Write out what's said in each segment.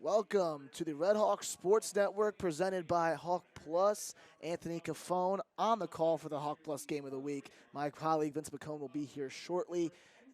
Welcome to the Red Hawk Sports Network presented by Hawk Plus. Anthony Cafone on the call for the Hawk Plus Game of the Week. My colleague Vince McCone will be here shortly.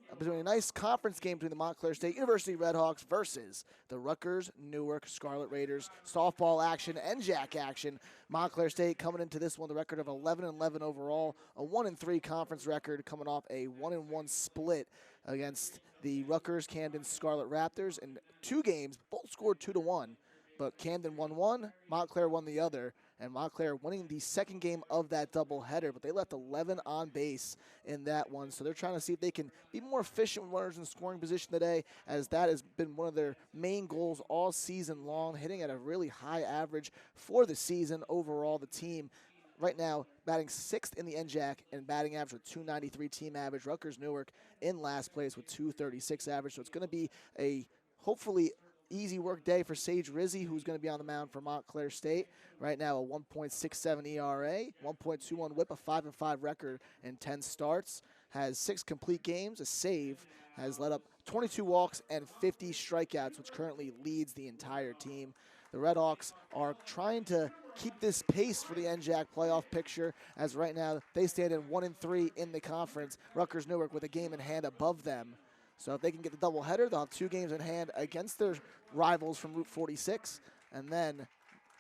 I'm doing a nice conference game between the Montclair State University Redhawks versus the Rutgers Newark Scarlet Raiders. Softball action and jack action. Montclair State coming into this one the record of 11-11 overall, a 1-3 conference record, coming off a 1-1 split against the Rutgers Camden Scarlet Raptors in two games, both scored 2-1. But Camden won one, Montclair won the other, and Montclair winning the second game of that doubleheader, but they left 11 on base in that one, so they're trying to see if they can be more efficient with runners in scoring position today, as that has been one of their main goals all season long, hitting at a really high average for the season. Overall, the team right now batting 6th in the NJAC and batting average with 293 team average. Rutgers Newark in last place with 236 average, so it's going to be a hopefully easy work day for Sage Rizzi, who's going to be on the mound for Montclair State. Right now, a 1.67 ERA, 1.21 WHIP, a 5-5 record in 10 starts. Has 6 complete games, a save, has led up 22 walks and 50 strikeouts, which currently leads the entire team. The Redhawks are trying to keep this pace for the NJAC playoff picture, as right now they stand in 1-3 in the conference. Rutgers Newark with a game in hand above them. So if they can get the doubleheader, they'll have 2 games in hand against their rivals from Route 46, and then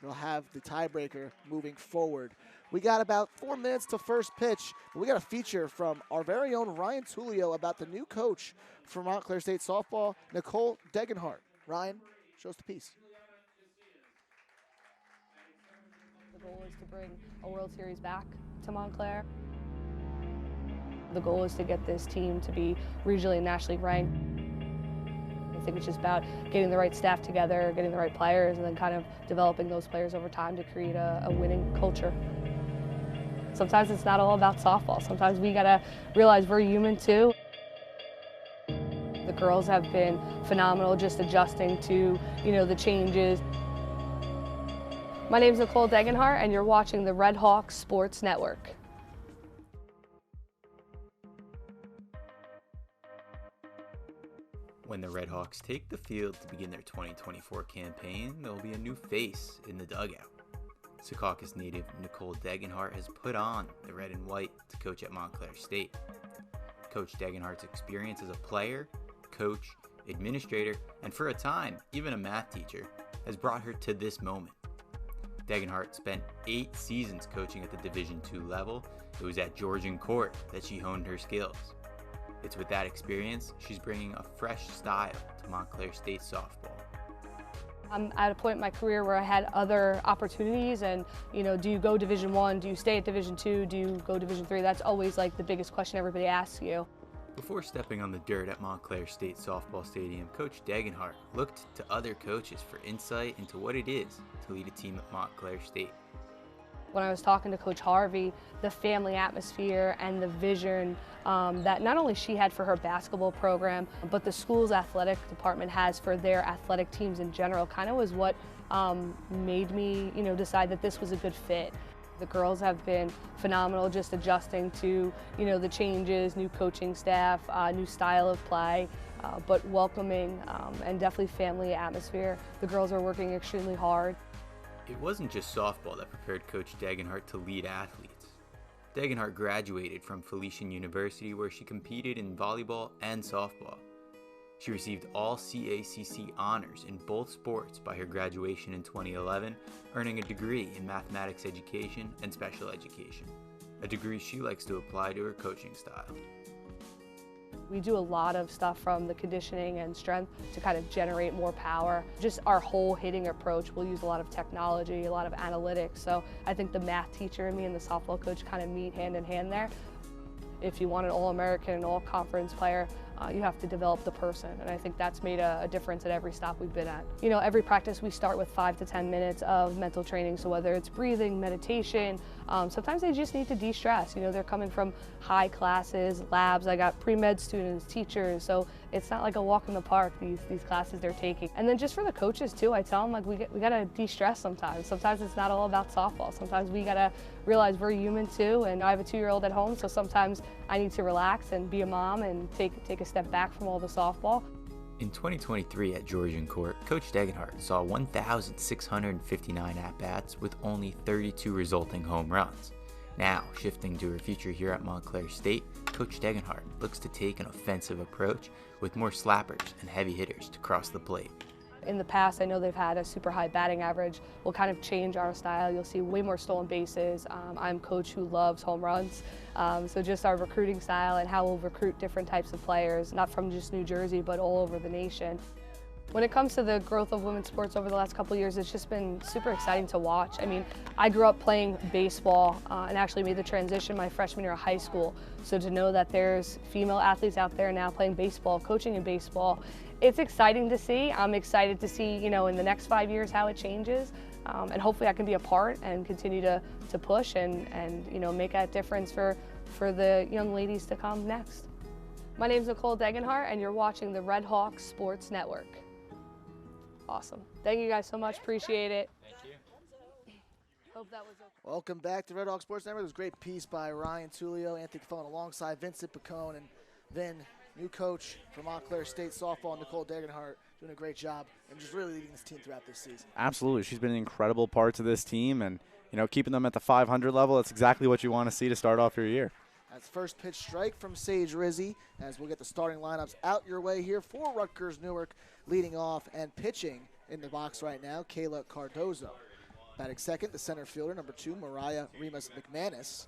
they'll have the tiebreaker moving forward. We got about 4 minutes to first pitch, but we got a feature from our very own Ryan Tullio about the new coach for Montclair State softball, Nicole Degenhart. Ryan, show us the piece. The goal is to bring a World Series back to Montclair. The goal is to get this team to be regionally and nationally ranked. I think it's just about getting the right staff together, getting the right players, and then kind of developing those players over time to create a winning culture. Sometimes it's not all about softball. Sometimes we gotta realize we're human too. The girls have been phenomenal, just adjusting to, the changes. My name is Nicole Degenhart, and you're watching the Red Hawk Sports Network. When the Redhawks take the field to begin their 2024 campaign, there will be a new face in the dugout. Secaucus native Nicole Degenhart has put on the red and white to coach at Montclair State. Coach Degenhart's experience as a player, coach, administrator, and for a time, even a math teacher, has brought her to this moment. Degenhart spent 8 seasons coaching at the Division II level. It was at Georgian Court that she honed her skills. It's with that experience, she's bringing a fresh style to Montclair State softball. I'm at a point in my career where I had other opportunities, and do you go Division I? Do you stay at Division II? Do you go Division III? That's always like the biggest question everybody asks you. Before stepping on the dirt at Montclair State Softball Stadium, Coach Degenhart looked to other coaches for insight into what it is to lead a team at Montclair State. When I was talking to Coach Harvey, the family atmosphere and the vision that not only she had for her basketball program, but the school's athletic department has for their athletic teams in general kind of was what made me, decide that this was a good fit. The girls have been phenomenal, just adjusting to, the changes, new coaching staff, new style of play, but welcoming and definitely family atmosphere. The girls are working extremely hard. It wasn't just softball that prepared Coach Degenhart to lead athletes. Degenhart graduated from Felician University, where she competed in volleyball and softball. She received all CACC honors in both sports by her graduation in 2011, earning a degree in mathematics education and special education, a degree she likes to apply to her coaching style. We do a lot of stuff from the conditioning and strength to kind of generate more power. Just our whole hitting approach, we'll use a lot of technology, a lot of analytics. So I think the math teacher and me and the softball coach kind of meet hand in hand there. If you want an All-American and All-Conference player, you have to develop the person, and I think that's made a difference at every stop we've been at. Every practice we start with 5 to 10 minutes of mental training, so whether it's breathing, meditation, sometimes they just need to de-stress. They're coming from high classes, labs, I got pre-med students, teachers, so it's not like a walk in the park, these classes they're taking. And then just for the coaches too, I tell them we gotta de-stress sometimes. Sometimes it's not all about softball. Sometimes we gotta realize we're human too, and I have a 2-year-old at home, so sometimes I need to relax and be a mom and take a step back from all the softball. In 2023 at Georgian Court, Coach Degenhart saw 1,659 at-bats with only 32 resulting home runs. Now, shifting to her future here at Montclair State, Coach Degenhart looks to take an offensive approach with more slappers and heavy hitters to cross the plate. In the past, I know they've had a super high batting average. We'll kind of change our style. You'll see way more stolen bases. I'm a coach who loves home runs. So just our recruiting style and how we'll recruit different types of players, not from just New Jersey, but all over the nation. When it comes to the growth of women's sports over the last couple of years, it's just been super exciting to watch. I mean, I grew up playing baseball and actually made the transition my freshman year of high school. So to know that there's female athletes out there now playing baseball, coaching in baseball, it's exciting to see. I'm excited to see, in the next 5 years how it changes. And hopefully I can be a part and continue to push and make that difference for the young ladies to come next. My name's Nicole Degenhart, and you're watching the Red Hawks Sports Network. Awesome. Thank you guys so much. Appreciate it. Thank you. Hope that was okay. Welcome back to Red Hawk Sports Network. It was a great piece by Ryan Tullio, Anthony Cafone, alongside Vincent Picone, and then new coach for Montclair State softball, Nicole Degenhart, doing a great job and just really leading this team throughout this season. Absolutely. She's been an incredible part to this team, and, keeping them at the 500 level, that's exactly what you want to see to start off your year. That's first pitch strike from Sage Rizzi, as we'll get the starting lineups out your way here for Rutgers Newark. Leading off and pitching in the box right now, Kayla Cardozo. Batting second, the center fielder, number 2, Mariah Remus McManus,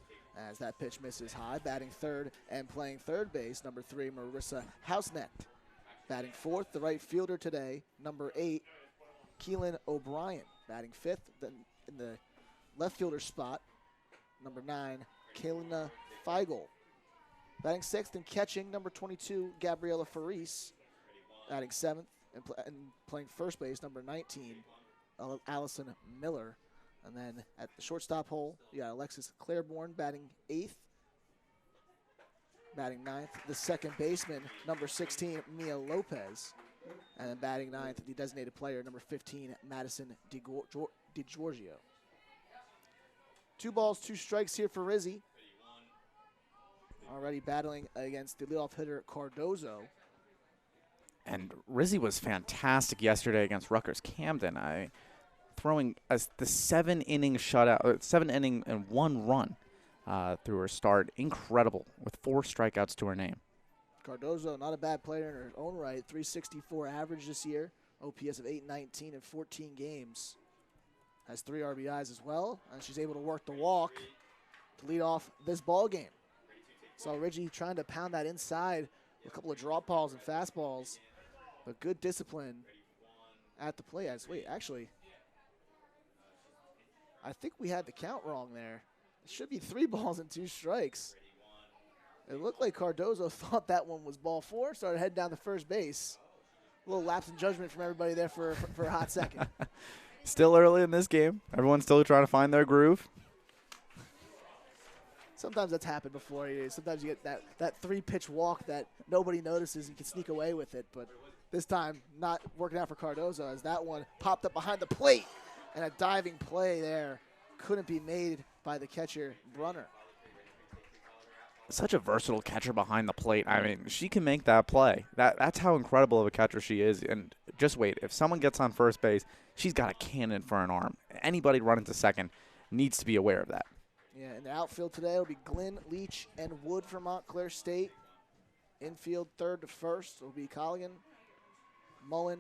as that pitch misses high. Batting third and playing third base, number 3, Marissa Hausnecht. Batting fourth, the right fielder today, number 8, Keelan O'Brien. Batting fifth, in the left fielder spot, number 9, Kaylina Feigl. Batting sixth and catching, number 22, Gabriela Faris. Batting seventh and playing first base, number 19, Allison Miller. And then at the shortstop hole, you got Alexis Claiborne batting 8th. Batting 9th, the second baseman, number 16, Mia Lopez. And then batting 9th, the designated player, number 15, Madison DiGiorgio. 2 balls, 2 strikes here for Rizzi. Already battling against the leadoff hitter, Cardozo. And Rizzi was fantastic yesterday against Rutgers Camden. Throwing as the 7-inning shutout, 7 inning and 1 run through her start. Incredible, with 4 strikeouts to her name. Cardozo, not a bad player in her own right. 364 average this year. OPS of 819 in 14 games. Has 3 RBIs as well, and she's able to work the walk to lead off this ball game. So Rizzi trying to pound that inside with a couple of drop balls and fastballs, but good discipline at the plate. Wait, actually, I think we had the count wrong there. It should be 3 balls and 2 strikes. It looked like Cardozo thought that one was ball 4, started heading down to first base. A little lapse in judgment from everybody there for a hot second. Still early in this game. Everyone's still trying to find their groove. Sometimes that's happened before. Sometimes you get that 3-pitch walk that nobody notices and you can sneak away with it. But this time, not working out for Cardozo, as that one popped up behind the plate. And a diving play there couldn't be made by the catcher, Brunner. Such a versatile catcher behind the plate. I mean, she can make that play. That's how incredible of a catcher she is. And just wait, if someone gets on first base, she's got a cannon for an arm. Anybody running to second needs to be aware of that. Yeah, in the outfield today will be Glenn, Leach, and Wood from Montclair State. Infield third to first will be Colligan, Mullen.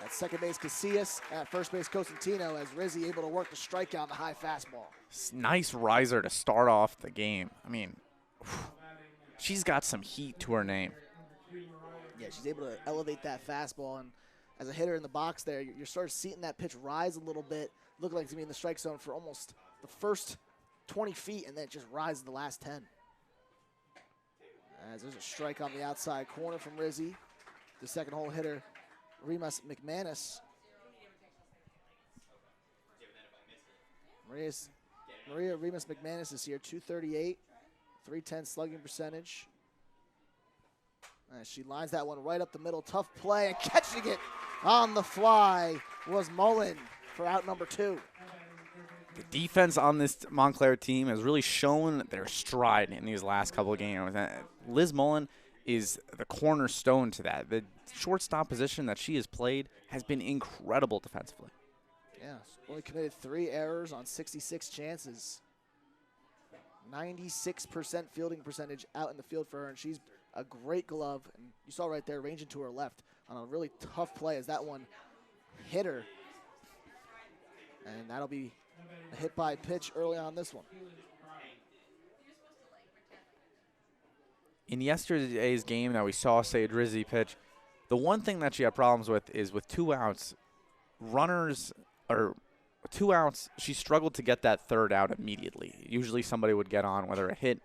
At second base, Casillas. At first base, Cosentino, as Rizzi able to work the strikeout and the high fastball. Nice riser to start off the game. I mean, she's got some heat to her name. Yeah, she's able to elevate that fastball. And as a hitter in the box there, you're sort of seeing that pitch rise a little bit. Looked like to be in the strike zone for almost the first 20 feet, and then it just rises the last 10. As there's a strike on the outside corner from Rizzi. The second hole hitter, Remus McManus. Maria Remus McManus is here, 238, 310 slugging percentage. She lines that one right up the middle. Tough play, and catching it on the fly was Mullen for out number 2. The defense on this Montclair team has really shown their stride in these last couple of games. Liz Mullen is the cornerstone to that. The shortstop position that she has played has been incredible defensively. Yeah, only committed 3 errors on 66 chances. 96% fielding percentage out in the field for her, and she's a great glove. And you saw right there, ranging to her left on a really tough play as that one hit her. And that'll be a hit by pitch early on this one. In yesterday's game that we saw Sage Rizzi pitch, the one thing that she had problems with is with 2 outs, she struggled to get that third out immediately. Usually somebody would get on, whether a hit.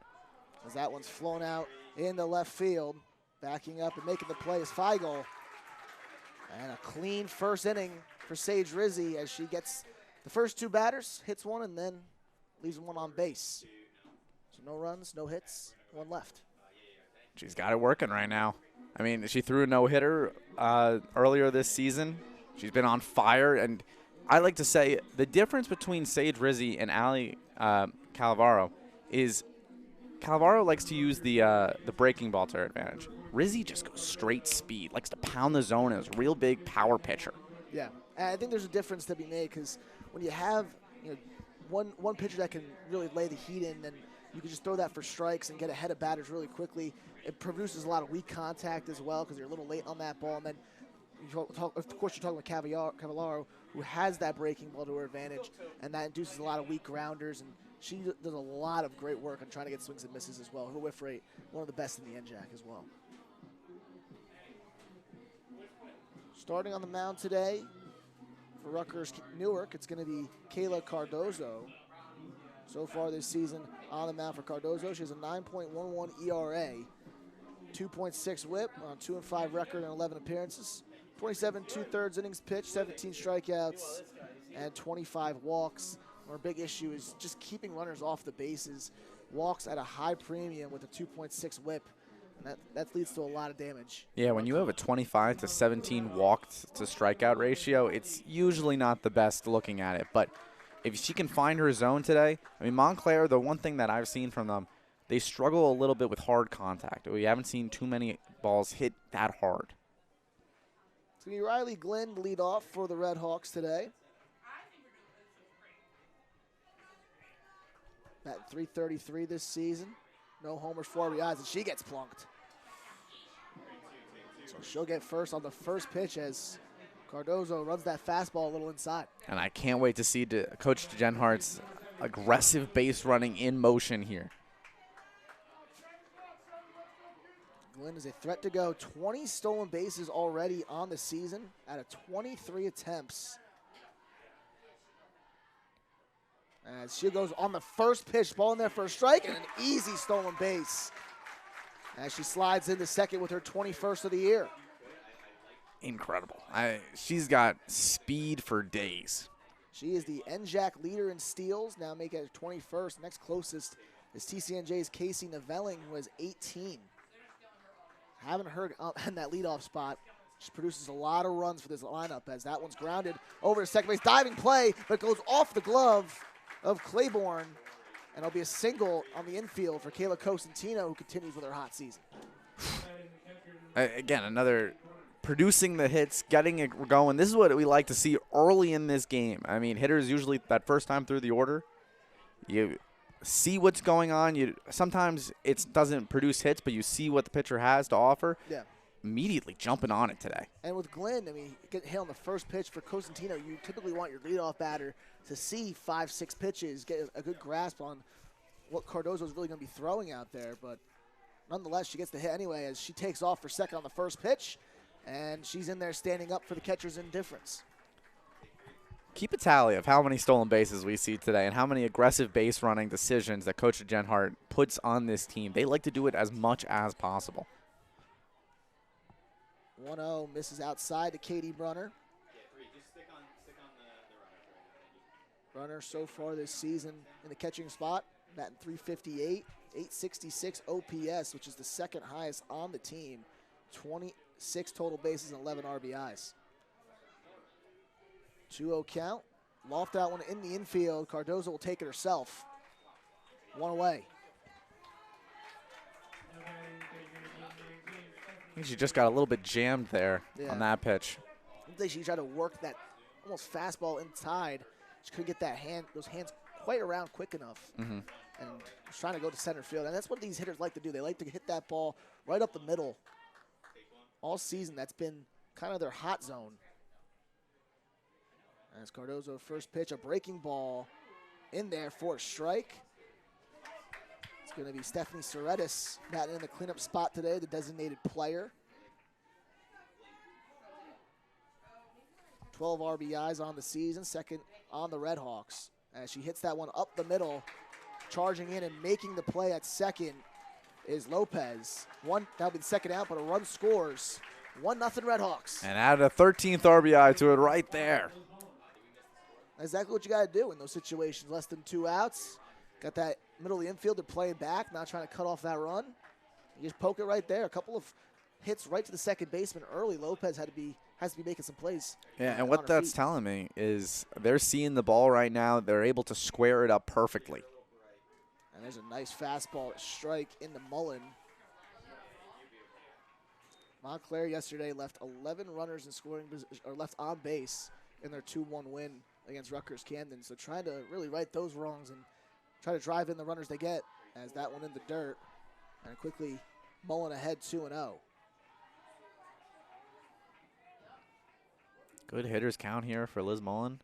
As that one's flown out in the left field, backing up and making the play is Feigl. And a clean first inning for Sage Rizzi as she gets the first 2 batters, hits one, and then leaves one on base. So no runs, no hits, 1 left. She's got it working right now. I mean, she threw a no-hitter earlier this season. She's been on fire, and I like to say the difference between Sage Rizzi and Ali Calavaro is Calavaro likes to use the breaking ball to her advantage. Rizzi just goes straight speed, likes to pound the zone, and is a real big power pitcher. Yeah, and I think there's a difference to be made because when you have one pitcher that can really lay the heat in, then you can just throw that for strikes and get ahead of batters really quickly. It produces a lot of weak contact as well because you're a little late on that ball. And then, of course, you're talking with Cavallaro, who has that breaking ball to her advantage, and that induces a lot of weak grounders. And she does a lot of great work on trying to get swings and misses as well. Her whiff rate, one of the best in the NJAC as well. Starting on the mound today for Rutgers Newark, it's going to be Kayla Cardozo. So far this season on the mound for Cardozo, she has a 9.11 ERA, 2.6 whip, on 2-5 record and 11 appearances, 27 2/3 innings pitched, 17 strikeouts, and 25 walks. Our big issue is just keeping runners off the bases. Walks at a high premium with a 2.6 whip, and that leads to a lot of damage. Yeah, when you have a 25 to 17 walked to strikeout ratio, it's usually not the best looking at it, but if she can find her zone today, I mean, Montclair, the one thing that I've seen from them, they struggle a little bit with hard contact. We haven't seen too many balls hit that hard. It's going to be Riley Glenn to lead off for the Red Hawks today. At 333 this season. No homers, 4 RBIs, and she gets plunked. So she'll get first on the first pitch as Cardozo runs that fastball a little inside. And I can't wait to see Coach DeGenhart's aggressive base running in motion here. Glenn is a threat to go. 20 stolen bases already on the season out of 23 attempts. As she goes on the first pitch, ball in there for a strike, and an easy stolen base. As she slides into second with her 21st of the year. Incredible. She's got speed for days. She is the NJAC leader in steals, now making it 21st. Next closest is TCNJ's Casey Novelling, who has 18. Haven't heard in that leadoff spot. She produces a lot of runs for this lineup as that one's grounded over to second base. Diving play, but goes off the glove of Claiborne. And it'll be a single on the infield for Kayla Cosentino, who continues with her hot season. Again, another producing the hits, getting it going. This is what we like to see early in this game. I mean, hitters usually that first time through the order, you see what's going on. Sometimes it doesn't produce hits, but you see what the pitcher has to offer. Yeah. Immediately jumping on it today. And with Glenn, I mean, getting hit on the first pitch for Cosentino, you typically want your leadoff batter to see 5-6 pitches, get a good grasp on what Cardozo is really going to be throwing out there. But nonetheless, she gets the hit anyway as she takes off for second on the first pitch, and she's in there standing up for the catcher's indifference. Keep a tally of how many stolen bases we see today and how many aggressive base running decisions that Coach Genhart puts on this team. They like to do it as much as possible. 1-0 misses outside to Katie Brunner. Brunner so far this season in the catching spot, batting .358, 866 OPS, which is the second highest on the team. 26 total bases and 11 RBIs. 2-0 count. Loft that one in the infield. Cardozo will take it herself. One away. I think she just got a little bit jammed there on that pitch. I think she tried to work that almost fastball inside. She couldn't get those hands quite around quick enough. And was trying to go to center field. And that's what these hitters like to do. They like to hit that ball right up the middle. All season, that's been kind of their hot zone. As Cardozo, first pitch, a breaking ball in there for a strike. It's going to be Stephanie Soretis batting in the cleanup spot today, the designated player. 12 RBIs on the season, second on the Red Hawks. As she hits that one up the middle, charging in and making the play at second is Lopez. That'll be the second out, but a run scores. 1-0 Red Hawks. And added a 13th RBI to it right there. Exactly what you got to do in those situations. Less than 2 outs. Got that middle of the infielder playing back, not trying to cut off that run. You just poke it right there. A couple of hits right to the second baseman early. Lopez has to be making some plays. Yeah, and what that's telling me is they're seeing the ball right now. They're able to square it up perfectly. And there's a nice fastball strike into Mullen. Montclair yesterday left 11 runners in scoring or left on base in their 2-1 win against Rutgers Camden. So trying to really right those wrongs and try to drive in the runners they get as that one in the dirt. And quickly Mullen ahead 2-0. Good hitters count here for Liz Mullen.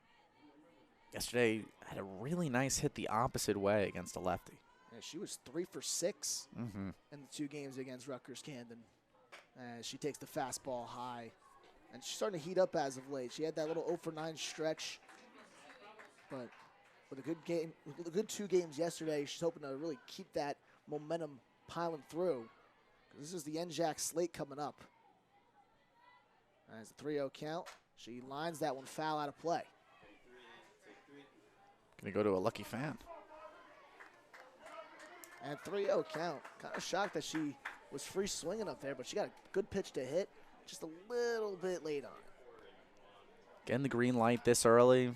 Yesterday had a really nice hit the opposite way against a lefty. Yeah, she was 3 for 6 Mm-hmm. in the 2 games against Rutgers Camden. As she takes the fastball high. And she's starting to heat up as of late. She had that little 0 for 9 stretch. But with a good game, with a good 2 games yesterday, she's hoping to really keep that momentum piling through. This is the NJAC slate coming up. As a 3-0 count, she lines that one foul out of play. Gonna go to a lucky fan. And 3-0 count. Kind of shocked that she was free swinging up there, but she got a good pitch to hit. Just a little bit late on it. Getting the green light this early.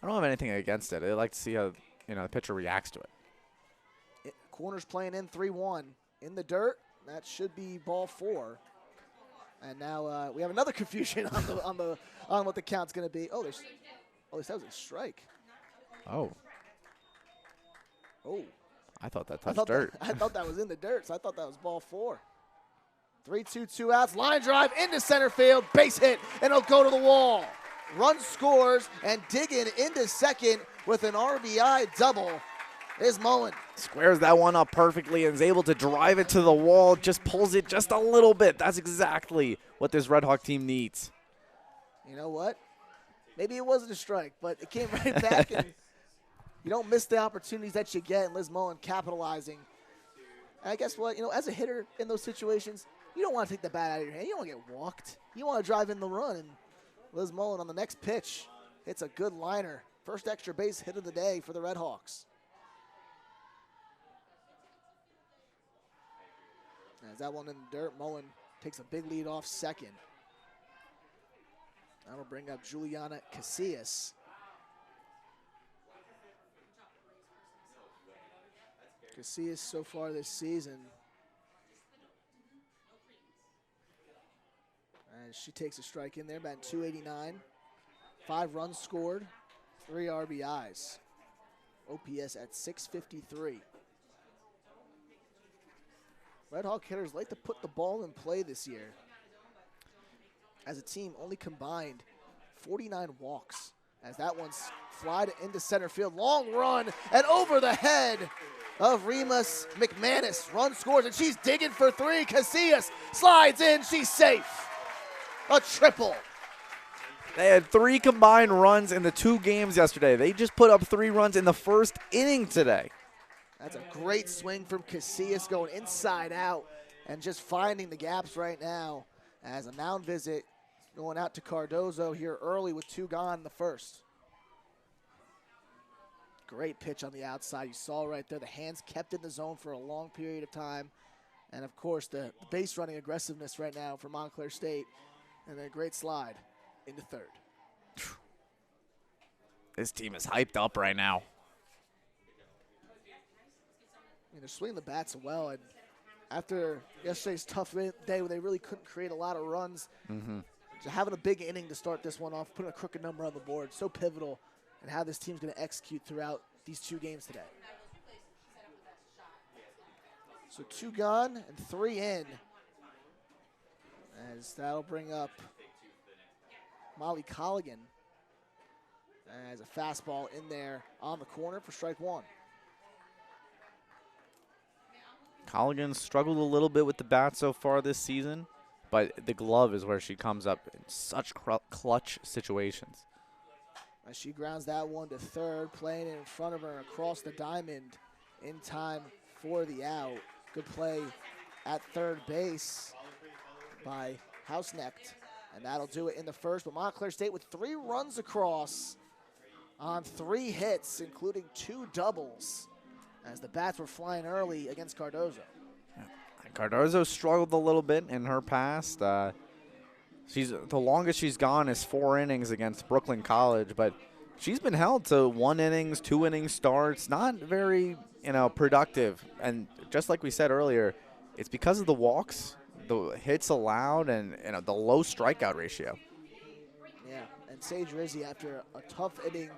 I don't have anything against it. I like to see how the pitcher reacts to it. Corner's playing in 3-1 in the dirt. That should be ball 4. And now we have another confusion on what the count's going to be. Oh, this was a strike. Oh. Oh. I thought that touched dirt. I thought that was in the dirt, so I thought that was ball 4. 3-2, 2 outs. Line drive into center field. Base hit, and it'll go to the wall. Run scores, and digging into second with an RBI double is Mullen. Squares that one up perfectly and is able to drive it to the wall. Just pulls it just a little bit. That's exactly what this Red Hawk team needs. You know what? Maybe it wasn't a strike, but it came right back, and you don't miss the opportunities that you get, and Liz Mullen capitalizing. And I guess what? As a hitter in those situations, you don't want to take the bat out of your hand. You don't want to get walked. You want to drive in the run, and Liz Mullen on the next pitch hits a good liner. First extra base hit of the day for the Red Hawks. As that one in the dirt, Mullen takes a big lead off second. That'll bring up Juliana Casillas. Casillas so far this season. As she takes a strike in there, batting .289. 5 runs scored, 3 RBIs. OPS at .653. Red Hawk hitters like to put the ball in play this year. As a team, only combined 49 walks. As that one's flied into center field. Long run and over the head of Remus McManus. Run scores, and she's digging for 3. Casillas slides in. She's safe. A triple. They had 3 combined runs in the 2 games yesterday. They just put up 3 runs in the first inning today. That's a great swing from Casillas, going inside out and just finding the gaps right now. As a mound visit going out to Cardozo here early with 2 gone in the first. Great pitch on the outside. You saw right there the hands kept in the zone for a long period of time. And, of course, the base running aggressiveness right now for Montclair State. And then a great slide into third. This team is hyped up right now. They're swinging the bats well. And after yesterday's tough day where they really couldn't create a lot of runs, Mm-hmm. so having a big inning to start this one off, putting a crooked number on the board, so pivotal in how this team's going to execute throughout these 2 games today. So 2 gone and 3 in, as that'll bring up Molly Colligan as a fastball in there on the corner for strike 1. Colligan struggled a little bit with the bat so far this season, but the glove is where she comes up in such clutch situations. As she grounds that one to third, playing it in front of her across the diamond in time for the out. Good play at third base by Houseknecht, and that'll do it in the first. But Montclair State with 3 runs across on 3 hits, including 2 doubles, as the bats were flying early against Cardozo. Cardozo struggled a little bit in her past. The longest she's gone is 4 innings against Brooklyn College, but she's been held to 1 innings, 2 inning starts, not very, productive. And just like we said earlier, it's because of the walks, the hits allowed, and the low strikeout ratio. Yeah, and Sage Rizzi, after a tough inning,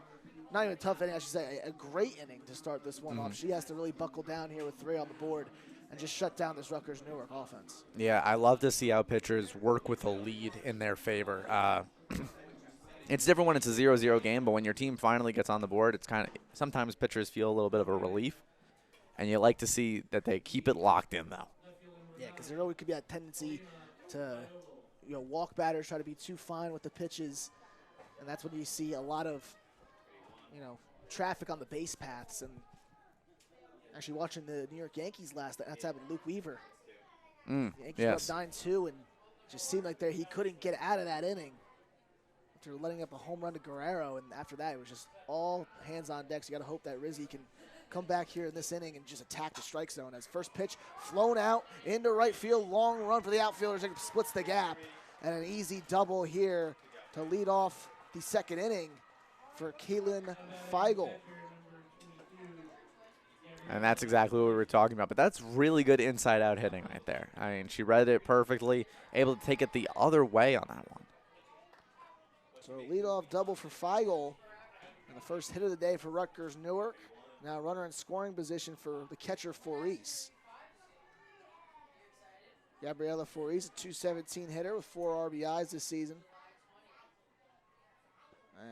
not even a tough inning, I should say, a great inning to start this one off. She has to really buckle down here with 3 on the board and just shut down this Rutgers Newark offense. Yeah, I love to see how pitchers work with a lead in their favor. It's different when it's a 0-0 game, but when your team finally gets on the board, it's sometimes pitchers feel a little bit of a relief, and you like to see that they keep it locked in, though. Yeah, because there always could be that tendency to, walk batters, try to be too fine with the pitches, and that's when you see a lot of, traffic on the base paths. And actually watching the New York Yankees last night, that's happened with Luke Weaver. Yankees Yes. were up 9-2, and just seemed like he couldn't get out of that inning after letting up a home run to Guerrero, and after that it was just all hands on deck. So you got to hope that Rizzi can come back here in this inning and just attack the strike zone. As first pitch flown out into right field, long run for the outfielders, and splits the gap, and an easy double here to lead off the second inning for Kaylin Feigl. And that's exactly what we were talking about. But that's really good inside-out hitting right there. I mean, she read it perfectly, able to take it the other way on that one. So leadoff double for Feigl, and the first hit of the day for Rutgers Newark. Now runner in scoring position for the catcher Foris. Gabriella Foris, a .217 hitter with 4 RBIs this season.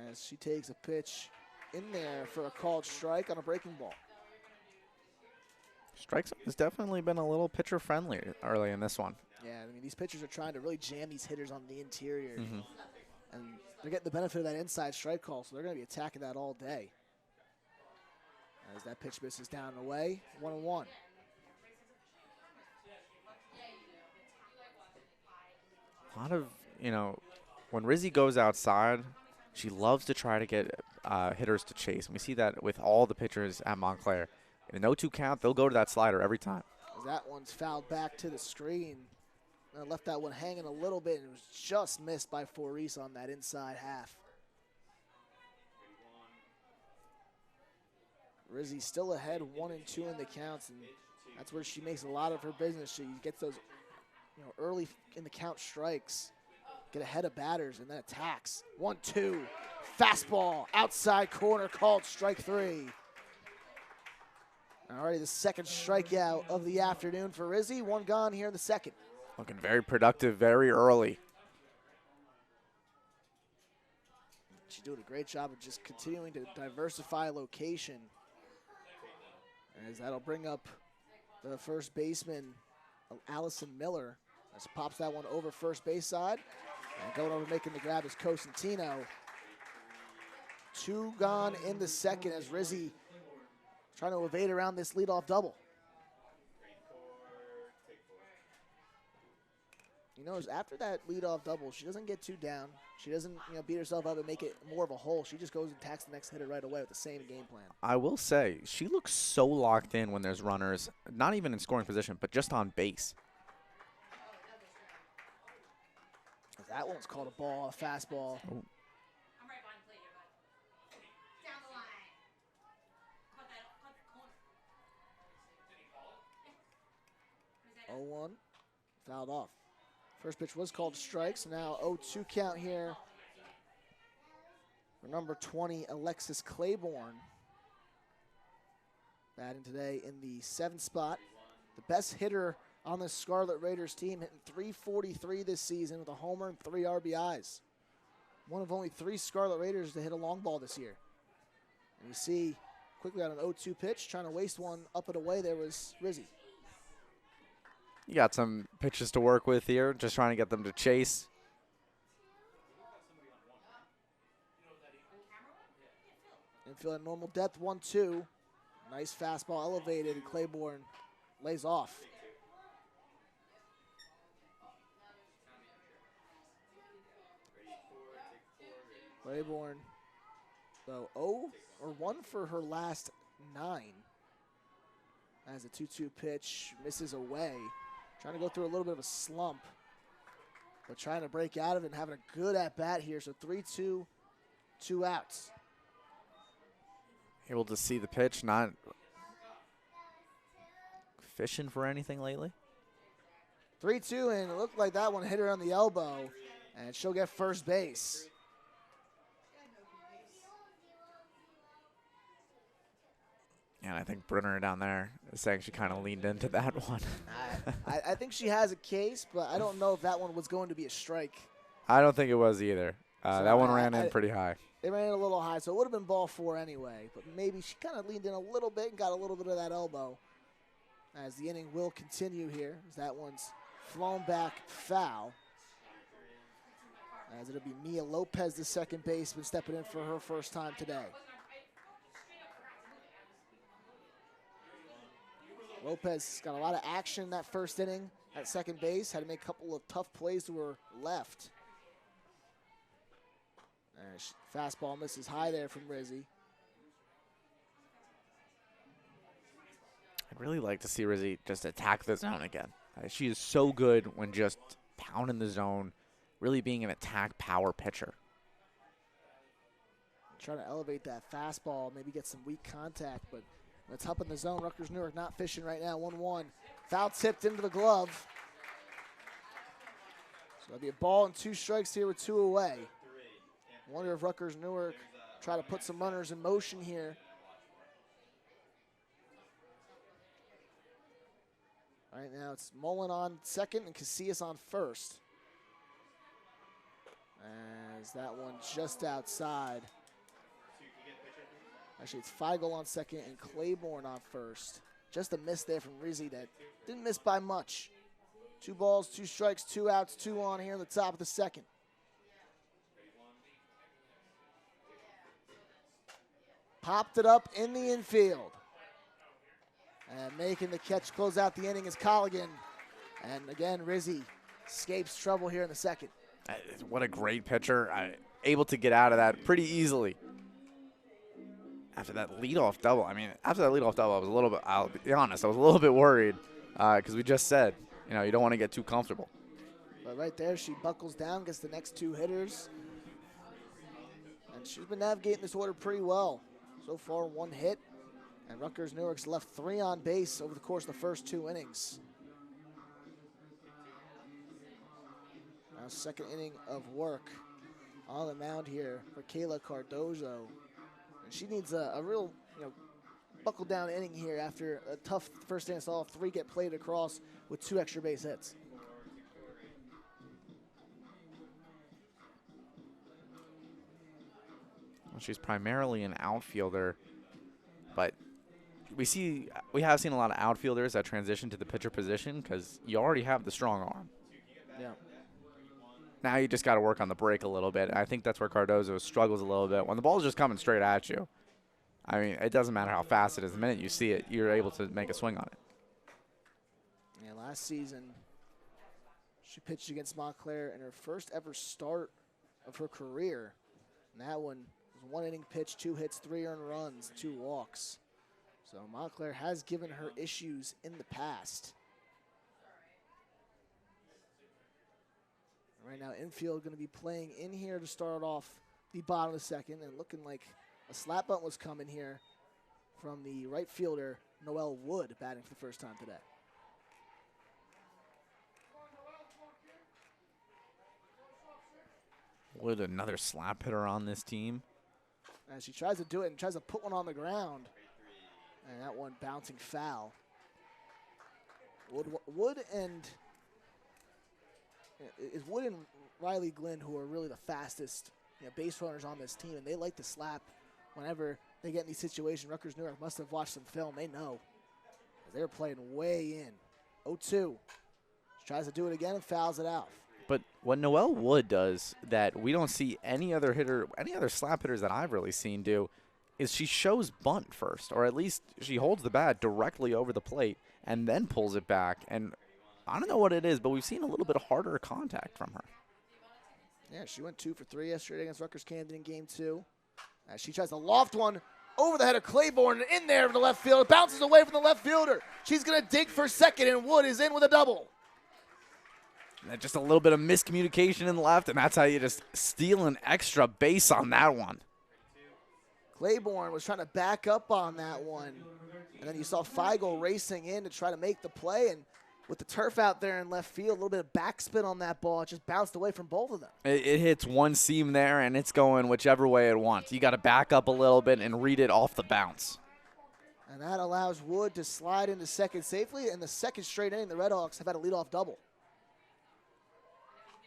As she takes a pitch in there for a called strike on a breaking ball. Strike zone has definitely been a little pitcher-friendly early in this one. Yeah, I mean, these pitchers are trying to really jam these hitters on the interior. And they're getting the benefit of that inside strike call, so they're going to be attacking that all day. As that pitch misses down and away, 1-1. A lot of, when Rizzi goes outside, she loves to try to get hitters to chase. And we see that with all the pitchers at Montclair. In an 0-2 count, they'll go to that slider every time. That one's fouled back to the screen. I left that one hanging a little bit, and it was just missed by Foris on that inside half. Rizzi still ahead 1-2 in the counts, and that's where she makes a lot of her business. She gets those early in the count strikes, get ahead of batters, and then attacks. 1-2, fastball, outside corner, called strike 3. Already the second strikeout of the afternoon for Rizzi. 1 gone here in the second. Looking very productive very early. She's doing a great job of just continuing to diversify location. As that'll bring up the first baseman, Allison Miller. As pops that one over first base side. And going over making the grab is Cosentino. 2 gone in the second as Rizzi trying to evade around this leadoff double. After that leadoff double, she doesn't get too down. She doesn't beat herself up and make it more of a hole. She just goes and attacks the next hitter right away with the same game plan. I will say, she looks so locked in when there's runners, not even in scoring position, but just on base. That one's called a ball, a fastball. Ooh. 0-1, fouled off. First pitch was called strikes. Now 0-2 count here for number 20, Alexis Claiborne. Batting today in the 7th spot. The best hitter on the Scarlet Raiders team, hitting .343 this season with a homer and 3 RBIs. One of only 3 Scarlet Raiders to hit a long ball this year. And you see quickly on an 0-2 pitch, trying to waste one up and away, there was Rizzi. You got some pitches to work with here, just trying to get them to chase. Infield at normal depth, 1-2. Nice fastball elevated, and Claiborne lays off. Claiborne, though, 0-1 for her last 9. As a 2-2 pitch misses away. Trying to go through a little bit of a slump, but trying to break out of it and having a good at-bat here. So 3-2, 2 outs. Able to see the pitch, not fishing for anything lately. 3-2, and it looked like that one hit her on the elbow, and she'll get first base. And I think Brunner down there is saying she kind of leaned into that one. I think she has a case, but I don't know if that one was going to be a strike. I don't think it was either. So that one ran in pretty high. They ran in a little high, so it would have been ball 4 anyway. But maybe she kind of leaned in a little bit and got a little bit of that elbow. As the inning will continue here, as that one's flown back foul. As it'll be Mia Lopez, the second baseman, stepping in for her first time today. Lopez got a lot of action in that first inning at second base. Had to make a couple of tough plays to her left. Fastball misses high there from Rizzi. I'd really like to see Rizzi just attack the zone again. She is so good when just pounding the zone, really being an attack power pitcher. Trying to elevate that fastball, maybe get some weak contact, but it's up in the zone. Rutgers Newark not fishing right now, 1-1. Foul tipped into the glove. So that'll be a ball and 2 strikes here with 2 away. Wonder if Rutgers Newark try to put some runners in motion here. Right now it's Mullen on second and Casillas on first. As that one just outside. Actually, it's Feigl on second and Claiborne on first. Just a miss there from Rizzi that didn't miss by much. 2 balls, 2 strikes, 2 outs, 2 on here in the top of the second. Popped it up in the infield. And making the catch, close out the inning is Colligan. And again, Rizzi escapes trouble here in the second. What a great pitcher. Able to get out of that pretty easily. After that leadoff double, I was a little bit, I'll be honest, I was a little bit worried because we just said, you don't want to get too comfortable. But right there, she buckles down, gets the next 2 hitters. And she's been navigating this order pretty well. So far, 1 hit. And Rutgers Newark's left 3 on base over the course of the first 2 innings. Now, second inning of work on the mound here for Kayla Cardozo. And she needs a real, buckle down inning here after a tough first inning. Saw 3 get played across with 2 extra base hits. Well, she's primarily an outfielder, but we have seen a lot of outfielders that transition to the pitcher position because you already have the strong arm. Yeah. Now you just got to work on the break a little bit. And I think that's where Cardozo struggles a little bit. When the ball's just coming straight at you, I mean, it doesn't matter how fast it is. The minute you see it, you're able to make a swing on it. Yeah, last season, she pitched against Montclair in her first ever start of her career. And that one was 1 inning pitch, 2 hits, 3 earned runs, 2 walks. So Montclair has given her issues in the past. Right now, infield going to be playing in here to start off the bottom of the second, and looking like a slap bunt was coming here from the right fielder, Noelle Wood, batting for the first time today. Wood, another slap hitter on this team. As she tries to do it and tries to put one on the ground. And that one bouncing foul. Wood and Riley Glenn, who are really the fastest base runners on this team, and they like to slap whenever they get in these situations. Rutgers Newark must have watched some film. They know. They're playing way in. 0-2. She tries to do it again and fouls it out. But what Noelle Wood does that we don't see any other slap hitters that I've really seen do is she shows bunt first, or at least she holds the bat directly over the plate and then pulls it back. And I don't know what it is, but we've seen a little bit harder contact from her. Yeah, she went 2 for 3 yesterday against Rutgers Camden in game 2. As she tries to loft one over the head of Claiborne and in there from the left field. It bounces away from the left fielder. She's going to dig for second, and Wood is in with a double. And just a little bit of miscommunication in the left, and that's how you just steal an extra base on that one. Claiborne was trying to back up on that one. And then you saw Feigl racing in to try to make the play. And with the turf out there in left field, a little bit of backspin on that ball. It just bounced away from both of them. It hits one seam there, and it's going whichever way it wants. You got to back up a little bit and read it off the bounce. And that allows Wood to slide into second safely. And the second straight inning, the Redhawks have had a leadoff double.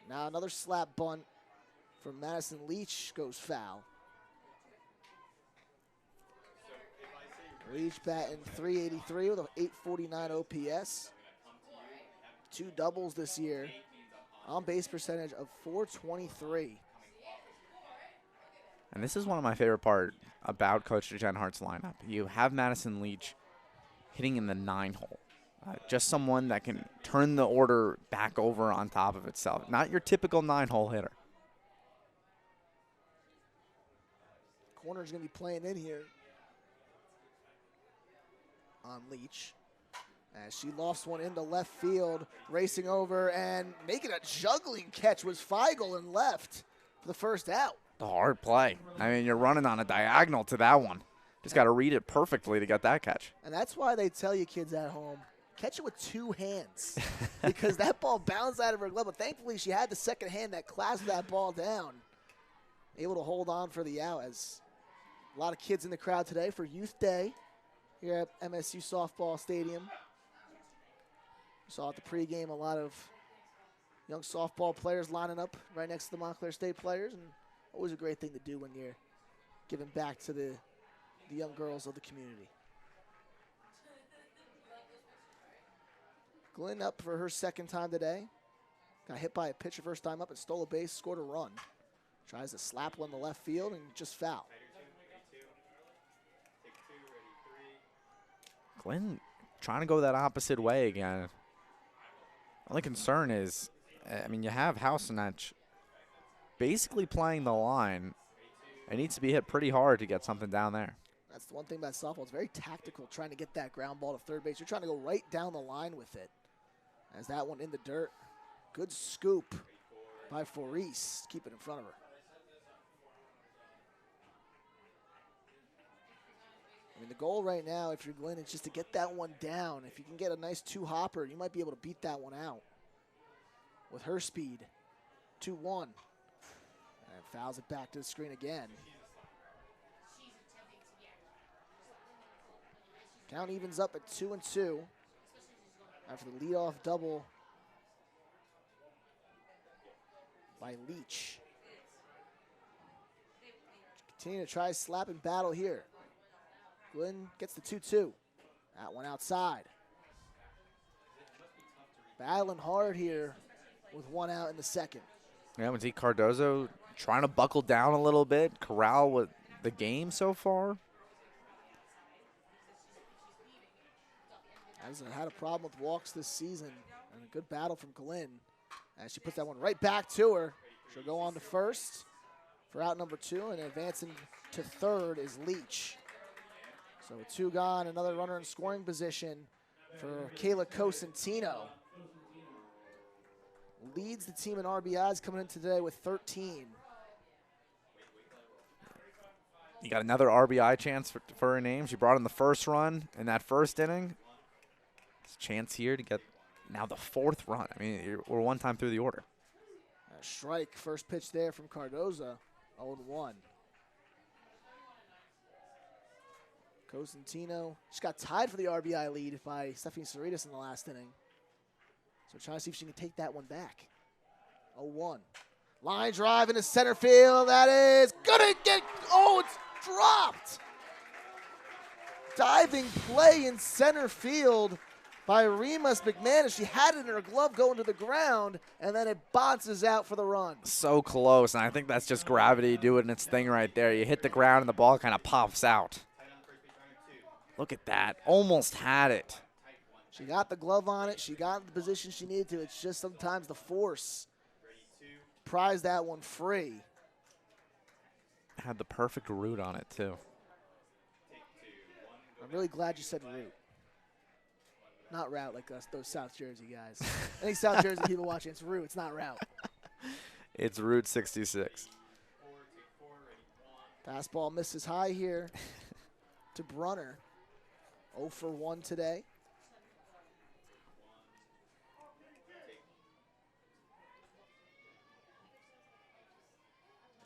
Now another slap bunt from Madison Leach goes foul. Leach batting .383 with an .849 OPS. 2 doubles this year. On base percentage of .423. And this is one of my favorite part about Coach Jen Hart's lineup. You have Madison Leach hitting in the 9-hole. Just someone that can turn the order back over on top of itself. Not your typical 9-hole hitter. Corner's going to be playing in here on Leach. As she lofts one into left field, racing over and making a juggling catch was Feigl in left for the first out. The hard play. I mean, you're running on a diagonal to that one. Just got to read it perfectly to get that catch. And that's why they tell you kids at home, catch it with 2 hands because that ball bounced out of her glove. But thankfully, she had the second hand that clasped that ball down, able to hold on for the out. As a lot of kids in the crowd today for Youth Day here at MSU Softball Stadium. We saw at the pregame a lot of young softball players lining up right next to the Montclair State players, and always a great thing to do when you're giving back to the young girls of the community. Glenn up for her second time today. Got hit by a pitcher first time up and stole a base, scored a run. Tries to slap one in the left field and just foul. Glenn trying to go that opposite way again. Only concern is, I mean, you have Hausenach basically playing the line. It needs to be hit pretty hard to get something down there. That's the one thing about softball. It's very tactical trying to get that ground ball to third base. You're trying to go right down the line with it. As that one in the dirt. Good scoop by Foris. Keep it in front of her. I mean, the goal right now, if you're Glenn, is just to get that one down. If you can get a nice 2-hopper, you might be able to beat that one out with her speed. 2-1. And fouls it back to the screen again. Count evens up at 2-2 after the leadoff double by Leach. Continue to try slap and battle here. Glenn gets the 2-2. That one outside. Battling hard here with 1 out in the second. Yeah, we see Cardozo trying to buckle down a little bit, corral with the game so far. Hasn't had a problem with walks this season. And a good battle from Glenn. As she puts that one right back to her. She'll go on to first for out number 2. And advancing to third is Leach. So 2 gone, another runner in scoring position for Kayla Cosentino. Leads the team in RBIs coming in today with 13. You got another RBI chance for her name. She brought in the first run in that first inning. It's a chance here to get now the 4th run. I mean, we're 1 time through the order. A strike, first pitch there from Cardozo, 0-1. Cosentino just got tied for the RBI lead by Stephanie Cerritos in the last inning. So trying to see if she can take that one back. 0-1. Line drive into center field. That is gonna get, oh, it's dropped. Diving play in center field by Remus McManus. She had it in her glove going to the ground, and then it bounces out for the run. So close, and I think that's just gravity doing its thing right there. You hit the ground, and the ball kind of pops out. Look at that. Almost had it. She got the glove on it. She got the position she needed to. It's just sometimes the force prized that one free. Had the perfect root on it, too. I'm really glad you said route. Not route like us, those South Jersey guys. Any South Jersey people watching, it's route. It's not route. It's Route 66. Fastball misses high here to Brunner. 0 for 1 today.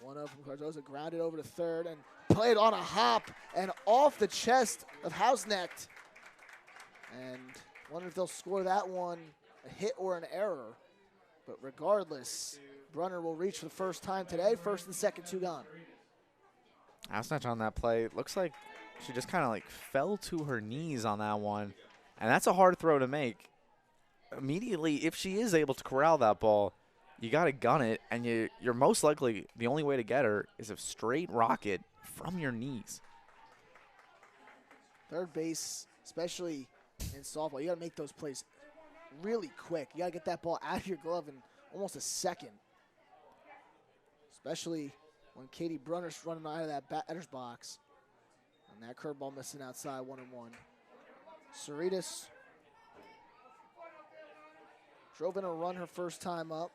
One up from Cardozo, grounded over to third and played on a hop and off the chest of Hausnecht. And wonder if they'll score that one a hit or an error. But regardless, Brunner will reach for the first time today. First and second, 2 gone. Hausnecht on that play. Looks like she just kind of like fell to her knees on that one. And that's a hard throw to make. Immediately, if she is able to corral that ball, you got to gun it, and you're most likely the only way to get her is a straight rocket from your knees. Third base, especially in softball, you got to make those plays really quick. You got to get that ball out of your glove in almost a second, especially when Katie Brunner's running out of that batter's box. And that curveball missing outside, 1-1. Cerritos drove in a run her first time up.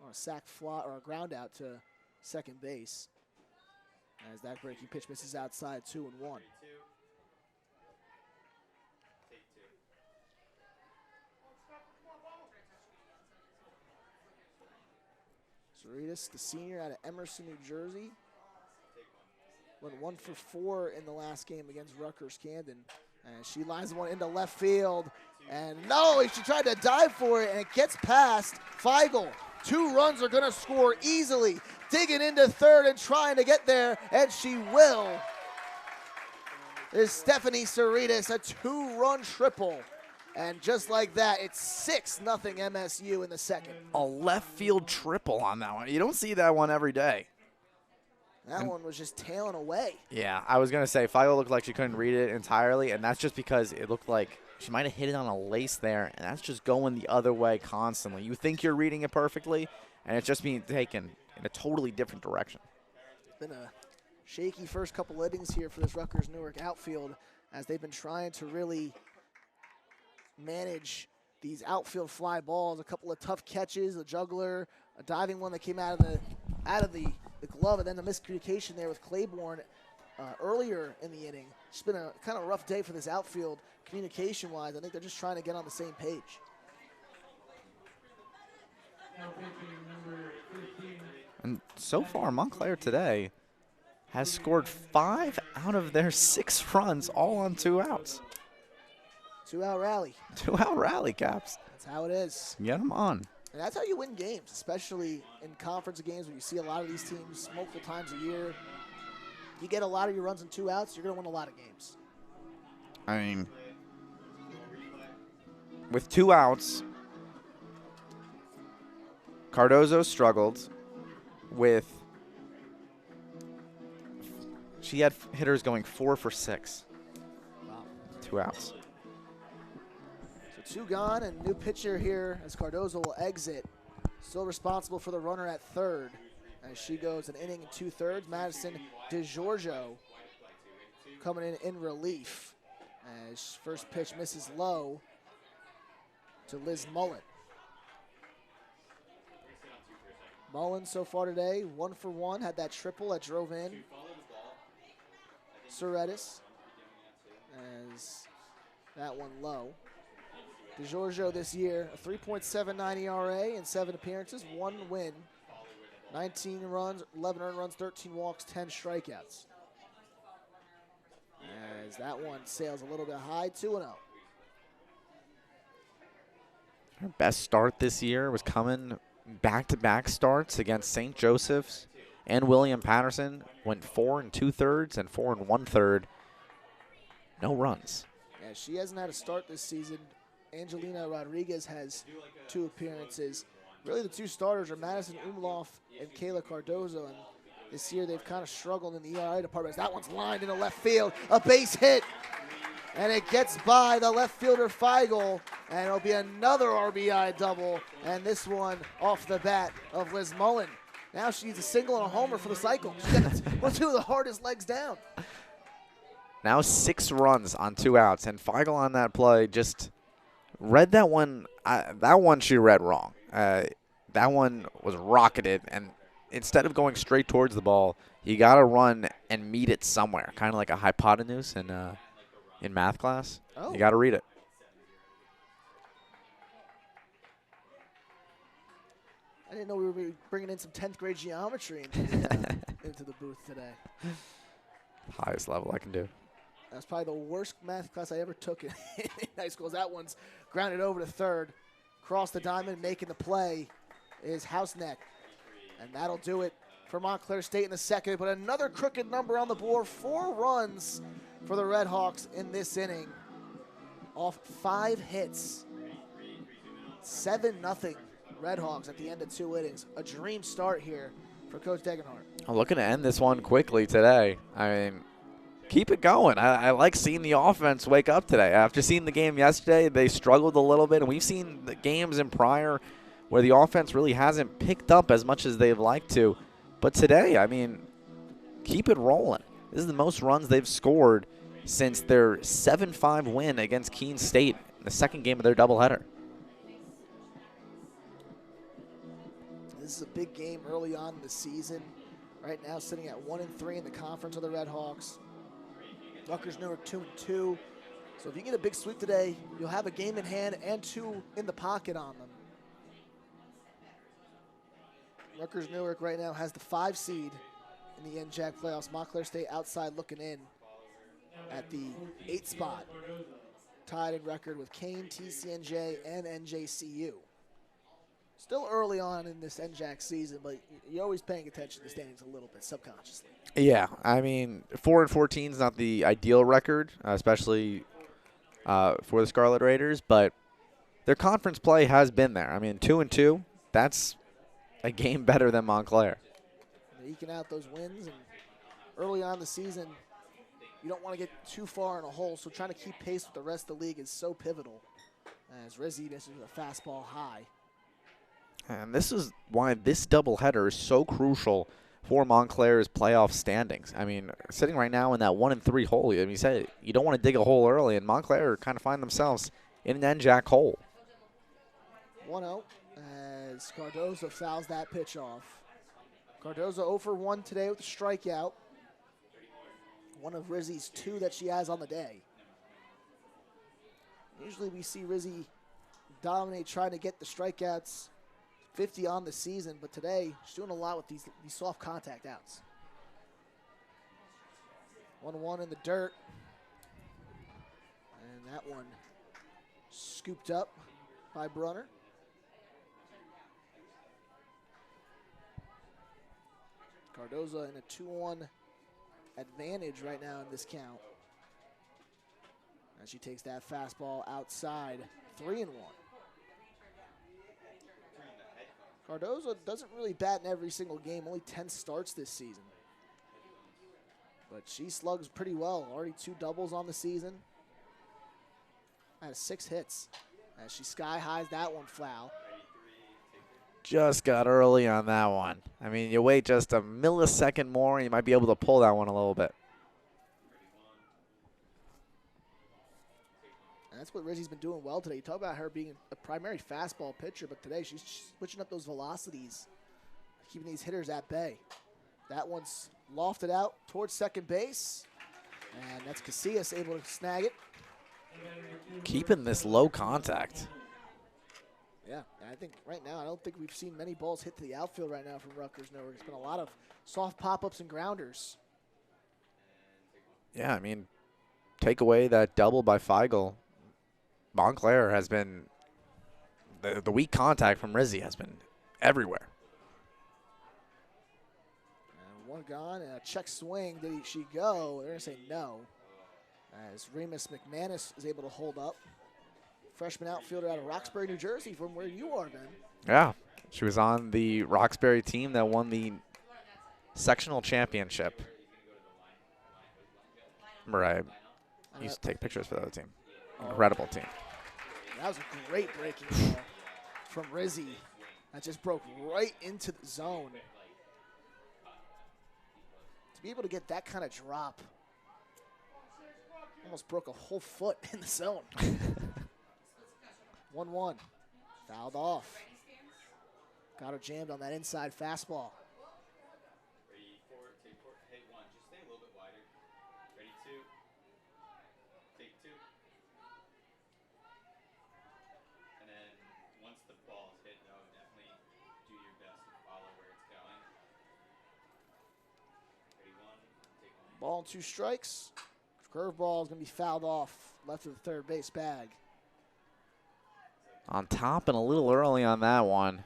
On a sac fly or a ground out to second base. As that breaking pitch misses outside, 2-1. Cerritos, the senior out of Emerson, New Jersey, went 1 for 4 in the last game against Rutgers Camden. And she lines one into left field. And no, she tried to dive for it, and it gets past Feigl. 2 runs are going to score easily. Digging into third and trying to get there, and she will. Is Stephanie Cerritos, a 2-run triple. And just like that, it's 6-0 MSU in the second. A left field triple on that one. You don't see that one every day. That one was just tailing away. Yeah, I was going to say, Feigl looked like she couldn't read it entirely, and that's just because it looked like she might have hit it on a lace there, and that's just going the other way constantly. You think you're reading it perfectly, and it's just being taken in a totally different direction. It's been a shaky first couple innings here for this Rutgers Newark outfield as they've been trying to really manage these outfield fly balls. A couple of tough catches, a juggler, a diving one that came out of the glove, and then the miscommunication there with Claiborne earlier in the inning. It's been a kind of rough day for this outfield communication-wise. I think they're just trying to get on the same page. And so far, Montclair today has scored 5 out of their 6 runs, all on 2 outs. 2-out rally. 2-out rally, Caps. That's how it is. Get them on. And that's how you win games, especially in conference games where you see a lot of these teams multiple times a year. You get a lot of your runs in 2 outs, you're going to win a lot of games. I mean, with 2 outs, Cardozo struggled with, she had hitters going 4 for 6. Wow. 2 outs. So 2 gone, and new pitcher here as Cardozo will exit. Still responsible for the runner at third as she goes an inning and 2/3. Madison DeGiorgio coming in relief as first pitch misses low to Liz Mullen. Mullen so far today, 1 for 1, had that triple that drove in Cerritos as that one low. DeGiorgio this year, a 3.79 ERA in 7 appearances, 1 win, 19 runs, 11 earned runs, 13 walks, 10 strikeouts. As that one sails a little bit high, 2-0. Her best start this year was coming back-to-back starts against St. Joseph's and William Patterson. Went 4 2/3 and 4 1/3. No runs. Yeah, she hasn't had a start this season. Angelina Rodriguez has 2 appearances. Really, the 2 starters are Madison Umloff and Kayla Cardozo, and this year they've kind of struggled in the ERA department. That one's lined into left field, a base hit, and it gets by the left fielder Feigl, and it'll be another RBI double, and this one off the bat of Liz Mullen. Now she needs a single and a homer for the cycle. She got 2 of the hardest legs down. Now 6 runs on 2 outs, and Feigl on that play just read that one. That one she read wrong. That one was rocketed, and instead of going straight towards the ball, you got to run and meet it somewhere, kind of like a hypotenuse in math class. Oh. You got to read it. I didn't know we were bringing in some 10th grade geometry into the booth today. Highest level I can do. That's probably the worst math class I ever took in high school. That one's grounded over to third. Cross the diamond, making the play is Houseneck. And that'll do it for Montclair State in the second. But another crooked number on the board. 4 runs for the Red Hawks in this inning. Off 5 hits. 7-0 Red Hawks at the end of 2 innings. A dream start here for Coach Degenhart. I'm looking to end this one quickly today. I mean, keep it going. I like seeing the offense wake up today. After seeing the game yesterday, they struggled a little bit, and we've seen the games in prior where the offense really hasn't picked up as much as they'd like to. But today, I mean, keep it rolling. This is the most runs they've scored since their 7-5 win against Keene State in the second game of their doubleheader. This is a big game early on in the season. Right now, sitting at 1-3 in the conference of the Red Hawks. Rutgers Newark 2-2. So if you get a big sweep today, you'll have a game in hand and 2 in the pocket on them. Rutgers Newark right now has the 5 seed in the NJAC playoffs. Montclair State outside looking in at the 8 spot. Tied in record with Kane, TCNJ, and NJCU. Still early on in this NJAC season, but you're always paying attention to the standings a little bit subconsciously. Yeah, I mean, 4-14 is not the ideal record, especially for the Scarlet Raiders, but their conference play has been there. I mean, 2-2, that's a game better than Montclair. They're eking out those wins, and early on in the season, you don't want to get too far in a hole, so trying to keep pace with the rest of the league is so pivotal. As Rizzi misses a fastball high. And this is why this doubleheader is so crucial for Montclair's playoff standings. I mean, sitting right now in that 1-3 hole, I mean, you said you don't want to dig a hole early, and Montclair kind of find themselves in an NJAC hole. 1-0 as Cardozo fouls that pitch off. Cardozo 0 for 1 today with a strikeout. One of Rizzi's 2 that she has on the day. Usually we see Rizzi dominate trying to get the strikeouts 50 on the season, but today she's doing a lot with these soft contact outs. 1-1 in the dirt. And that one scooped up by Brunner. Cardozo in a 2-1 advantage right now in this count. As she takes that fastball outside, 3-1. Cardozo doesn't really bat in every single game, only 10 starts this season. But she slugs pretty well, already 2 doubles on the season. Has 6 hits as she sky highs that one foul. Just got early on that one. I mean, you wait just a millisecond more, and you might be able to pull that one a little bit. And that's what Rizzi's been doing well today. You talk about her being a primary fastball pitcher, but today she's switching up those velocities, keeping these hitters at bay. That one's lofted out towards second base, and that's Casillas able to snag it. keeping this low contact. Yeah, I think right now, I don't think we've seen many balls hit to the outfield right now from Rutgers Newark. It's been a lot of soft pop-ups and grounders. Yeah, I mean, take away that double by Feigl. Montclair has been, the weak contact from Rizzi has been everywhere. And one gone, and a check swing. Did she go? They're going to say no. As Remus McManus is able to hold up. Freshman outfielder out of Roxbury, New Jersey, from where you are, Ben. Yeah, she was on the Roxbury team that won the sectional championship. Remember, I used to take pictures for the other team. Incredible team. That was a great breaking ball from Rizzi. That just broke right into the zone. To be able to get that kind of drop, almost broke a whole foot in the zone. 1-1. Fouled off. Got her jammed on that inside fastball. Ball and 2 strikes. Curveball is going to be fouled off left of the third base bag. On top and a little early on that one.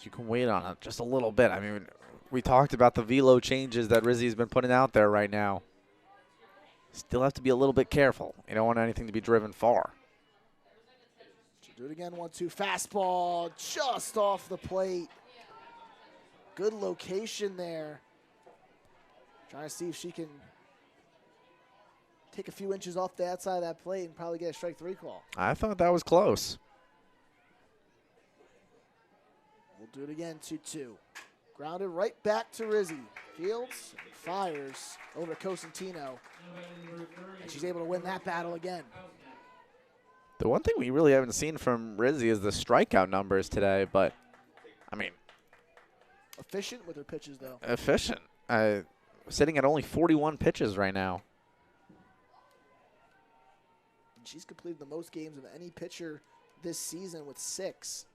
You can wait on it just a little bit. I mean, we talked about the velo changes that Rizzi's been putting out there right now. Still have to be a little bit careful. You don't want anything to be driven far. She'll do it again. 1-2 fastball just off the plate. Good location there. Trying to see if she can take a few inches off the outside of that plate and probably get a strike 3 call. I thought that was close. We'll do it again, 2-2. Grounded right back to Rizzi. Fields fires over to Cosentino. And she's able to win that battle again. The one thing we really haven't seen from Rizzi is the strikeout numbers today, but, I mean. Efficient with her pitches, though. Efficient. Sitting at only 41 pitches right now. And she's completed the most games of any pitcher this season with 6.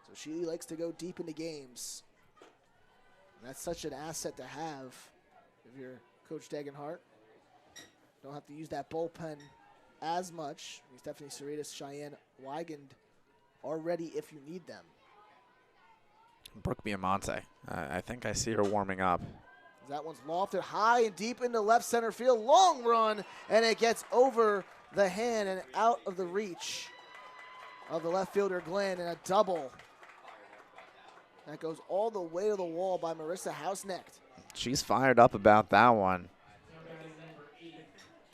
So she likes to go deep into games. And that's such an asset to have if you're Coach Degenhart. Don't have to use that bullpen as much. Stephanie Cerritos, Cheyenne Weigand are ready if you need them. Brooke Biamonte. I think I see her warming up. That one's lofted high and deep into left center field. Long run, and it gets over the hand and out of the reach of the left fielder, Glenn, and a double. That goes all the way to the wall by Marissa Hausnecht. She's fired up about that one.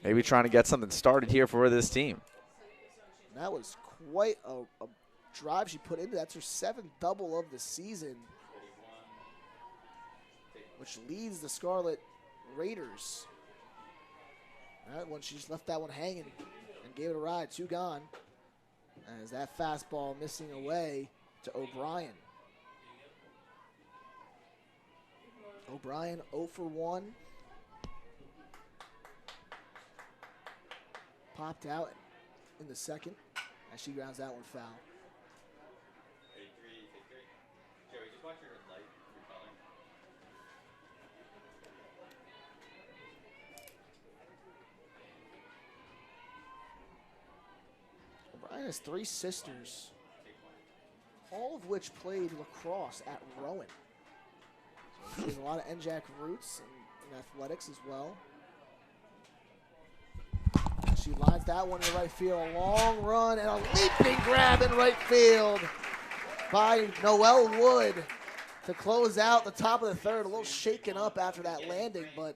Maybe trying to get something started here for this team. That was quite a drive she put into. That's her 7th double of the season, which leads the Scarlet Raiders. That one, she just left that one hanging and gave it a ride. 2 gone. As that fastball missing away to O'Brien. O'Brien 0 for 1. Popped out in the second as she grounds that one foul. O'Brien has 3 sisters, all of which played lacrosse at Rowan. So she has a lot of NJAC roots in athletics as well. She lines that one in right field. A long run and a leaping grab in right field by Noelle Wood to close out the top of the third. A little shaken up after that landing, but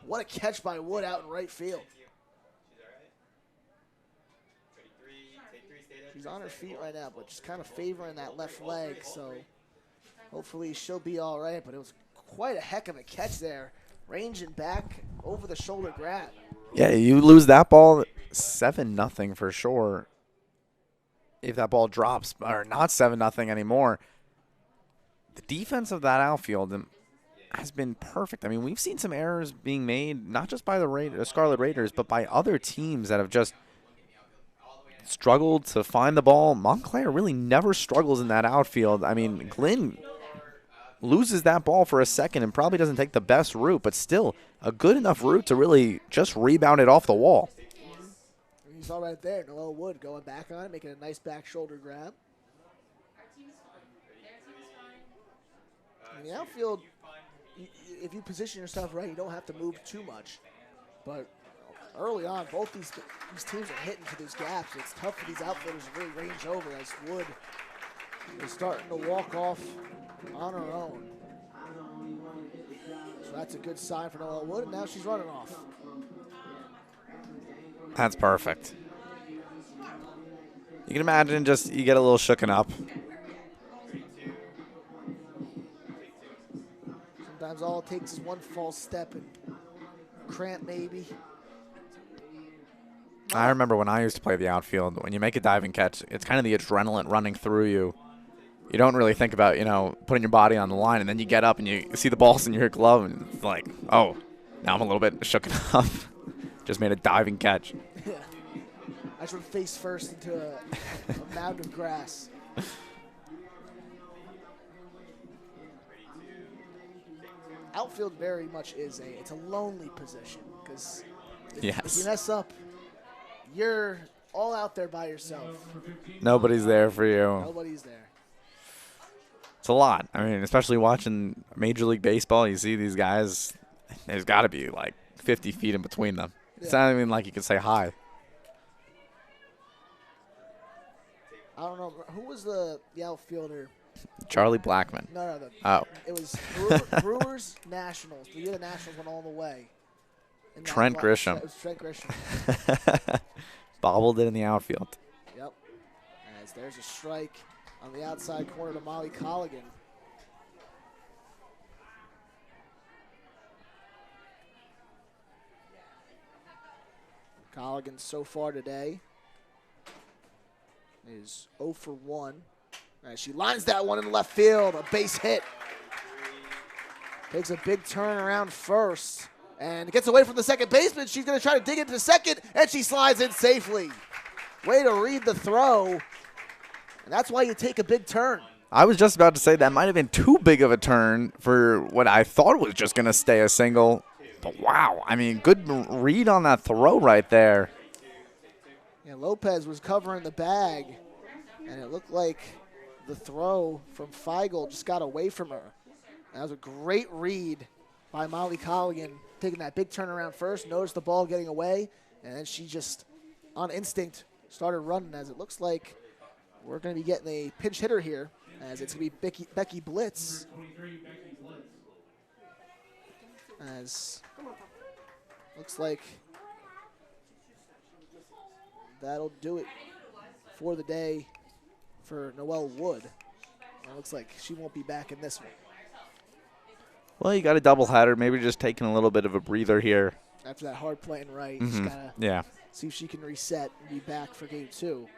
what a catch by Wood out in right field. She's on her feet right now, but just kind of favoring that left leg, so hopefully she'll be all right. But it was quite a heck of a catch there, ranging back over the shoulder grab. Yeah, you lose that ball, 7-0 for sure. If that ball drops, or not 7-0 anymore. The defense of that outfield, has been perfect. I mean, we've seen some errors being made, not just by the Scarlet Raiders, but by other teams that have just struggled to find the ball. Montclair really never struggles in that outfield. I mean, Glenn loses that ball for a second and probably doesn't take the best route, but still a good enough route to really just rebound it off the wall. You saw right there, Noel Wood going back on it, making a nice back shoulder grab. In the outfield, if you position yourself right, you don't have to move too much. But early on, both these teams are hitting to these gaps. It's tough for these outfielders to really range over as Wood is starting to walk off on her own. So that's a good sign for Noel Wood, and now she's running off. That's perfect. You can imagine just you get a little shooken up. Sometimes all it takes is one false step and cramp maybe. I remember when I used to play the outfield, when you make a diving catch, it's kind of the adrenaline running through you. You don't really think about, putting your body on the line, and then you get up and you see the balls in your glove, and it's like, oh, now I'm a little bit shooken up. Just made a diving catch. Yeah. I just went face first into a mound of grass. Outfield very much is it's a lonely position because if you mess up, you're all out there by yourself. Nobody's there for you. Nobody's there. It's a lot. I mean, especially watching Major League Baseball, you see these guys, there's got to be like 50 feet in between them. Yeah. It's not even like you can say hi. I don't know. Who was the outfielder? Charlie Blackmon. No. It was Brewers Nationals. The year the Nationals went all the way. Trent Grisham. It was Trent Grisham. Bobbled it in the outfield. Yep. As there's a strike on the outside corner to Molly Colligan. Colligan so far today is 0 for 1. As she lines that one in left field, a base hit. Takes a big turn around first and gets away from the second baseman. She's going to try to dig into second, and she slides in safely. Way to read the throw, and that's why you take a big turn. I was just about to say that might have been too big of a turn for what I thought was just going to stay a single. But wow, I mean, good read on that throw right there. Yeah, Lopez was covering the bag, and it looked like the throw from Feigl just got away from her. That was a great read by Molly Colligan, taking that big turnaround first, noticed the ball getting away, and then she just, on instinct, started running. As it looks like we're going to be getting a pinch hitter here, as it's going to be Becky Blitz. As looks like that'll do it for the day for Noel Wood. It looks like she won't be back in this one. Well, you got a doubleheader. Maybe just taking a little bit of a breather here. After that hard playing right, just gotta see if she can reset and be back for game 2.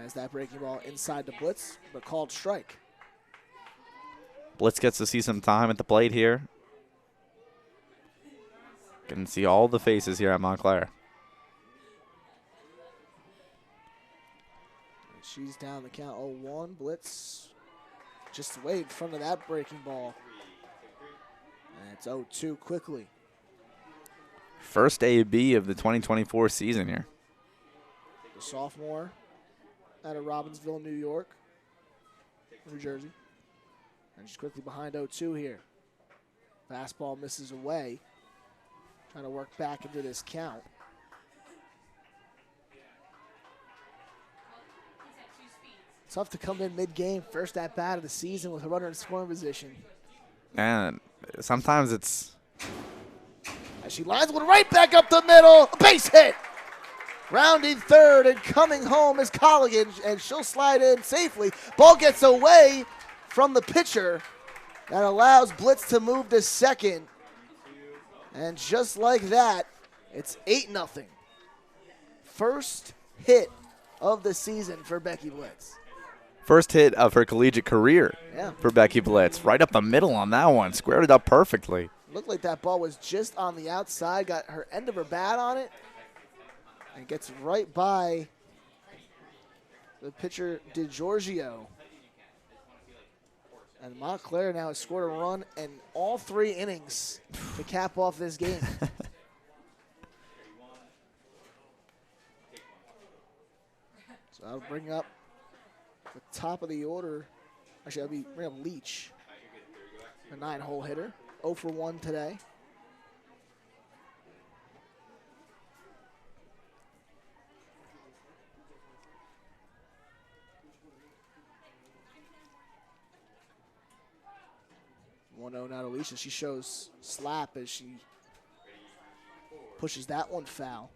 As that breaking ball inside the Blitz, but called strike. Blitz gets to see some time at the plate here. Can see all the faces here at Montclair. She's down the count 0-1. Blitz just way in front of that breaking ball. And it's 0-2 quickly. First A-B of the 2024 season here. The sophomore out of Robbinsville, New Jersey. And she's quickly behind 0-2 here. Fastball misses away. Trying to work back into this count. Tough to come in mid-game, first at-bat of the season with a runner in scoring position. And sometimes it's... As she lines one right back up the middle, a base hit! Rounding third and coming home is Colligan, and she'll slide in safely. Ball gets away from the pitcher. That allows Blitz to move to second. And just like that, it's 8-0. First hit of the season for Becky Blitz. First hit of her collegiate career Yeah. for Becky Blitz. Right up the middle on that one. Squared it up perfectly. Looked like that ball was just on the outside, got her end of her bat on it, and gets right by the pitcher DiGiorgio. And Montclair now has scored a run in all 3 innings to cap off this game. So that'll bring up the top of the order. Actually, that'll bring up Leach, a 9-hole hitter. 0 for 1 today. One-0 now to Leach, and she shows slap as she pushes that one foul.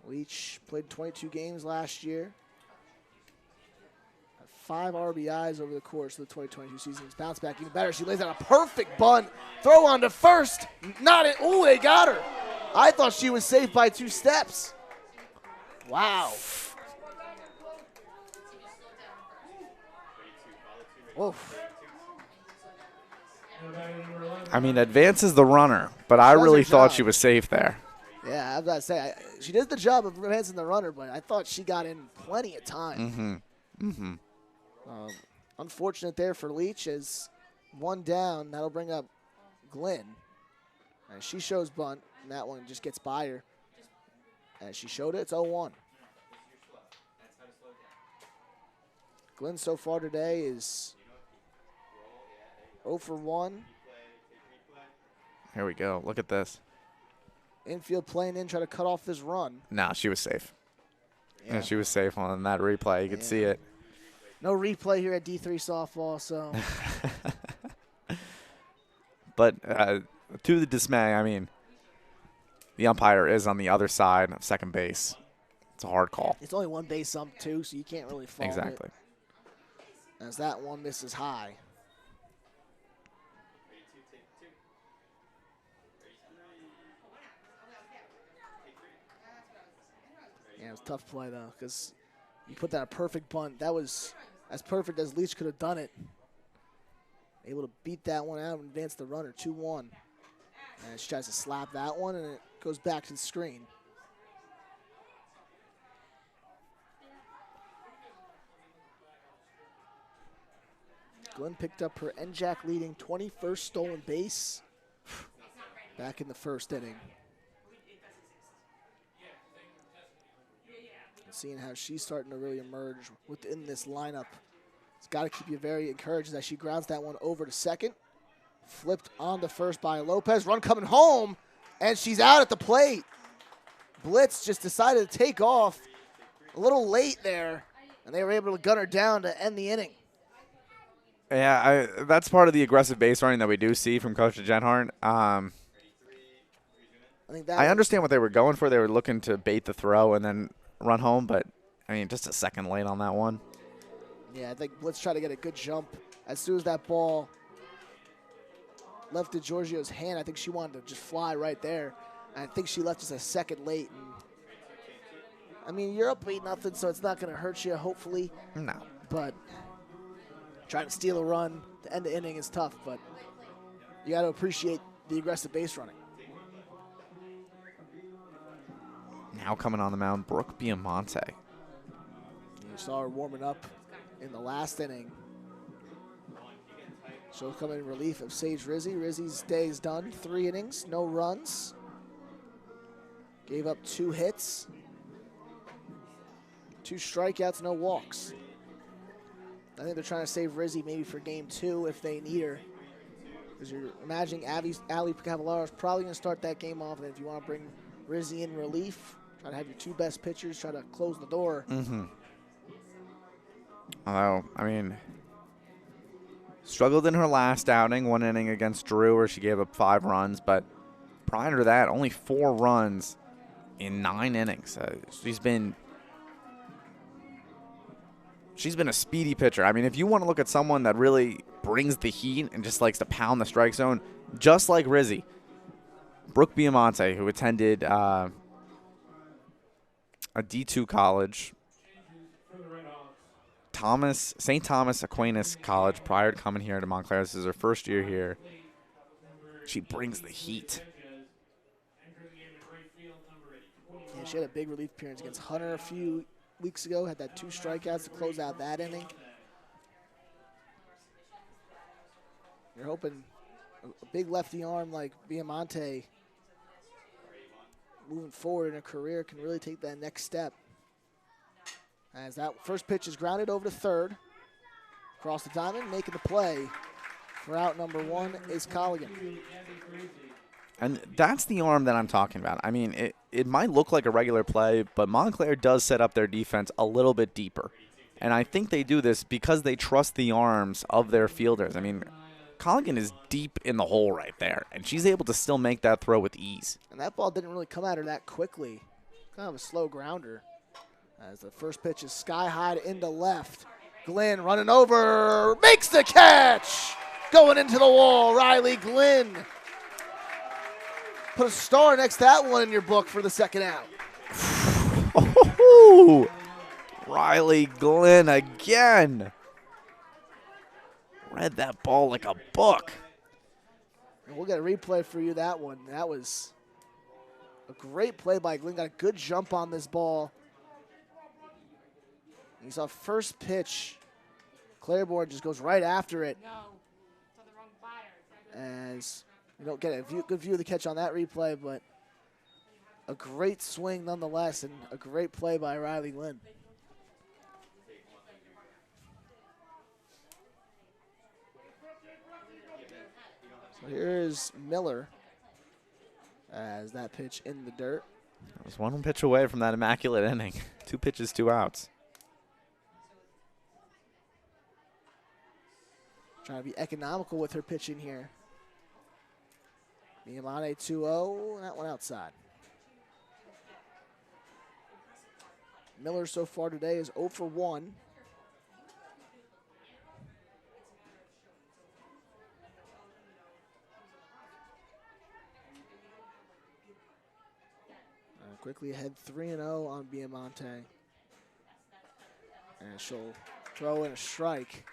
Leach played 22 games last year. Had 5 RBIs over the course of the 2022 season. He's bounced back even better. She lays out a perfect bunt. Throw on to first. Not it. Ooh, they got her. I thought she was safe by 2 steps. Wow. Oof. I mean, advances the runner, but I Does her really thought job. she was safe there. Yeah, I was about to say, she did the job of advancing the runner, but I thought she got in plenty of time. Unfortunate there for Leach as 1 down. That'll bring up Glenn. And she shows bunt, and that one just gets by her. And she showed it, it's 0-1. Glenn so far today is 0 for 1. Here we go. Look at this. Infield playing in, try to cut off this run. No, she was safe. Yeah. Yeah, she was safe on that replay. You could see it. No replay here at D3 softball, so. But to the dismay, I mean, the umpire is on the other side of second base. It's a hard call. It's only 1 base ump, too, so you can't really fault Exactly. it. As that one misses high. Yeah, it was a tough play, though, because you put that a perfect bunt. That was as perfect as Leach could have done it. Able to beat that one out and advance the runner 2-1. And she tries to slap that one, and it goes back to the screen. Glenn picked up her NJAC leading 21st stolen base back in the 1st inning. Seeing how she's starting to really emerge within this lineup. It's got to keep you very encouraged as she grounds that one over to second. Flipped on to first by Lopez. Run coming home, and she's out at the plate. Blitz just decided to take off a little late there, and they were able to gun her down to end the inning. Yeah, that's part of the aggressive base running that we do see from Coach Genhart. I think that I understand what they were going for. They were looking to bait the throw and then run home, but, I mean, just a second late on that one. Yeah, I think Blitz tried to get a good jump. As soon as that ball left DiGiorgio's hand, I think she wanted to just fly right there. And I think she left just a second late. And, I mean, you're up 8-0, so it's not going to hurt you, hopefully. No. But trying to steal a run to end the inning is tough, but you got to appreciate the aggressive base running. Now coming on the mound, Brooke Biamonte. You saw her warming up in the last inning. She'll come in relief of Sage Rizzi. Rizzi's day is done. 3 innings, no runs. Gave up 2 hits. 2 strikeouts, no walks. I think they're trying to save Rizzi maybe for game 2 if they need her. Because you're imagining Ali Cavallaro is probably going to start that game off. And if you want to bring Rizzi in relief, try to have your 2 best pitchers, try to close the door. Although, I mean, struggled in her last outing, 1 inning against Drew where she gave up 5 runs. But prior to that, only 4 runs in 9 innings. She's been a speedy pitcher. I mean, if you want to look at someone that really brings the heat and just likes to pound the strike zone, just like Rizzi. Brooke Biamonte, who attended a D2 college, St. Thomas Aquinas College, prior to coming here to Montclair. This is her first year here. She brings the heat. Yeah, she had a big relief appearance against Hunter a few weeks ago, had that 2 strikeouts to close out that inning. You're hoping a big lefty arm like Biamonte moving forward in her career can really take that next step. As that first pitch is grounded over to third. Across the diamond, making the play for out number 1 is Colligan. And that's the arm that I'm talking about. I mean, it might look like a regular play, but Montclair does set up their defense a little bit deeper. And I think they do this because they trust the arms of their fielders. I mean, Colligan is deep in the hole right there, and she's able to still make that throw with ease. And that ball didn't really come at her that quickly. Kind of a slow grounder. As the first pitch is sky high to into left. Glenn running over, makes the catch! Going into the wall, Riley Glenn. Put a star next to that one in your book for the second out. Oh, Riley Glenn again. Read that ball like a book. And we'll get a replay for you, that one. That was a great play by Glenn. Got a good jump on this ball. You saw first pitch. Claiborne just goes right after it. As you don't get a good view of the catch on that replay, but a great swing nonetheless, and a great play by Riley Glenn. So here's Miller as that pitch in the dirt. I was 1 pitch away from that immaculate inning. 2 pitches, 2 outs. Trying to be economical with her pitching here. Biamonte 2-0, that one outside. Miller so far today is 0 for 1. Quickly ahead 3-0 on Biamonte. And she'll throw in a strike.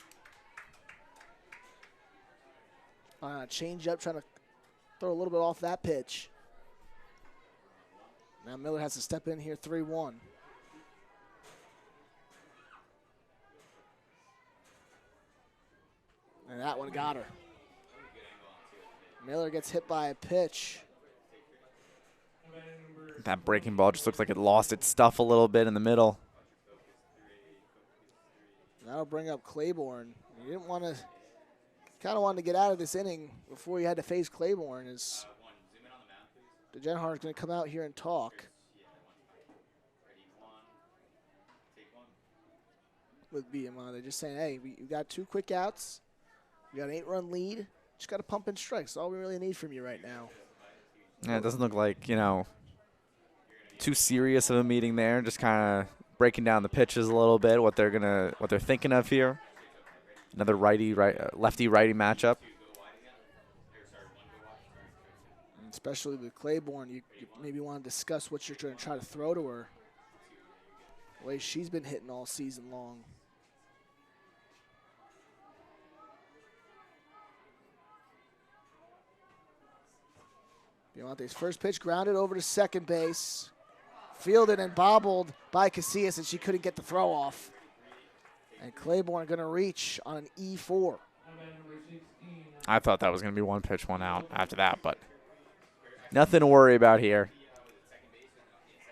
Change up, trying to throw a little bit off that pitch. Now Miller has to step in here 3-1. And that one got her. Miller gets hit by a pitch. That breaking ball just looks like it lost its stuff a little bit in the middle. That'll bring up Claiborne. You didn't want to, kind of wanted to get out of this inning before you had to face Claiborne. As DeGenhart is going to come out here and talk with BMI. They're just saying, hey, we got 2 quick outs. We got an 8-run lead. Just got to pump in strikes. That's all we really need from you right now. Yeah, it doesn't look like, too serious of a meeting there. Just kind of breaking down the pitches a little bit, what they're thinking of here. Another lefty-righty matchup. Especially with Claiborne, you maybe want to discuss what you're going to try to throw to her. The way she's been hitting all season long. Biamonte's first pitch grounded over to second base. Fielded and bobbled by Casillas, and she couldn't get the throw off. And Claiborne going to reach on an E4. I thought that was going to be 1 pitch, 1 out after that, but nothing to worry about here.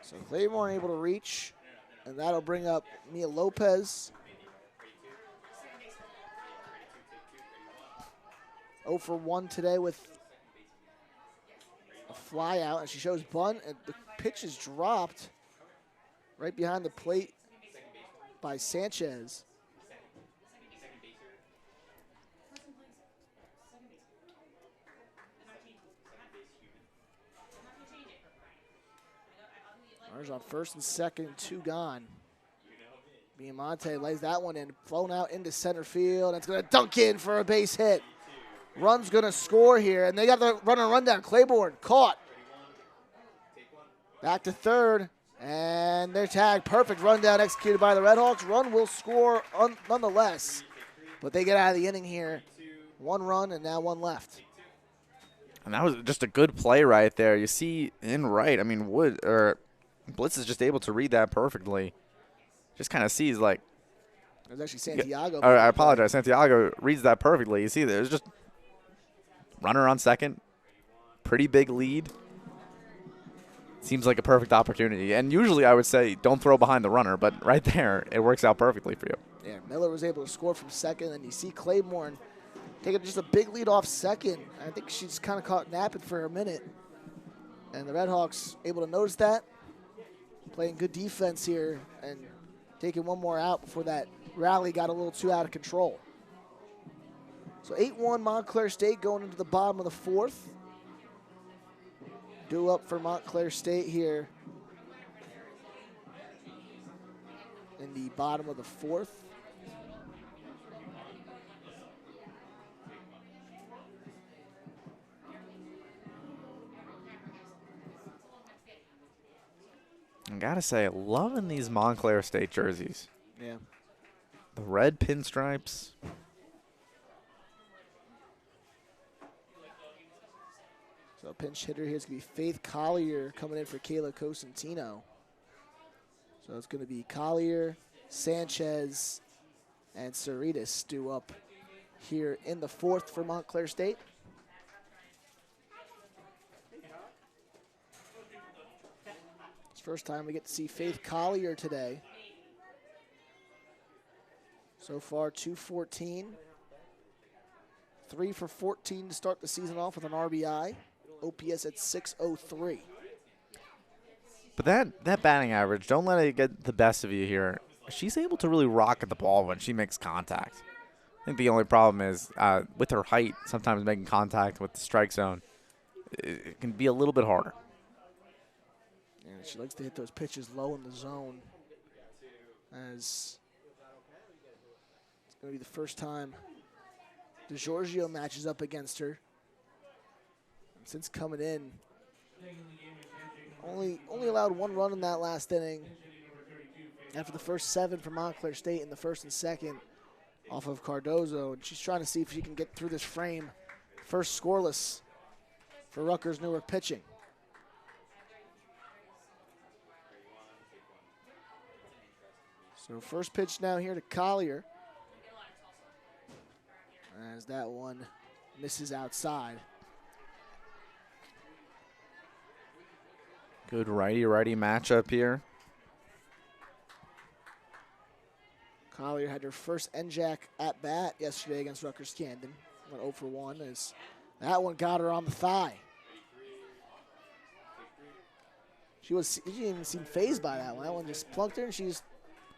So Claiborne able to reach, and that'll bring up Mia Lopez. 0 for 1 today with a fly out, and she shows bunt, and the pitch is dropped right behind the plate by Sanchez. Runners on first and second, 2 gone. Biamonte lays that one in, flown out into center field. And it's going to dunk in for a base hit. Run's going to score here, and they got the runner run down. Claiborne caught. Back to third, and they're tagged. Perfect rundown executed by the Redhawks. Run will score nonetheless, but they get out of the inning here. 1 run and now 1 left. And that was just a good play right there. You see in right, I mean, Blitz is just able to read that perfectly. Just kind of sees like. It was actually Santiago. I apologize. Santiago reads that perfectly. You see there's just runner on second. Pretty big lead. Seems like a perfect opportunity. And usually I would say don't throw behind the runner, but right there it works out perfectly for you. Yeah, Miller was able to score from second, and you see Claiborne taking just a big lead off second. I think she's kind of caught napping for a minute. And the Redhawks able to notice that, playing good defense here, and taking 1 more out before that rally got a little too out of control. So 8-1 Montclair State going into the bottom of the 4th. Due up for Montclair State here in the bottom of the 4th. I gotta say, loving these Montclair State jerseys. Yeah. The red pinstripes. So a pinch hitter here is going to be Faith Collier coming in for Kayla Cosentino. So it's going to be Collier, Sanchez, and Cerritos due up here in the 4th for Montclair State. It's the first time we get to see Faith Collier today. So far, 214. 3 for 14 to start the season off with an RBI. OPS at 603. But that batting average, don't let it get the best of you here. She's able to really rocket the ball when she makes contact. I think the only problem is with her height, sometimes making contact with the strike zone, it can be a little bit harder. Yeah, she likes to hit those pitches low in the zone, as it's going to be the first time DeGiorgio matches up against her. And since coming in, only allowed 1 run in that last inning after the first 7 for Montclair State in the 1st and 2nd off of Cardozo. And she's trying to see if she can get through this frame. First scoreless for Rutgers Newark pitching. So first pitch now here to Collier, as that one misses outside. Good righty-righty matchup here. Collier had her first NJAC at bat yesterday against Rutgers Camden. Went 0 for 1 as that one got her on the thigh. She didn't even seem phased by that one. That one just plunked her and she just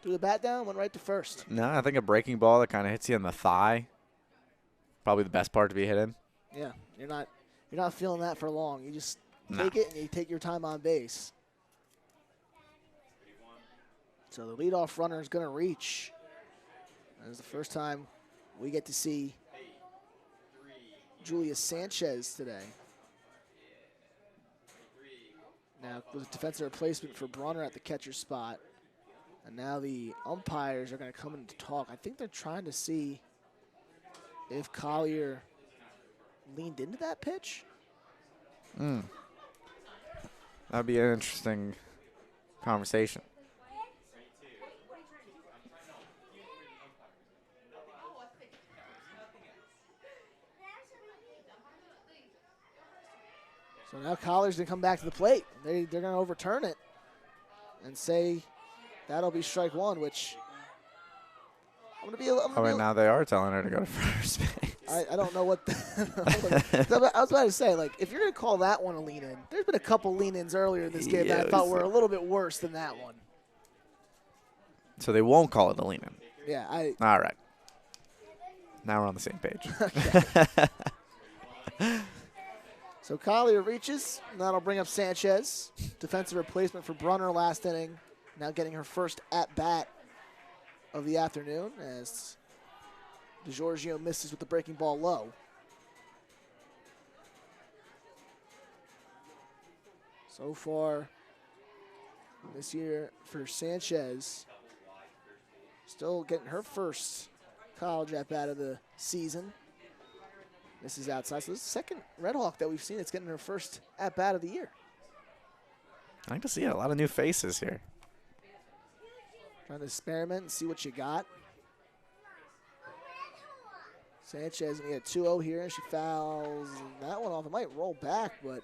threw the bat down, went right to first. No, I think a breaking ball that kind of hits you on the thigh, probably the best part to be hitting. Yeah, you're not feeling that for long. You just take it and you take your time on base. So the leadoff runner is going to reach. That is the first time we get to see Julia Sanchez today. Now with a defensive replacement for Brunner at the catcher spot. And now the umpires are going to come in to talk. I think they're trying to see if Collier leaned into that pitch. That'd be an interesting conversation. So now Collier's going to come back to the plate. They're going to overturn it and say that'll be strike 1, which I'm going to be Now they are telling her to go to first base. I don't know what I was about to say, like, if you're going to call that one a lean-in, there's been a couple lean-ins earlier in this game that I thought were a little bit worse than that one. So they won't call it a lean-in. Yeah. All right. Now we're on the same page. So Collier reaches, and that'll bring up Sanchez. Defensive replacement for Brunner last inning, now getting her first at-bat of the afternoon as DeGiorgio misses with the breaking ball low. So far this year for Sanchez, still getting her first college at-bat of the season. This is outside. So this is the second Red Hawk that we've seen that's getting her first at-bat of the year. I like to see a lot of new faces here. Trying to experiment and see what you got. Sanchez going to get 2-0 here, and she fouls that one off. It might roll back, but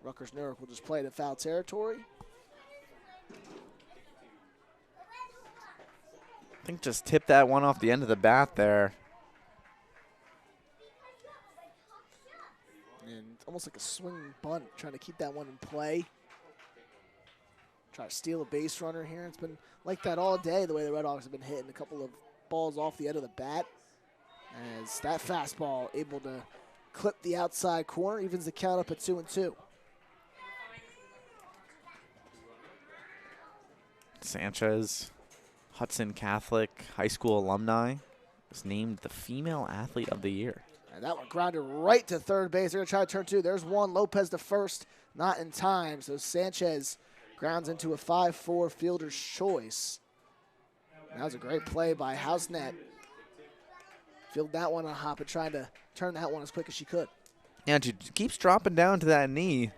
Rutgers Newark will just play it in foul territory. I think just tip that one off the end of the bat there. And almost like a swing bunt, trying to keep that one in play. Try to steal a base runner here. It's been like that all day, the way the Red Hawks have been hitting a couple of balls off the end of the bat. As that fastball able to clip the outside corner, evens the count up at 2-2. Sanchez, Hudson Catholic High School alumni, was named the Female Athlete of the Year. And that one grounded right to third base. They're going to try to turn two. There's one. Lopez to first, not in time. So Sanchez grounds into a 5-4 fielder's choice. That was a great play by Housenet. Fielded that one on a hop and trying to turn that one as quick as she could. And she keeps dropping down to that knee.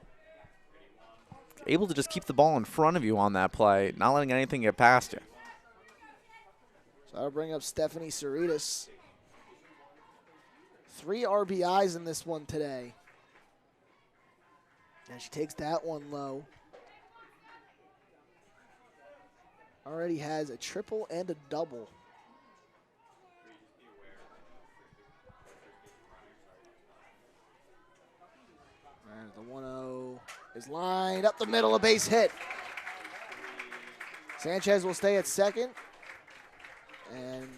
Able to just keep the ball in front of you on that play, not letting anything get past you. So I'll bring up Stephanie Cerritas. 3 RBIs in this one today. And she takes that one low. Already has a triple and a double. And the 1-0 is lined up the middle, a base hit. Sanchez will stay at second. And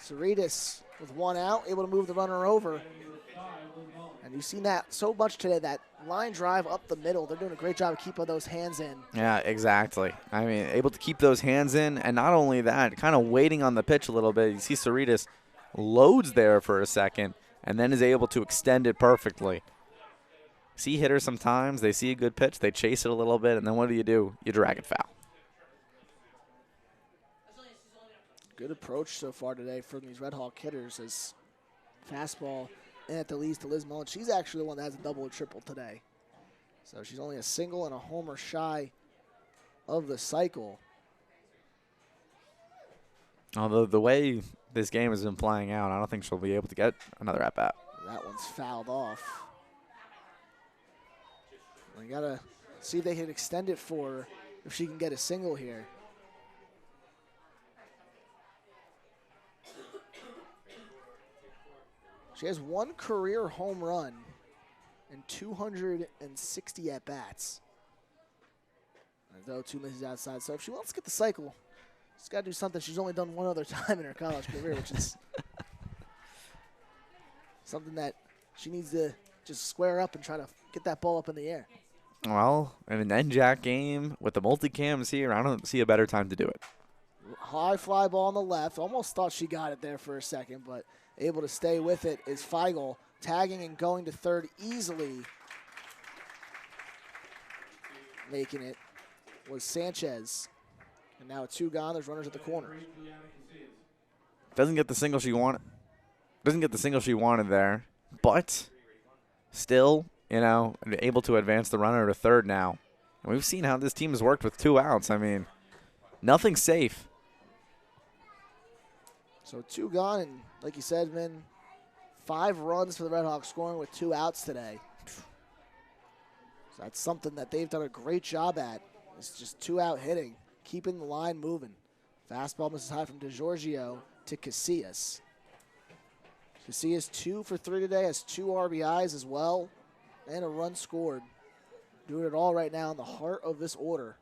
Cerritas with 1 out, able to move the runner over. And you've seen that so much today, that line drive up the middle. They're doing a great job of keeping those hands in. Yeah, exactly. I mean, able to keep those hands in, and not only that, kind of waiting on the pitch a little bit. You see Cerritas loads there for a second, and then is able to extend it perfectly. See hitters sometimes, they see a good pitch, they chase it a little bit, and then what do? You drag it foul. Good approach so far today from these Red Hawk hitters as fastball in at the least to Liz Mullen. She's actually the one that has a double or triple today. So she's only a single and a homer shy of the cycle. Although the way this game has been playing out, I don't think she'll be able to get another at-bat. That one's fouled off. We got to see if they can extend it for her, if she can get a single here. She has 1 career home run and 260 at-bats. Though 2 misses outside. So if she wants to get the cycle, she's got to do something she's only done one other time in her college career, which is something that she needs to just square up and try to get that ball up in the air. Well, in an NJAC game with the multicams here, I don't see a better time to do it. High fly ball on the left. Almost thought she got it there for a second, but able to stay with it is Feigl, tagging and going to third easily. Making it was Sanchez. And now with 2 gone, there's runners at the corner. Doesn't get the single she wanted. Doesn't get the single she wanted there, but still, you know, able to advance the runner to third now. And we've seen how this team has worked with 2 outs. I mean, nothing's safe. So 2 gone, and like you said, man, 5 runs for the Red Hawks, scoring with 2 outs today. So that's something that they've done a great job at. It's just 2-out hitting, keeping the line moving. Fastball misses high from DeGiorgio to Casillas. Casillas 2 for 3 today, has 2 RBIs as well, and a run scored. Doing it all right now in the heart of this order.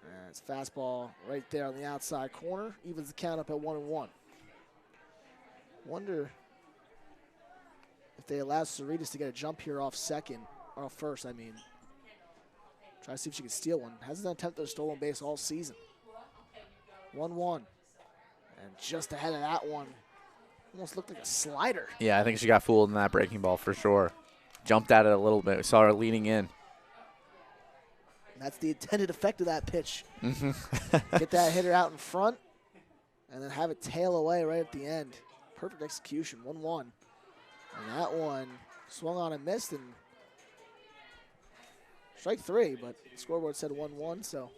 And it's fastball right there on the outside corner, evens the count up at 1-1. Wonder if they allow Cerritas to get a jump here off second, or off first, I mean. Try to see if she can steal one. Hasn't attempted a stolen base all season. 1-1. And just ahead of that one, almost looked like a slider. Yeah, I think she got fooled in that breaking ball for sure. Jumped at it a little bit. We saw her leaning in. And that's the intended effect of that pitch. Get that hitter out in front and then have it tail away right at the end. Perfect execution, 1-1. And that one swung on and missed, and strike 3, but the scoreboard said 1-1, so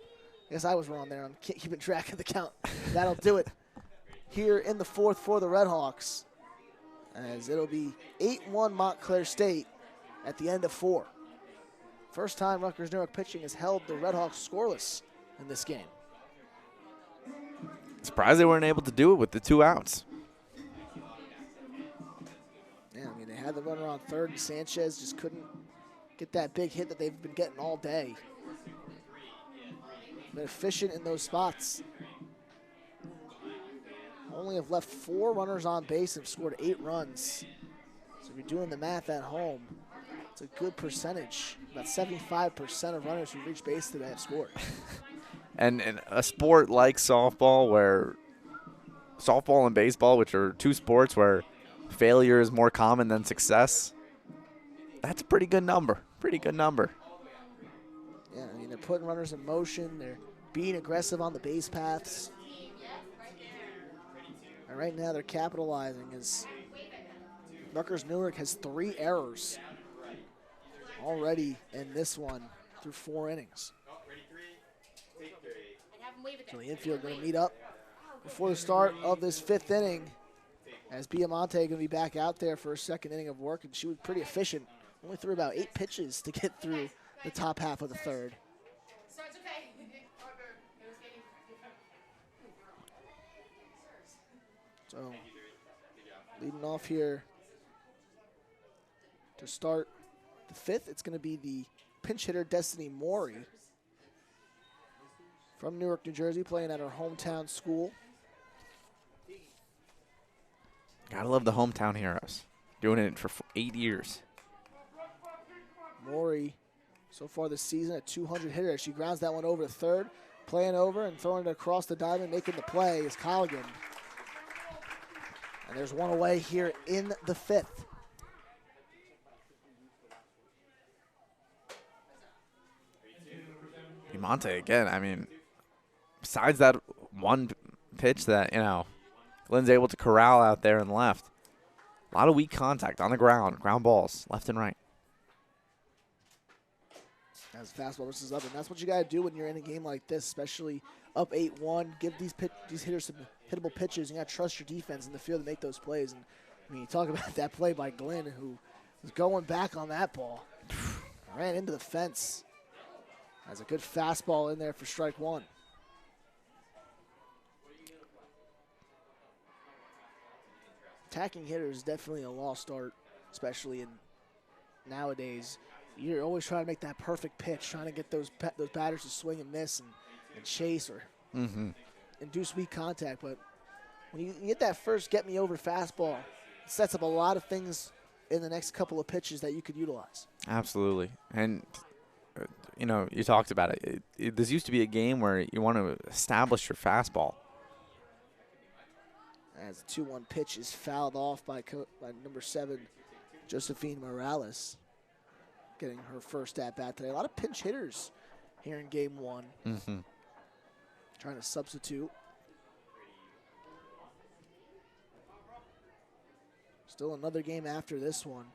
I guess I was wrong there on keeping track of the count. That'll do it here in the 4th for the Redhawks, as it'll be 8-1 Montclair State at the end of 4. First time Rutgers Newark pitching has held the Redhawks scoreless in this game. Surprised they weren't able to do it with the 2 outs. Yeah, I mean, they had the runner on third, and Sanchez just couldn't get that big hit that they've been getting all day. Been efficient in those spots. Only have left 4 runners on base and have scored 8 runs. So if you're doing the math at home, it's a good percentage. About 75% of runners who reach base today have scored. And in a sport like softball, where softball and baseball, which are 2 sports where failure is more common than success, that's a pretty good number. Pretty good number. Yeah, I mean, they're putting runners in motion. They're being aggressive on the base paths. And right now they're capitalizing as Rutgers Newark has 3 errors already in this one through 4 innings. So the infield going to meet up before the start of this 5th inning, as Biamonte going to be back out there for a 2nd inning of work, and she was pretty efficient. Only threw about 8 pitches to get through the top half of the 3rd. So leading off here to start the 5th, it's going to be the pinch hitter Destiny Maury from Newark, New Jersey, playing at her hometown school. Gotta love the hometown heroes. Doing it for 8 years. Maury, so far this season, a 200 hitter as she grounds that one over to third. Playing over and throwing it across the diamond, making the play is Colligan. And there's one away here in the 5th. Monte again, I mean, besides that one pitch that, Lynn's able to corral out there in left, a lot of weak contact on the ground balls, left and right. As fastball versus up, and that's what you got to do when you're in a game like this, especially up 8-1. Give these hitters some hittable pitches. You got to trust your defense in the field to make those plays. And I mean, you talk about that play by Glenn, who was going back on that ball, ran into the fence. Has a good fastball in there for strike 1. Attacking hitter is definitely a lost art, especially in nowadays. You're always trying to make that perfect pitch, trying to get those batters to swing and miss and chase or induce weak contact. But when you get that first get-me-over fastball, it sets up a lot of things in the next couple of pitches that you could utilize. Absolutely. And you talked about it. This used to be a game where you want to establish your fastball. As the 2-1 pitch is fouled off by number 7, Josephine Morales, getting her first at-bat today. A lot of pinch hitters here in game 1. Trying to substitute. Still another game after this one.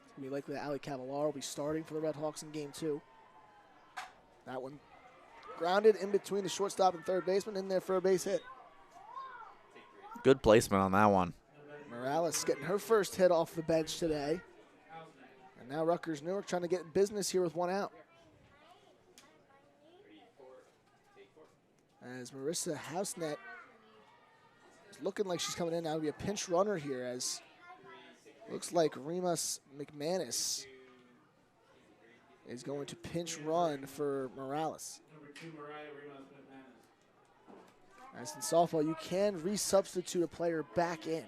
It's going to be likely that Ali Cavallaro will be starting for the Red Hawks in game 2. That one grounded in between the shortstop and third baseman, in there for a base hit. Good placement on that one. Morales getting her first hit off the bench today. And now Rutgers Newark trying to get business here with 1 out. As Marissa Housenet is looking like she's coming in now to be a pinch runner here, as looks like Remus McManus is going to pinch run for Morales. As in softball, you can resubstitute a player back in.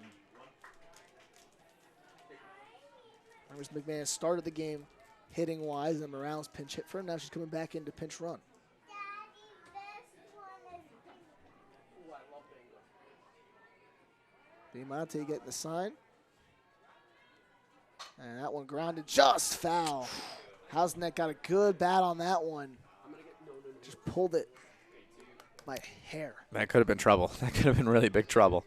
Remus McManus started the game hitting wise, and Morales pinch hit for her. Now she's coming back into pinch run. Diamante getting the sign. And that one grounded, just foul. Hausneck got a good bat on that one. Just pulled it by hair. That could have been trouble. That could have been really big trouble.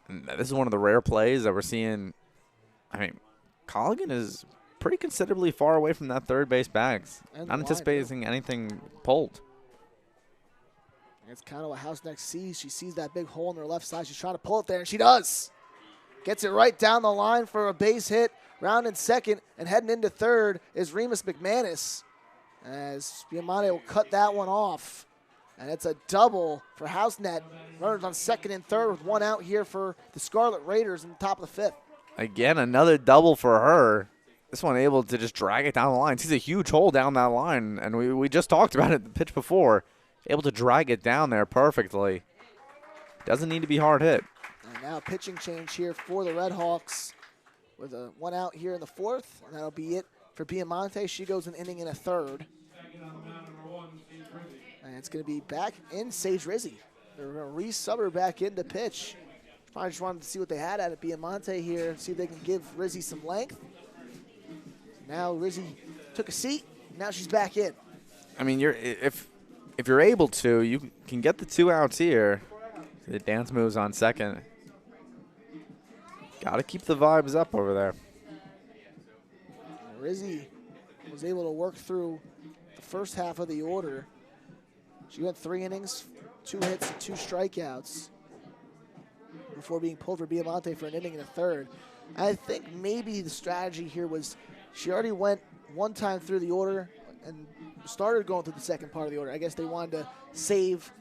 And this is one of the rare plays that we're seeing. I mean, Colligan is pretty considerably far away from that third base bag. And Not anticipating anything pulled. It's kind of what Hausneck sees. She sees that big hole in her left side. She's trying to pull it there, and she does. Gets it right down the line for a base hit. Round in second, and heading into third is Remus McManus. As Diamante will cut that one off. And it's a double for Hausneck. Runners on second and third with one out here for the Scarlet Raiders in the top of the fifth. Again, another double for her. This one able to just drag it down the line. Sees a huge hole down that line, and we just talked about it the pitch before. Able to drag it down there perfectly. Doesn't need to be hard hit. And now pitching change here for the Red Hawks with a one out here in the fourth. And that'll be it for Diamante. She goes an inning and a third. And it's going to be back in Sage Rizzi. They're going to re-sub her back in to pitch. Probably just wanted to see what they had at Diamante here and see if they can give Rizzi some length. Now Rizzi took a seat. Now she's back in. I mean, if you're able to, you can get the 2 outs here. The dance moves on second. Got to keep the vibes up over there. Rizzi was able to work through the first half of the order. She went 3 innings, 2 hits, and 2 strikeouts before being pulled for Diamante for an inning and a third. I think maybe the strategy here was she already went one time through the order and started going through the second part of the order. I guess they wanted to save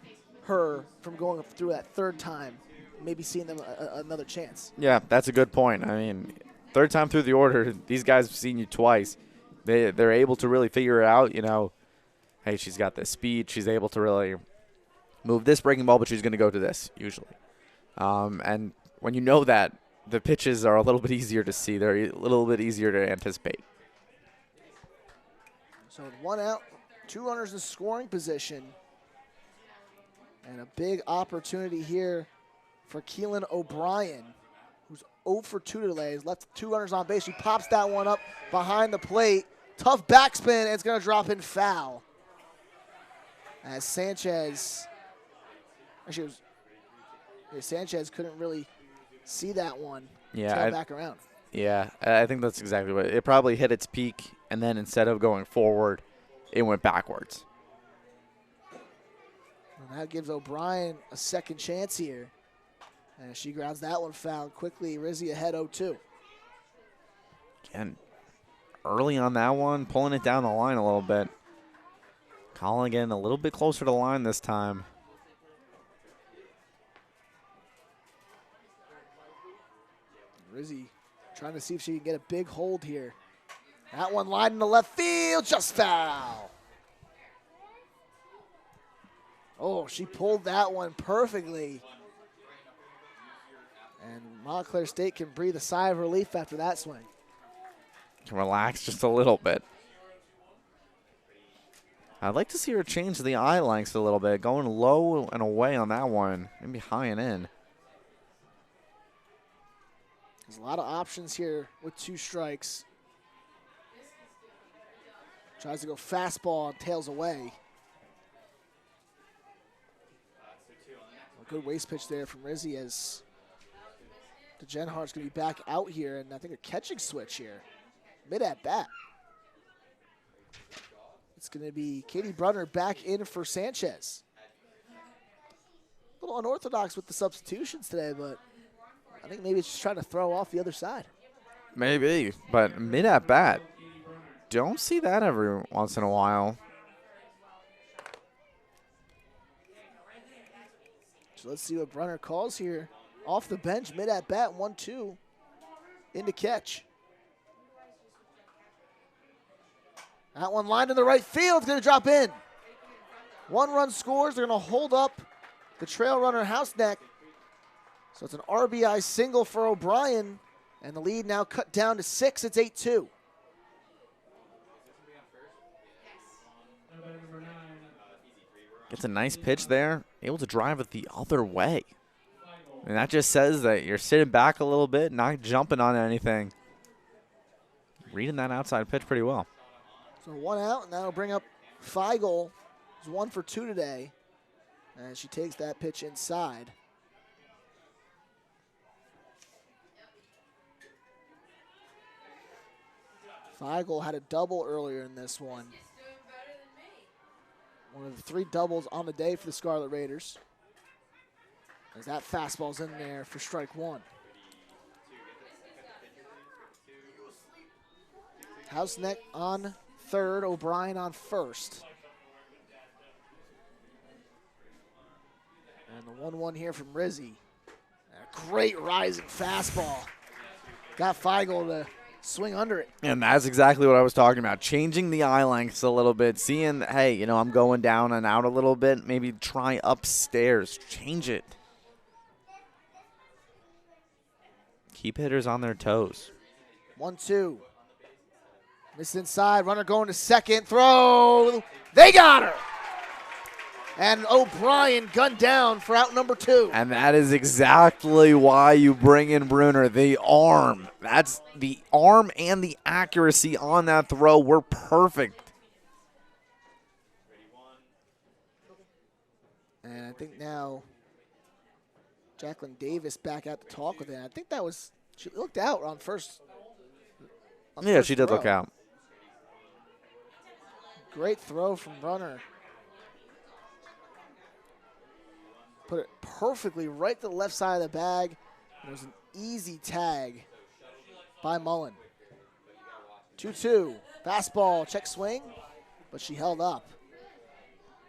her from going through that third time, maybe seeing them another chance. Yeah, that's a good point. I mean, third time through the order, these guys have seen you twice. They're able to really figure it out, you know. Hey, she's got this speed. She's able to really move this breaking ball, but she's going to go to this usually. And when you know that, the pitches are a little bit easier to see. They're a little bit easier to anticipate. So with 1 out, 2 runners in scoring position. And a big opportunity here for Keelan O'Brien, who's 0 for 2 today. He's left 2 runners on base. She pops that one up behind the plate. Tough backspin, and it's going to drop in foul. As Sanchez, actually, Sanchez couldn't really see that one. Yeah, back around. Yeah, I think that's exactly what it probably hit its peak, and then instead of going forward, it went backwards. And that gives O'Brien a second chance here. And she grounds that one foul quickly. Rizzi ahead 0-2. Again, early on that one, pulling it down the line a little bit. Colligan a little bit closer to the line this time. Rizzi trying to see if she can get a big hold here. That one lined in the left field, just foul. Oh, she pulled that one perfectly. And Montclair State can breathe a sigh of relief after that swing. Can relax just a little bit. I'd like to see her change the eye lengths a little bit, going low and away on that one, maybe high and in. There's a lot of options here with 2 strikes. Tries to go fastball and tails away. A good waist pitch there from Rizzi as DeGenhart's going to be back out here, and I think a catching switch here. Mid at bat. It's going to be Katie Brunner back in for Sanchez. A little unorthodox with the substitutions today, but I think maybe it's just trying to throw off the other side. Maybe, but mid at bat. Don't see that every once in a while. So let's see what Brunner calls here. Off the bench, mid at bat, 1-2. Into catch. That one lined in the right field. It's going to drop in. 1 run scores. They're going to hold up the trail runner Hausneck. So it's an RBI single for O'Brien. And the lead now cut down to 6. It's 8-2. Gets a nice pitch there, able to drive it the other way. And that just says that you're sitting back a little bit, not jumping on anything. Reading that outside pitch pretty well. So 1 out, and that'll bring up Feigl, who's 1 for 2 today. And she takes that pitch inside. Feigl had a double earlier in this one. One of the 3 doubles on the day for the Scarlet Raiders. As that fastball's in there for strike 1. Houseneck on third, O'Brien on first. And the 1-1 here from Rizzi. A great rising fastball. Got Feigl to swing under it. And that's exactly what I was talking about. Changing the eye lengths a little bit. Seeing, hey, you know, I'm going down and out a little bit. Maybe try upstairs. Change it. Keep hitters on their toes. 1-2. Miss inside. Runner going to second. Throw. They got her. And O'Brien gunned down for out number 2. And that is exactly why you bring in Bruner. The arm. That's the arm and the accuracy on that throw were perfect. And I think now Jacqueline Davis back out to talk with it. I think that was, she looked out on first. Yeah, she did look out. Great throw from Runner. Put it perfectly right to the left side of the bag. It was an easy tag by Mullen. 2-2. Fastball, check swing, but she held up.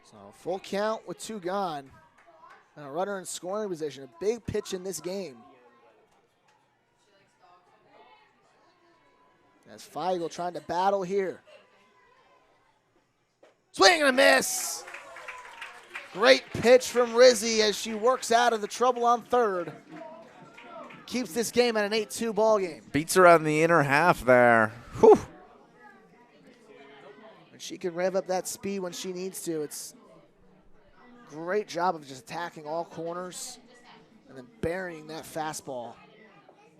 So full count with 2 gone. And a runner in scoring position. A big pitch in this game. As Feigl trying to battle here. Swing and a miss. Great pitch from Rizzi as she works out of the trouble on third. Keeps this game at an 8-2 ball game. Beats her out in the inner half there. Whew. And she can rev up that speed when she needs to. It's a great job of just attacking all corners and then burying that fastball.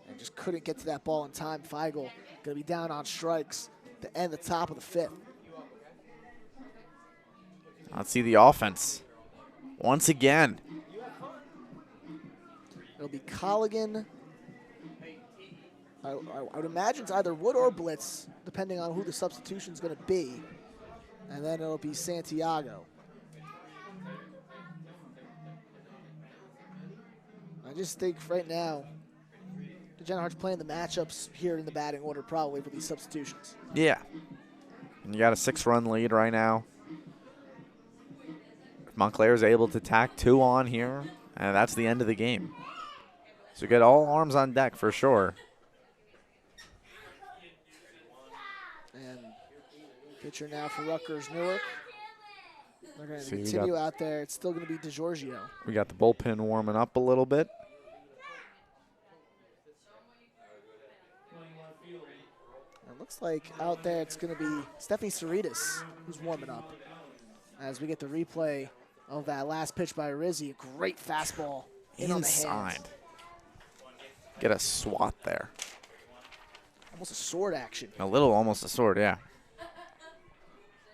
And just couldn't get to that ball in time. Feigl going to be down on strikes to end the top of the 5th. Let's see the offense. Once again. It'll be Colligan. I would imagine it's either Wood or Blitz, depending on who the substitution is going to be. And then it'll be Santiago. I just think right now, DeGeneres Hart's playing the matchups here in the batting order probably for these substitutions. Yeah. And you got a 6-run lead right now. Montclair is able to tack 2 on here, and that's the end of the game. So get all arms on deck for sure. And pitcher now for Rutgers Newark. They're going to continue out there. It's still going to be DiGiorgio. We got the bullpen warming up a little bit. It looks like out there it's going to be Stephanie Cerritos who's warming up. As we get the replay of that last pitch by Rizzi. Great fastball in on the hands. Get a swat there. Almost a sword action. A little almost a sword, yeah.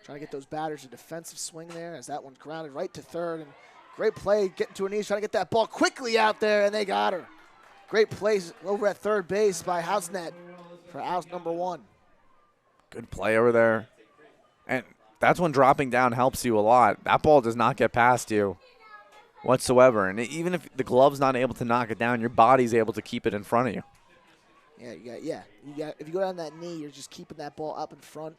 Trying to get those batters a defensive swing there as that one's grounded right to third. And great play, getting to her knees, trying to get that ball quickly out there, and they got her. Great plays over at third base by Housenet for out number 1. Good play over there. And that's when dropping down helps you a lot. That ball does not get past you whatsoever. And even if the glove's not able to knock it down, your body's able to keep it in front of you. Yeah, you got. If you go down that knee, you're just keeping that ball up in front.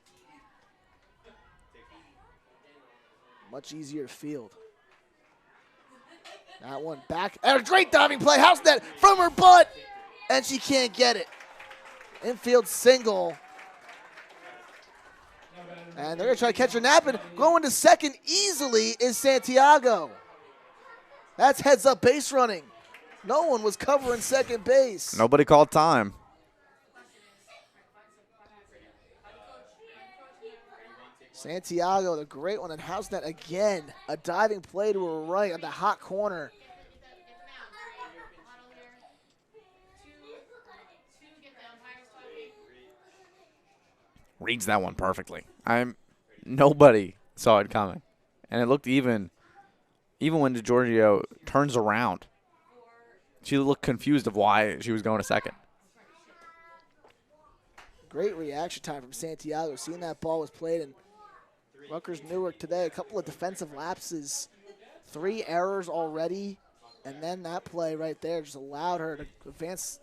Much easier to field. That one back. And a great diving play. Housenet from her butt. And she can't get it. Infield single. And they're going to try to catch her napping. Going to second easily is Santiago. That's heads up base running. No one was covering second base. Nobody called time. Santiago, the great one, and house net again. A diving play to her right on the hot corner. Reads that one perfectly. Nobody saw it coming. And it looked even when DiGiorgio turns around. She looked confused of why she was going to second. Great reaction time from Santiago. Seeing that ball was played in Rutgers Newark today. A couple of defensive lapses. 3 errors already. And then that play right there just allowed her to advance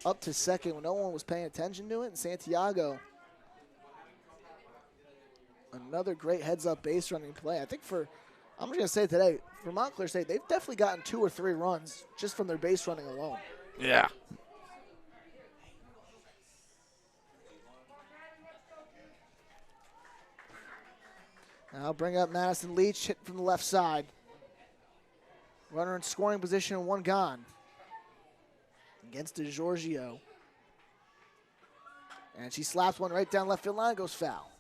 up to second when no one was paying attention to it. And Santiago, another great heads-up base running play. I think I'm just going to say today, for Montclair State, they've definitely gotten 2 or 3 runs just from their base running alone. Yeah. Now bring up Madison Leach, hit from the left side. Runner in scoring position and 1 gone. Against DiGiorgio. And she slaps one right down left field line, goes foul.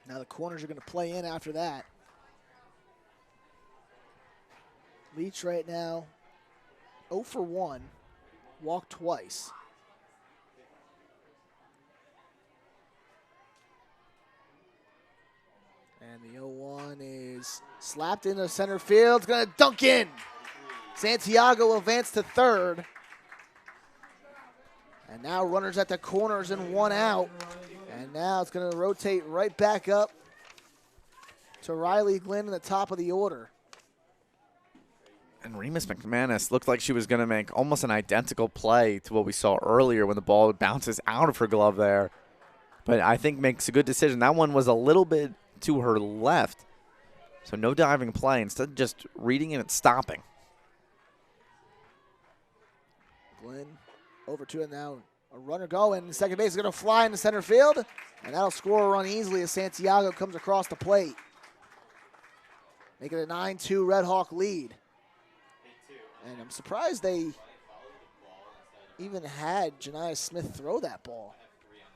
Now the corners are going to play in after that. Leach right now, 0 for 1, walked twice. And the 0-1 is slapped into center field. It's going to dunk in. Santiago will advance to third. And now runners at the corners and 1 out. And now it's going to rotate right back up to Riley Glenn in the top of the order. And Remus McManus looked like she was going to make almost an identical play to what we saw earlier when the ball bounces out of her glove there. But I think makes a good decision. That one was a little bit to her left. So no diving play. Instead, just reading it and stopping. Glenn over to it now. A runner going. Second base is going to fly into center field. And that'll score a run easily as Santiago comes across the plate. Making a 9-2 Red Hawk lead. And I'm surprised they even had Janiah Smith throw that ball.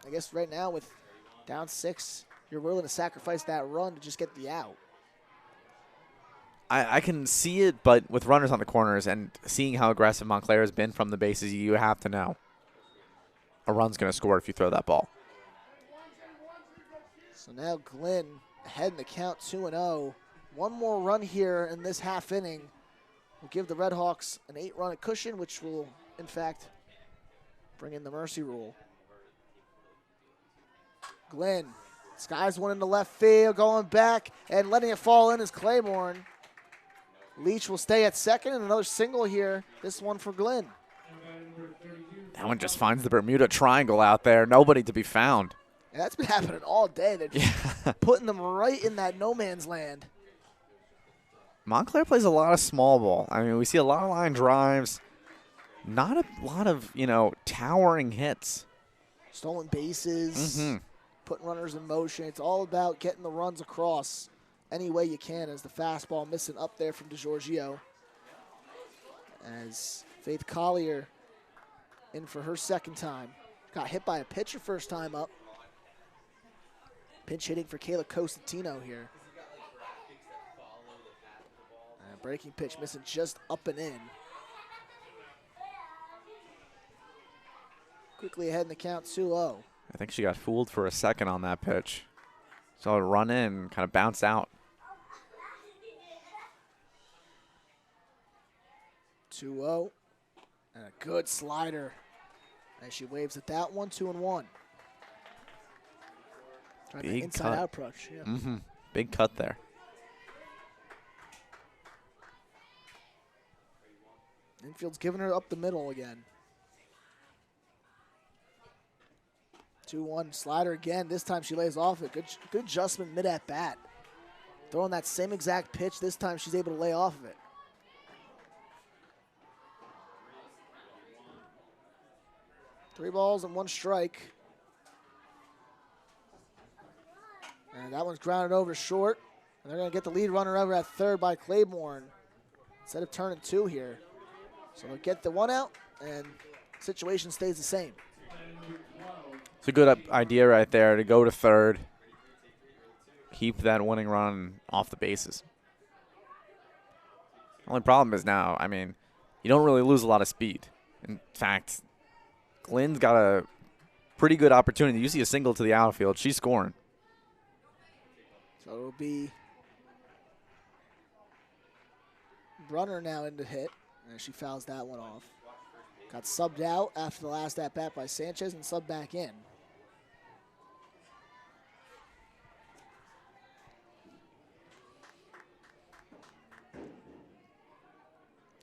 I guess right now with down 6, you're willing to sacrifice that run to just get the out. I can see it, but with runners on the corners and seeing how aggressive Montclair has been from the bases, you have to know a run's going to score if you throw that ball. So now Glenn ahead in the count 2-0. 1 more run here in this half inning will give the Red Hawks an 8-run cushion, which will, in fact, bring in the mercy rule. Glenn skies one into left field, going back and letting it fall in is Claiborne. Leach will stay at second, and another single here. This one for Glenn. That one just finds the Bermuda Triangle out there. Nobody to be found. Yeah, that's been happening all day. They're just putting them right in that no man's land. Montclair plays a lot of small ball. I mean, we see a lot of line drives. Not a lot of, towering hits. Stolen bases, putting runners in motion. It's all about getting the runs across any way you can as the fastball missing up there from DiGiorgio. As Faith Collier in for her second time. Got hit by a pitcher first time up. Pinch hitting for Kayla Costantino here. Breaking pitch missing just up and in. Quickly ahead in the count, 2-0. I think she got fooled for a second on that pitch. Saw it run in, kind of bounce out. 2-0. And a good slider as she waves at that one, 2-1. Big inside cut. out approach. Yeah. Big cut there. Infield's giving her up the middle again. 2-1 slider again. This time she lays off it. Good adjustment mid at bat. Throwing that same exact pitch. This time she's able to lay off of it. Three balls and 1 strike. And that one's grounded over short. And they're going to get the lead runner over at third by Claiborne instead of turning 2 here. So they'll get the one out, and situation stays the same. It's a good idea right there to go to third. Keep that winning run off the bases. Only problem is now, I mean, you don't really lose a lot of speed. In fact, Glynn's got a pretty good opportunity. You see a single to the outfield. She's scoring. So it'll be Brunner now in the hit, and she fouls that one off. Got subbed out after the last at-bat by Sanchez and subbed back in.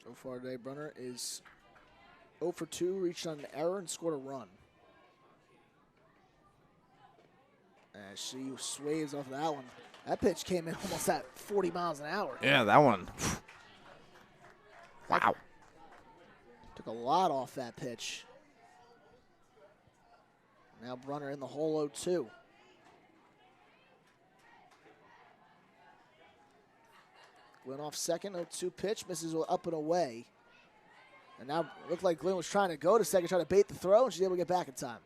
So far today, Brunner is 0 for 2, reached on an error and scored a run. As she sways off of that one. That pitch came in almost at 40 miles an hour. Yeah, that one. Wow. Took a lot off that pitch. Now Brunner in the hole 0-2. Glynn off second, 0-2 pitch, misses up and away. And now it looked like Glynn was trying to go to second, trying to bait the throw, and she's able to get back in time.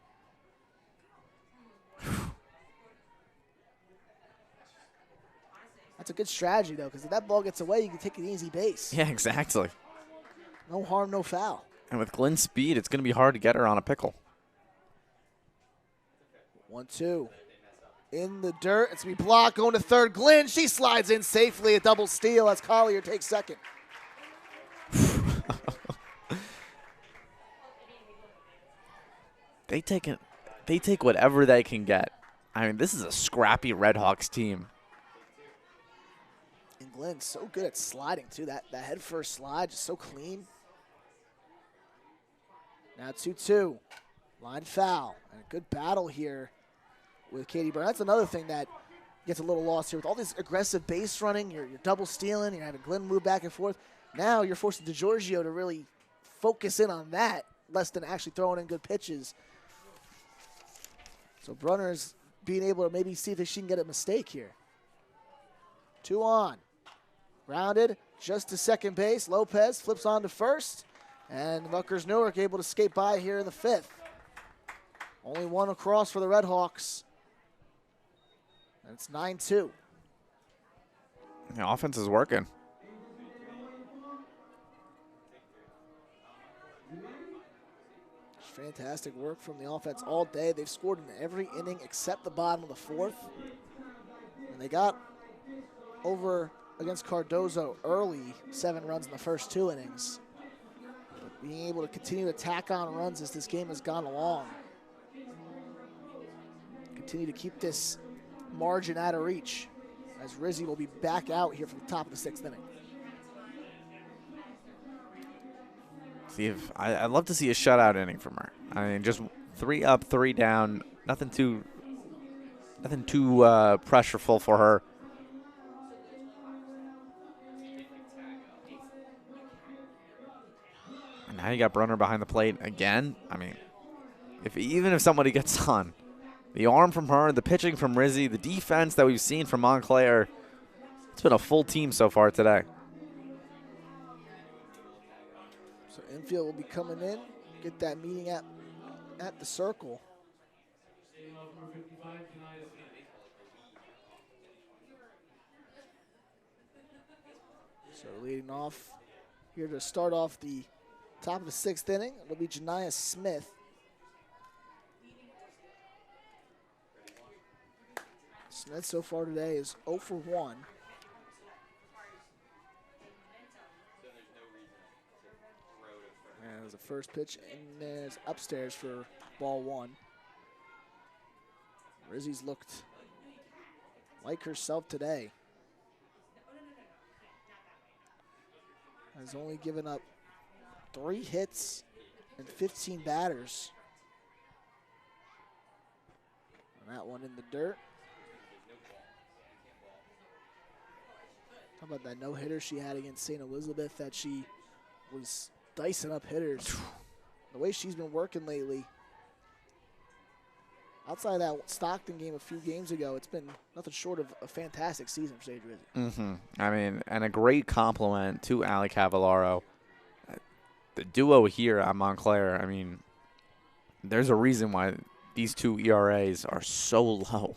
That's a good strategy, though, because if that ball gets away, you can take an easy base. Yeah, exactly. No harm, no foul. And with Glynn's speed, it's going to be hard to get her on a pickle. 1-2. In the dirt. It's going to be blocked. Going to third. Glynn. She slides in safely. A double steal as Collier takes second. They take whatever they can get. I mean, this is a scrappy Red Hawks team. And Glenn's so good at sliding, too. That head first slide, just so clean. Now 2-2. Line foul. And a good battle here with Katie Brown. That's another thing that gets a little lost here. With all this aggressive base running, you're double stealing, you're having Glenn move back and forth. Now you're forcing DeGiorgio to really focus in on that, less than actually throwing in good pitches. So Brunner's being able to maybe see if she can get a mistake here. 2 on. Grounded just to second base. Lopez flips on to first. And Rutgers Newark able to skate by here in the 5th. Only one across for the Red Hawks. And it's 9-2. The offense is working. Fantastic work from the offense all day. They've scored in every inning except the bottom of the 4th. And they got over against Cardozo early, 7 runs in the first 2 innings. But being able to continue to tack on runs as this game has gone along. Continue to keep this margin out of reach as Rizzi will be back out here from the top of the 6th inning. See if I'd love to see a shutout inning from her. I mean, just 3 up, 3 down, nothing too pressureful for her. And now you got Brunner behind the plate again. I mean, even if somebody gets on, the arm from her, the pitching from Rizzi, the defense that we've seen from Montclair, it's been a full team so far today. So infield will be coming in, get that meeting at the circle. So leading off here to start off the top of the 6th inning, it'll be Janiyah Smith. Smith so far today is 0 for 1. And it was the first pitch, and there's upstairs for ball 1. Rizzi's looked like herself today. Has only given up 3 hits and 15 batters. And that one in the dirt. How about that no-hitter she had against St. Elizabeth that she was dicing up hitters? The way she's been working lately. Outside of that Stockton game a few games ago, it's been nothing short of a fantastic season for Sage Rizzi. I mean, and a great compliment to Ali Cavallaro. the duo here at Montclair, I mean, there's a reason why these two ERAs are so low.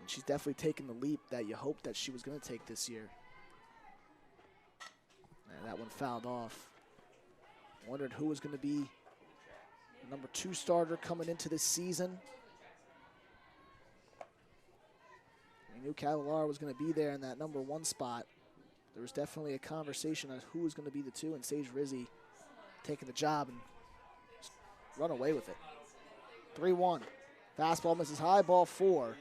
She's definitely taken the leap that you hoped that she was going to take this year. And that one fouled off. Wondered who was going to be the number 2 starter coming into this season. We knew Cavallaro was going to be there in that number 1 spot. There was definitely a conversation on who was going to be the 2, and Sage Rizzi taking the job and just run away with it. 3-1. Fastball misses high, ball 4.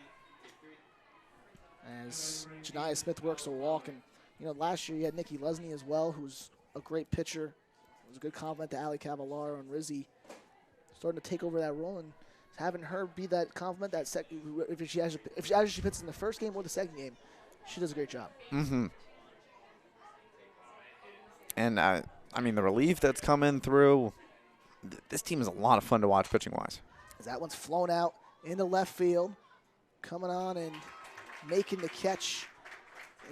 As Janiyah Smith works a walk. And, you know, last year you had Nikki Lesney as well, who's a great pitcher. It was a good compliment to Ali Cavallaro, and Rizzi starting to take over that role, and having her be that compliment, that if she pitches in the first game or the second game, she does a great job. Mm-hmm. And, I mean, the relief that's coming through, this team is a lot of fun to watch pitching-wise. As that one's flown out into left field, coming on and making the catch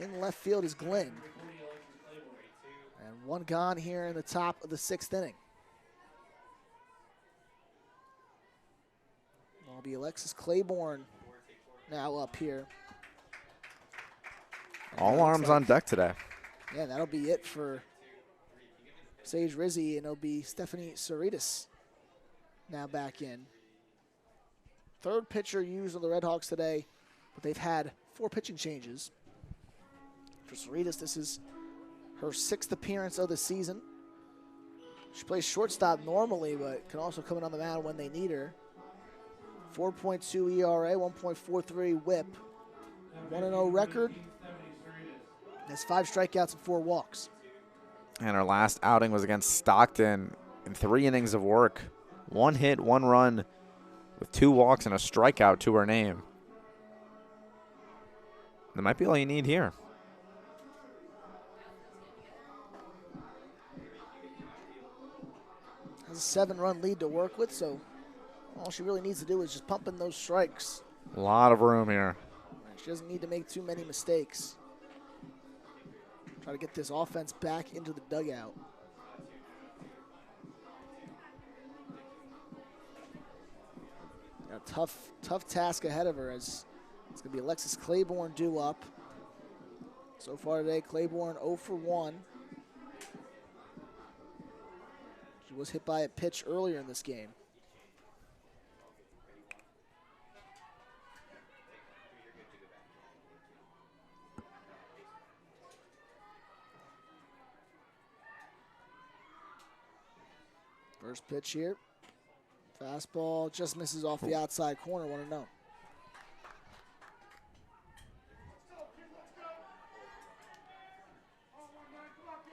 in left field is Glenn. And one gone here in the top of the 6th inning. It'll be Alexis Claiborne now up here. And All arms on deck today. Yeah, that'll be it for Sage Rizzi, and it'll be Stephanie Saritas now back in. 3rd pitcher used on the Redhawks today, but they've had 4 pitching changes. For Saritas, this is her 6th appearance of the season. She plays shortstop normally, but can also come in on the mound when they need her. 4.2 ERA, 1.43 WHIP, 1-0 record. Has 5 strikeouts and 4 walks. And her last outing was against Stockton in 3 innings of work. 1 hit, 1 run, with 2 walks and a strikeout to her name. That might be all you need here. Has a 7-run lead to work with, so all she really needs to do is just pump in those strikes. A lot of room here. She doesn't need to make too many mistakes. Try to get this offense back into the dugout. A tough task ahead of her, as it's going to be Alexis Claiborne due up. So far today, Claiborne 0 for 1. She was hit by a pitch earlier in this game. First pitch here. Fastball just misses off the outside corner, 1-0.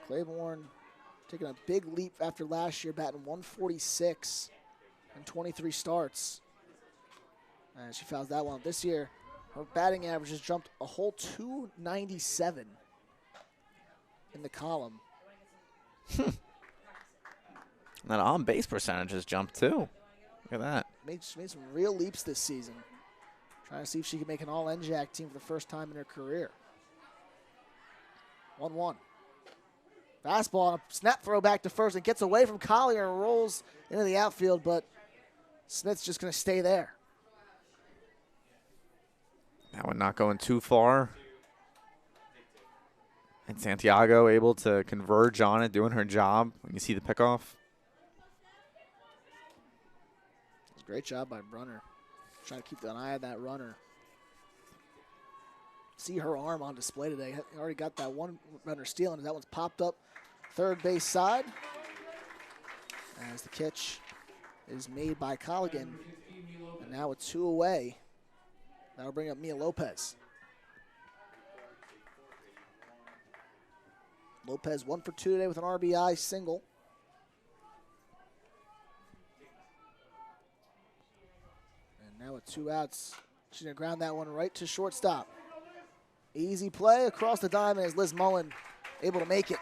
Claiborne taking a big leap after last year, batting 146 in 23 starts. And she fouls that one. This year, her batting average has jumped a whole 297 in the column. That on-base percentage has jumped, too. Look at that. She made some real leaps this season. Trying to see if she can make an all-NJAC team for the first time in her career. 1-1. Fastball and a snap throw back to first and gets away from Collier and rolls into the outfield, but Smith's just going to stay there. That one not going too far. And Santiago able to converge on it, doing her job when you see the pickoff. Great job by Brunner. Trying to keep an eye on that runner. See her arm on display today. Already got that one runner stealing. That one's popped up third base side. As the catch is made by Colligan. And now with 2 away. That'll bring up Mia Lopez. Lopez 1 for 2 today with an RBI single. And now with 2 outs, she's going to ground that one right to shortstop. Easy play across the diamond as Liz Mullen able to make it.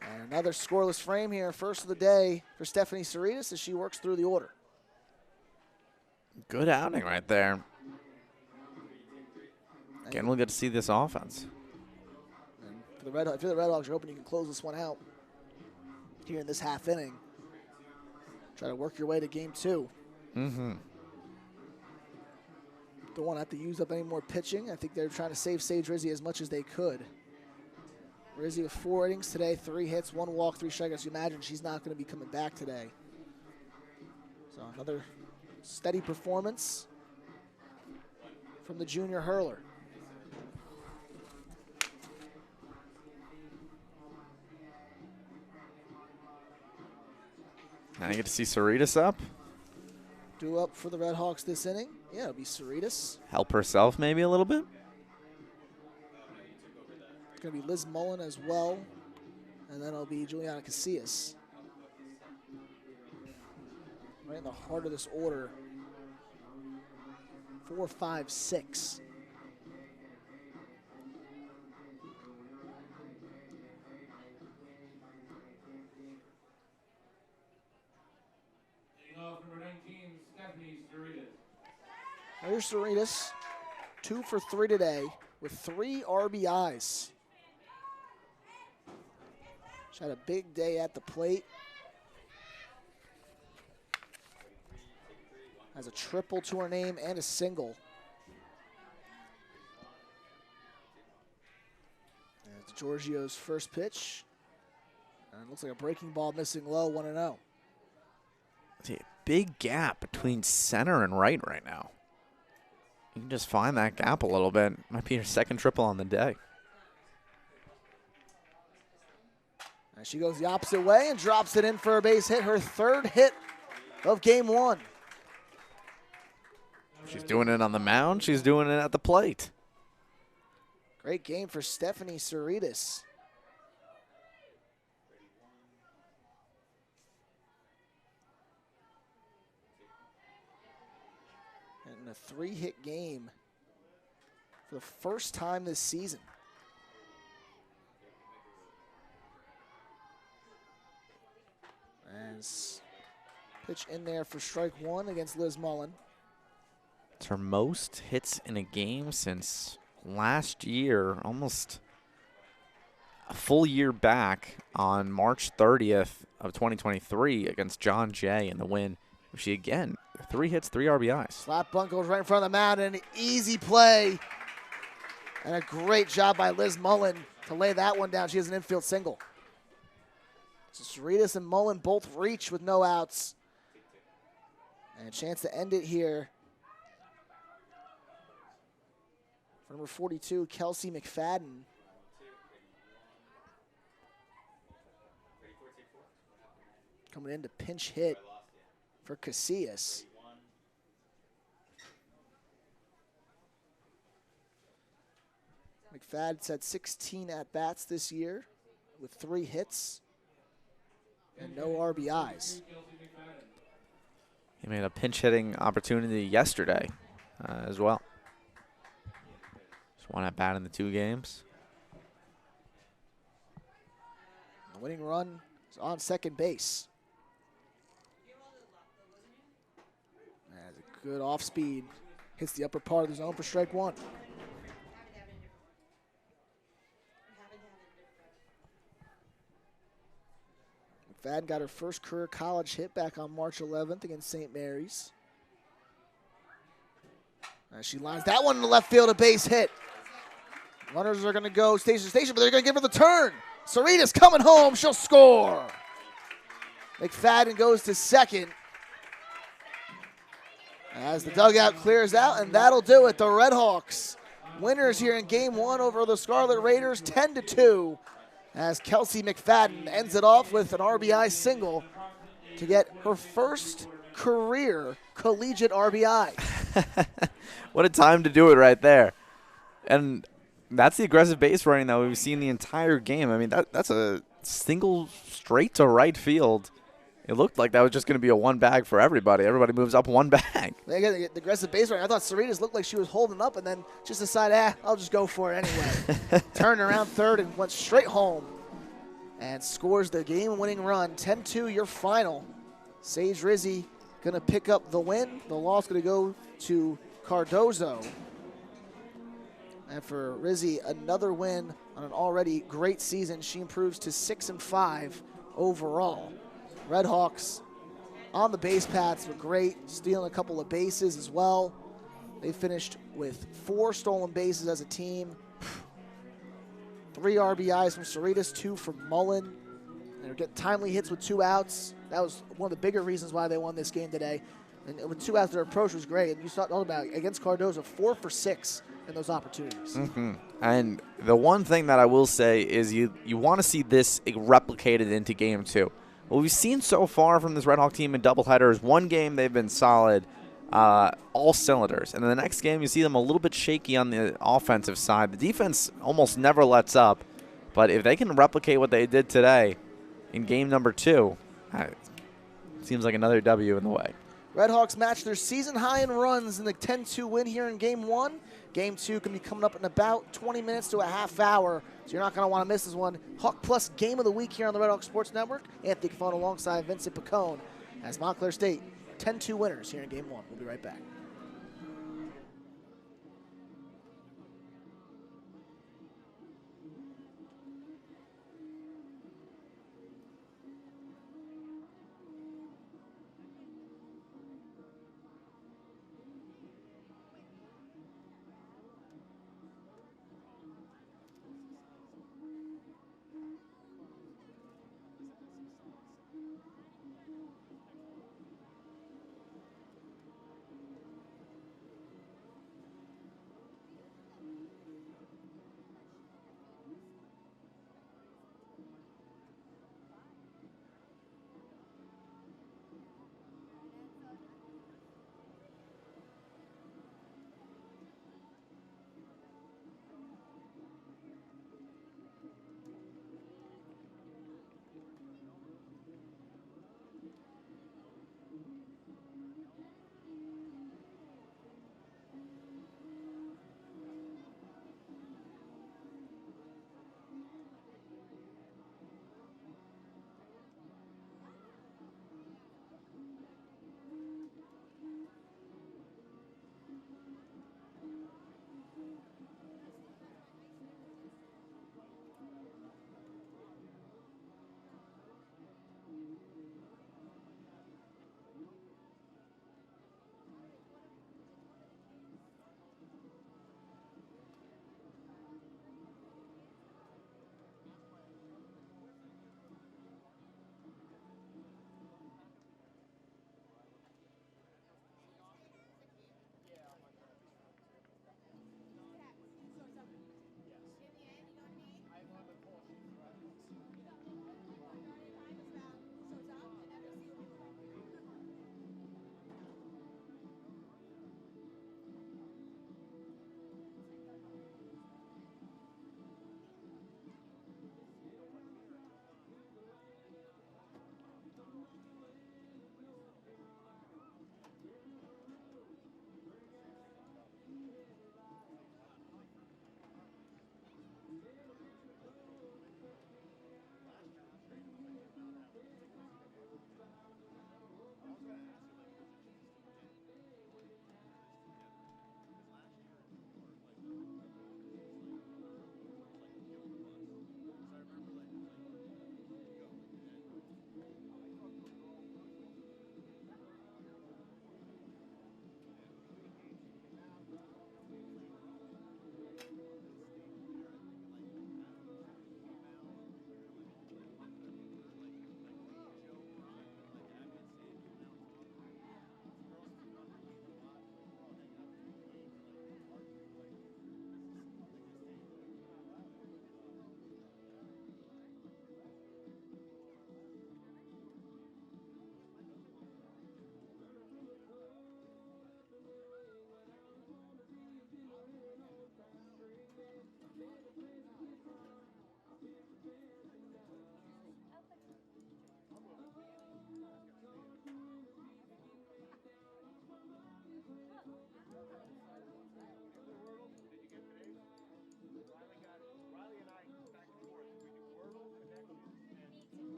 And another scoreless frame here, first of the day for Stephanie Saritas as she works through the order. Good outing right there. Again, we'll get to see this offense. And If you're the Red Hawks, you're hoping you can close this one out here in this half inning. Try to work your way to game 2. Mm-hmm. Don't want to have to use up any more pitching. I think they're trying to save Sage Rizzi as much as they could. Rizzi with 4 innings today, 3 hits, 1 walk, 3 strikeouts. You imagine she's not going to be coming back today. So another steady performance from the junior hurler. Now you get to see Cerritos up. Due up for the Red Hawks this inning. Yeah, it'll be Cerritos. Help herself maybe a little bit. It's going to be Liz Mullen as well. And then it'll be Juliana Casillas. Right in the heart of this order. 4, 5, 6. There's Cerritos, 2 for 3 today with 3 RBIs. She had a big day at the plate. Has a triple to her name and a single. And it's Giorgio's first pitch. And it looks like a breaking ball missing low, 1-0. See, big gap between center and right now. You can just find that gap a little bit. Might be her second triple on the day. And she goes the opposite way and drops it in for a base hit, her 3rd hit of game 1. She's doing it on the mound. She's doing it at the plate. Great game for Stephanie Cerritos. And a 3-hit game for the first time this season. As pitch in there for strike 1 against Liz Mullen. It's her most hits in a game since last year, almost a full year back on March 30th of 2023 against John Jay in the win. She again, 3 hits, 3 RBIs. Slap bunt goes right in front of the mound, and an easy play. And a great job by Liz Mullen to lay that one down. She has an infield single. So Cerritos and Mullen both reach with no outs. And a chance to end it here. For number 42, Kelsey McFadden. Coming in to pinch hit for Casillas. McFadden's had 16 at-bats this year with 3 hits and no RBIs. He made a pinch hitting opportunity yesterday as well. Just 1 at-bat in the 2 games. The winning run is on second base. Has a good off speed. Hits the upper part of the zone for strike 1. McFadden got her first career college hit back on March 11th against St. Mary's. As she lines that one in the left field, a base hit. Runners are going to go station to station, but they're going to give her the turn. Cerritos coming home. She'll score. McFadden goes to second as the dugout clears out, and that'll do it. The Red Hawks winners here in game 1 over the Scarlet Raiders, 10-2, as Kelsey McFadden ends it off with an RBI single to get her first career collegiate RBI. What a time to do it right there. And that's the aggressive base running that we've seen the entire game. I mean, that's a single straight to right field. It looked like that was just going to be a 1 bag for everybody. Everybody moves up 1 bag. They get the aggressive base running. I thought Cerritos looked like she was holding up and then just decided, I'll just go for it anyway. Turned around third and went straight home and scores the game-winning run. 10-2 your final. Sage Rizzi going to pick up the win. The loss going to go to Cardozo And for Rizzy, another win on an already great season. She improves to 6-5 overall. Redhawks on the base paths were great, stealing a couple of bases as well. They finished with 4 stolen bases as a team. 3 RBIs from Cerritos, 2 from Mullen. They were getting timely hits with 2 outs. That was one of the bigger reasons why they won this game today. And with 2 outs, their approach was great. And you saw all about against Cardozo, 4 for 6 in those opportunities. And the one thing that I will say is you want to see this replicated into Game 2. What we've seen so far from this Red Hawk team in doubleheaders, one game they've been solid, all cylinders. And in the next game, you see them a little bit shaky on the offensive side. The defense almost never lets up. But if they can replicate what they did today in game number 2, it seems like another W in the way. Redhawks match their season high in runs in the 10-2 win here in Game 1. Game 2 can be coming up in about 20 minutes to a half hour, so you're not going to want to miss this one. Hawk Plus Game of the Week here on the Red Hawk Sports Network. Anthony Cafone alongside Vincent Picone as Montclair State 10-2 winners here in Game 1. We'll be right back.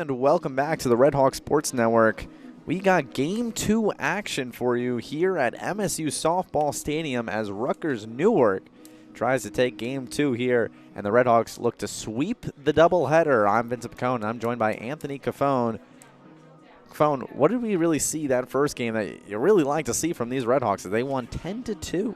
And welcome back to the Red Hawk Sports Network. We got Game 2 action for you here at MSU Softball Stadium as Rutgers Newark tries to take Game 2 here, and the Red Hawks look to sweep the doubleheader. I'm Vincent Picone. I'm joined by Anthony Cafone. Cafone, what did we really see that first game that you really like to see from these Red Hawks? They won 10-2.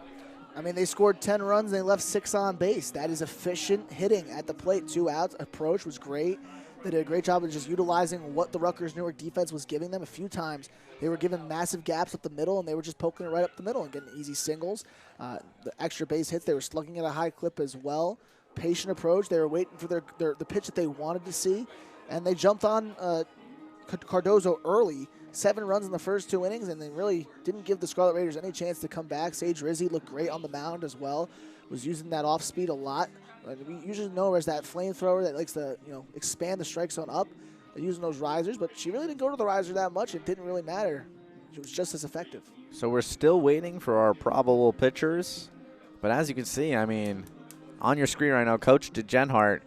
I mean, they scored 10 runs and they left 6 on base. That is efficient hitting at the plate. 2 outs. Approach was great. They did a great job of just utilizing what the Rutgers Newark defense was giving them. A few times they were given massive gaps up the middle, and they were just poking it right up the middle and getting easy singles. The extra base hits, they were slugging at a high clip as well. Patient approach. They were waiting for the pitch that they wanted to see, and they jumped on Cardozo early. 7 runs in the first 2 innings, and they really didn't give the Scarlet Raiders any chance to come back. Sage Rizzi looked great on the mound as well. Was using that off speed a lot. We usually know her as that flamethrower that likes to expand the strike zone up, using those risers, but she really didn't go to the riser that much. It didn't really matter. It was just as effective. So we're still waiting for our probable pitchers, but as you can see, I mean, on your screen right now, Coach DeGenhart,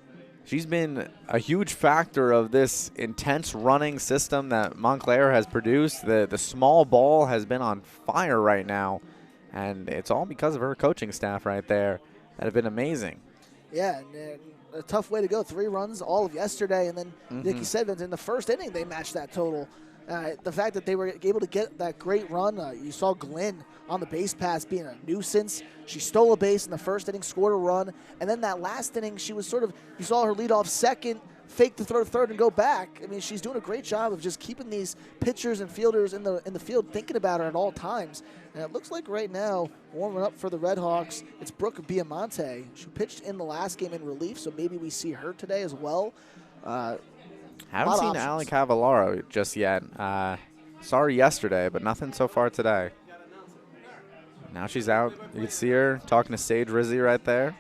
she's been a huge factor of this intense running system that Montclair has produced. The small ball has been on fire right now, and it's all because of her coaching staff right there that have been amazing. Yeah, and a tough way to go. 3 runs all of yesterday, and then like you said, in the first inning they matched that total. The fact that they were able to get that great run, you saw Glenn on the base pass being a nuisance. She stole a base in the first inning, scored a run, and then that last inning she was you saw her lead off second, fake to throw third and go back. I mean, she's doing a great job of just keeping these pitchers and fielders in the field thinking about her at all times. And it looks like right now, warming up for the Red Hawks, it's Brooke Biamonte. She pitched in the last game in relief, so maybe we see her today as well. Haven't seen Ali Cavallaro just yet. Saw her yesterday, but nothing so far today. Now she's out. You can see her talking to Sage Rizzi right there.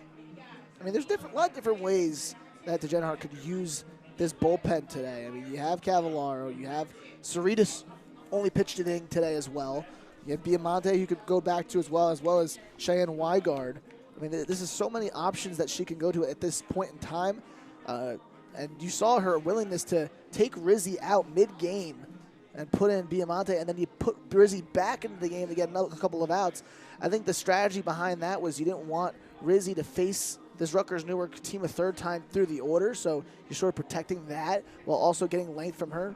I mean, there's a lot of different ways that DeGenhart could use this bullpen today. I mean, you have Cavallaro, you have Cerritos only pitched an inning today as well. You have Biamonte who could go back to as well as Cheyenne Weigard. I mean, this is so many options that she can go to at this point in time. And you saw her willingness to take Rizzi out mid-game and put in Biamonte, and then you put Rizzi back into the game to get a couple of outs. I think the strategy behind that was you didn't want Rizzi to face this Rutgers Newark team a third time through the order, so you're sort of protecting that while also getting length from her.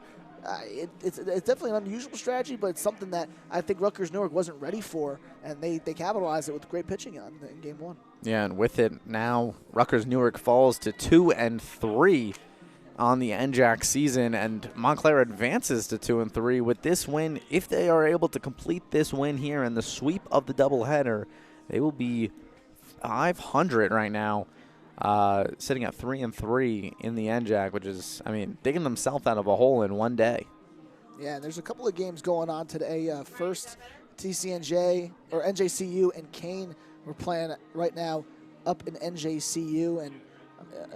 It's definitely an unusual strategy, but it's something that I think Rutgers Newark wasn't ready for, and they capitalized it with great pitching in Game 1. Yeah, and with it now, Rutgers Newark falls to 2-3 on the NJAC season, and Montclair advances to 2-3 with this win. If they are able to complete this win here in the sweep of the doubleheader, they will be 500 right now, sitting at 3-3 in the NJAC, which is, I mean, digging themselves out of a hole in one day. Yeah, and there's a couple of games going on today. First, TCNJ or NJCU and Kane we're playing right now up in NJCU, and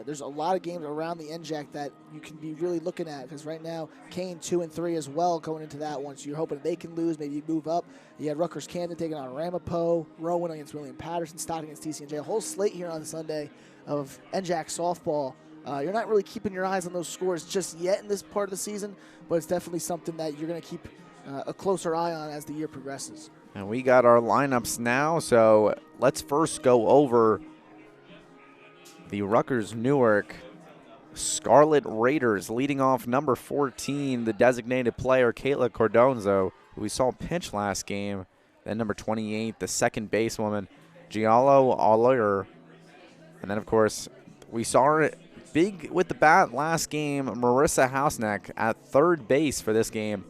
there's a lot of games around the NJAC that you can be really looking at, because right now Kane 2-3 as well going into that one, so you're hoping they can lose, maybe you move up. You had Rutgers Camden taking on Ramapo, Rowan against William Patterson, Stockton against TCNJ. A whole slate here on Sunday of NJAC softball. You're not really keeping your eyes on those scores just yet in this part of the season, but it's definitely something that you're going to keep a closer eye on as the year progresses. And we got our lineups now, so let's first go over the Rutgers Newark Scarlet Raiders, leading off number 14, the designated player, Kayla Cordonzo, who we saw pitch last game. Then number 28, the second basewoman, Giallo Aller. And then, of course, we saw her big with the bat last game, Marissa Hausneck at third base for this game.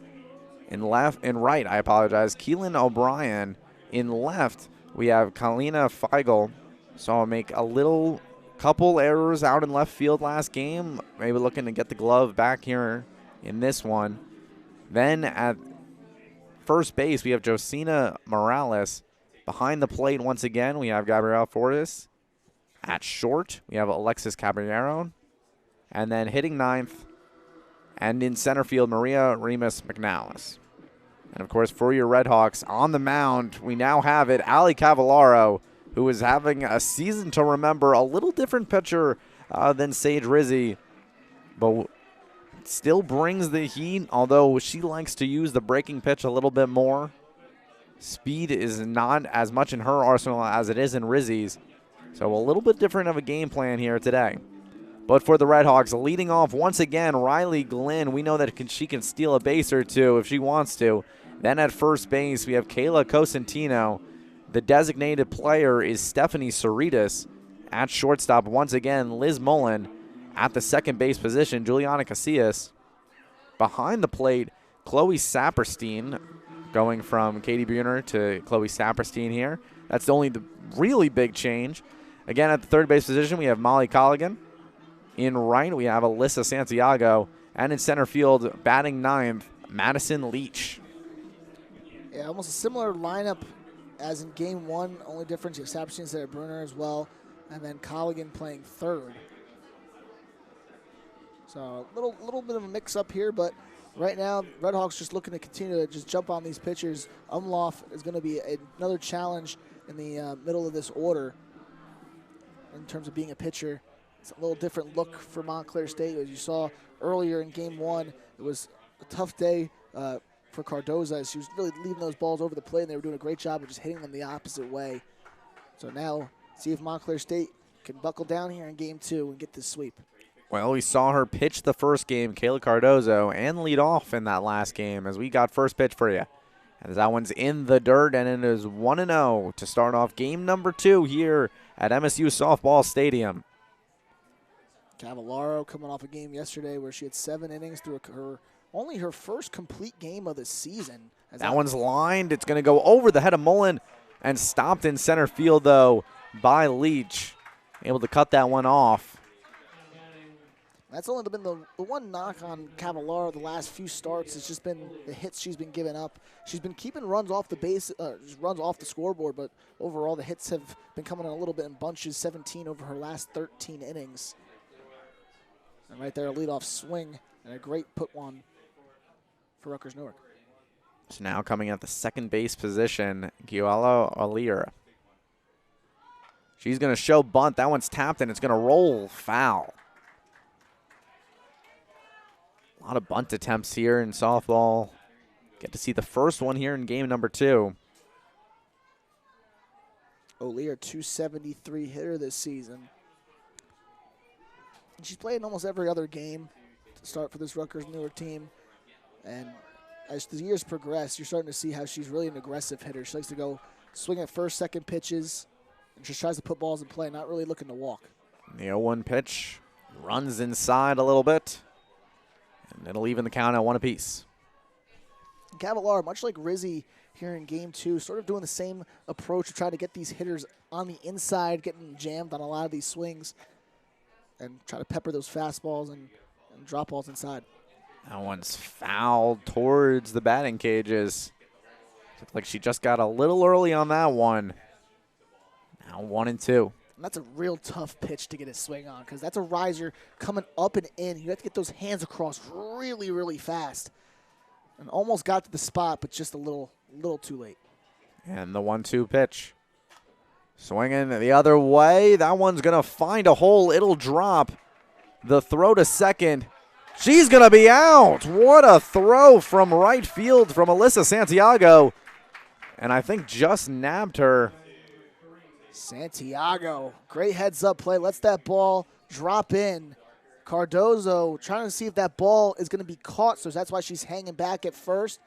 In right, Keelan O'Brien. In left, we have Kalina Feigl. Saw her make a couple errors out in left field last game. Maybe looking to get the glove back here in this one. Then at first base, we have Josina Morales. Behind the plate once again, we have Gabrielle Fortis. At short, we have Alexis Caballero. And then hitting ninth, and in center field, Maria Remus McNallis. And, of course, for your Red Hawks, on the mound, we now have it, Ali Cavallaro, who is having a season to remember, a little different pitcher than Sage Rizzi. But still brings the heat, although she likes to use the breaking pitch a little bit more. Speed is not as much in her arsenal as it is in Rizzy's. So a little bit different of a game plan here today. But for the Redhawks, leading off once again, Riley Glenn. We know that she can steal a base or two if she wants to. Then at first base, we have Kayla Cosentino. The designated player is Stephanie Cerritas. At shortstop, once again, Liz Mullen. At the second base position, Juliana Casillas. Behind the plate, Chloe Saperstein, going from Katie Buhner to Chloe Saperstein here. That's the really big change. Again, at the third base position, we have Molly Colligan. In right, we have Alyssa Santiago. And in center field, batting ninth, Madison Leach. Yeah, almost a similar lineup as in game one. Only difference, you have Saperstein instead of Brunner as well. And then Colligan playing third. So a little bit of a mix-up here, but right now, Redhawks just looking to continue to just jump on these pitchers. Umlauf is going to be another challenge in the middle of this order in terms of being a pitcher. It's a little different look for Montclair State. As you saw earlier in game one, it was a tough day for Cardoza. She was really leaving those balls over the plate, and they were doing a great job of just hitting them the opposite way. So now, see if Montclair State can buckle down here in game two and get this sweep. Well, we saw her pitch the first game, Kayla Cardozo, and lead off in that last game as we got first pitch for you. As that one's in the dirt, and it is 1-0 to start off game number 2 here at MSU Softball Stadium. Cavallaro coming off a game yesterday where she had 7 innings through only her first complete game of the season. That one's lined. It's going to go over the head of Mullen and stopped in center field, though, by Leach. Able to cut that one off. That's only been the one knock on Cavallaro the last few starts. It's just been the hits she's been giving up. She's been keeping runs off the base, runs off the scoreboard, but overall the hits have been coming in a little bit in bunches, 17 over her last 13 innings. And right there, a leadoff swing and a great put one for Rutgers Newark. So now coming at the second base position, Giualo Alira. She's going to show bunt. That one's tapped, and it's going to roll foul. A lot of bunt attempts here in softball. Get to see the first one here in game number 2. O'Lear, 273 hitter this season. And she's played in almost every other game to start for this Rutgers Newark team. And as the years progress, you're starting to see how she's really an aggressive hitter. She likes to go swing at first, second pitches, and just tries to put balls in play, not really looking to walk. The 0-1 pitch runs inside a little bit. And it'll even the count at 1 apiece. Cavallaro, much like Rizzy here in game 2, sort of doing the same approach of trying to get these hitters on the inside, getting jammed on a lot of these swings, and try to pepper those fastballs and drop balls inside. That one's fouled towards the batting cages. Looked like she just got a little early on that one. Now 1-2. And that's a real tough pitch to get a swing on because that's a riser coming up and in. You have to get those hands across really, really fast. And almost got to the spot, but just a little too late. And the 1-2 pitch. Swinging the other way. That one's going to find a hole. It'll drop. The throw to second. She's going to be out. What a throw from right field from Alyssa Santiago. And I think just nabbed her. Santiago, great heads-up play. Lets that ball drop in. Cardozo trying to see if that ball is going to be caught, so that's why she's hanging back at first.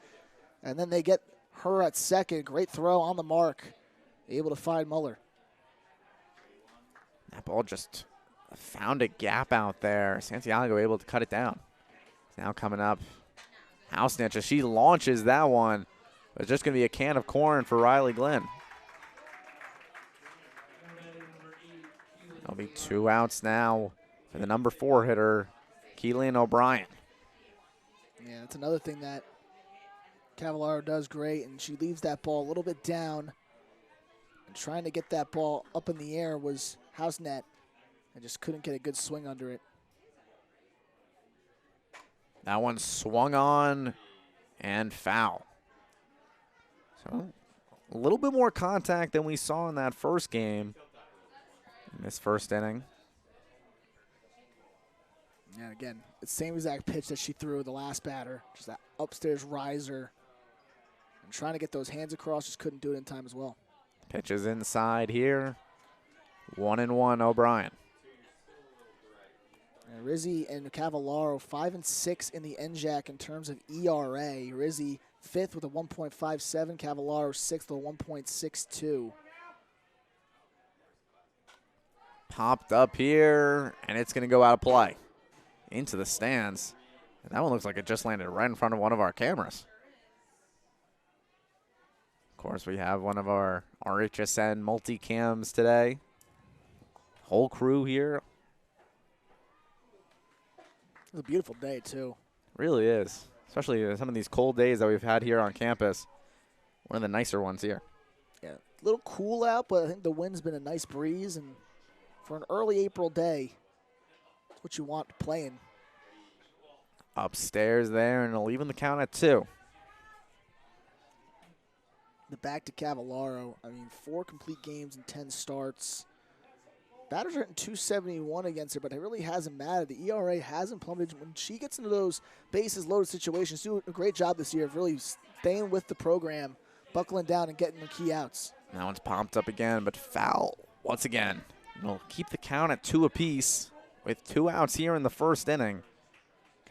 And then they get her at second. Great throw on the mark. Able to find Muller. That ball just found a gap out there. Santiago able to cut it down. Now coming up, house snatch as she launches that one. It's just going to be a can of corn for Riley Glenn. There'll be 2 outs now for the number 4 hitter, Keelan O'Brien. Yeah, that's another thing that Cavallaro does great, and she leaves that ball a little bit down. And trying to get that ball up in the air was house net, and just couldn't get a good swing under it. That one swung on and foul. So a little bit more contact than we saw in that first game. In this first inning. Yeah, again, it's the same exact pitch that she threw the last batter, just that upstairs riser. And trying to get those hands across, just couldn't do it in time as well. Pitch is inside here. 1-1 O'Brien. And Rizzi and Cavallaro 5 and 6 in the NJAC in terms of ERA. Rizzi 5th with a 1.57, Cavallaro 6th with a 1.62. Popped up here, and it's going to go out of play. Into the stands. And that one looks like it just landed right in front of one of our cameras. Of course, we have one of our RHSN multi-cams today. Whole crew here. It's a beautiful day, too. Really is. Especially some of these cold days that we've had here on campus. One of the nicer ones here. Yeah, a little cool out, but I think the wind's been a nice breeze. And for an early April day, it's what you want to play in. Upstairs there, and it'll even the count at 2. The back to Cavallaro. I mean, 4 complete games and 10 starts. Batters are hitting 271 against her, but it really hasn't mattered. The ERA hasn't plummeted. When she gets into those bases loaded situations, she's doing a great job this year of really staying with the program, buckling down and getting the key outs. That one's pumped up again, but foul once again. It'll keep the count at 2 apiece with 2 outs here in the first inning.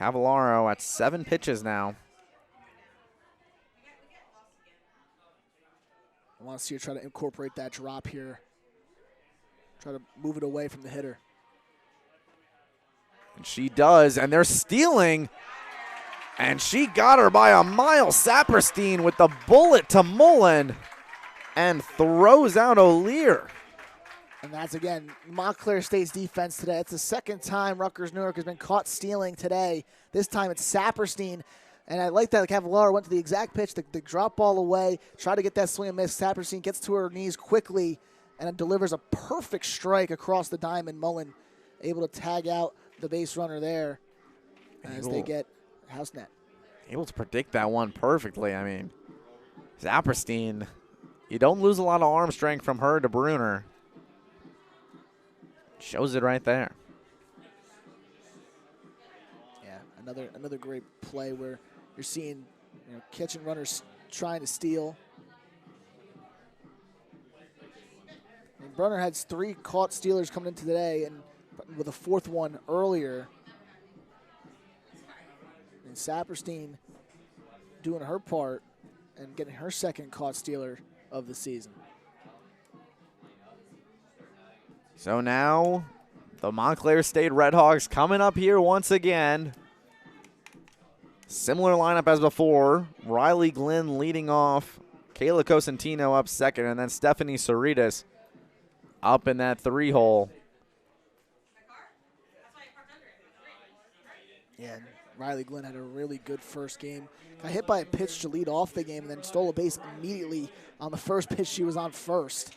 Cavallaro at 7 pitches now. I want to see her try to incorporate that drop here. Try to move it away from the hitter. And she does, and they're stealing. And she got her by a mile. Saperstein with the bullet to Mullen and throws out O'Lear. And that's, again, Montclair State's defense today. It's the second time Rutgers Newark has been caught stealing today. This time it's Saperstein. And I like that Cavallaro went to the exact pitch, the drop ball away, tried to get that swing and miss. Saperstein gets to her knees quickly and delivers a perfect strike across the diamond. Mullen able to tag out the base runner there as they get house net. Able to predict that one perfectly. I mean, Saperstein, you don't lose a lot of arm strength from her to Bruner. Shows it right there. Yeah, another great play where you're seeing, catching runners trying to steal. And Brunner had 3 caught stealers coming into today, and with a 4th one earlier. And Saperstein doing her part and getting her 2nd caught stealer of the season. So now the Montclair State Redhawks coming up here once again. Similar lineup as before. Riley Glenn leading off. Kayla Cosentino up 2nd, and then Stephanie Cerritas up in that 3-hole. Yeah, Riley Glenn had a really good first game. Got hit by a pitch to lead off the game and then stole a base immediately on the first pitch she was on first.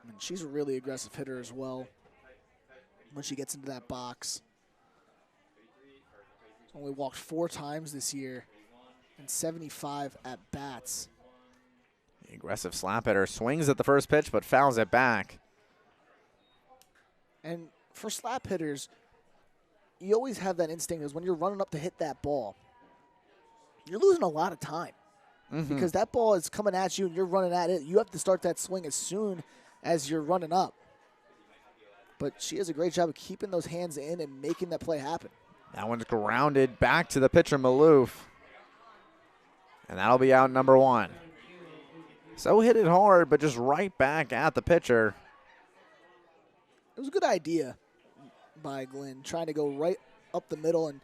I mean, she's a really aggressive hitter as well when she gets into that box. Only walked 4 times this year and 75 at-bats. The aggressive slap hitter swings at the first pitch but fouls it back. And for slap hitters, you always have that instinct is when you're running up to hit that ball, you're losing a lot of time. Because that ball is coming at you and you're running at it. You have to start that swing as soon as you're running up. But she does a great job of keeping those hands in and making that play happen. That one's grounded back to the pitcher, Maloof. And that'll be out number 1. So hit it hard, but just right back at the pitcher. It was a good idea by Glenn, trying to go right up the middle. And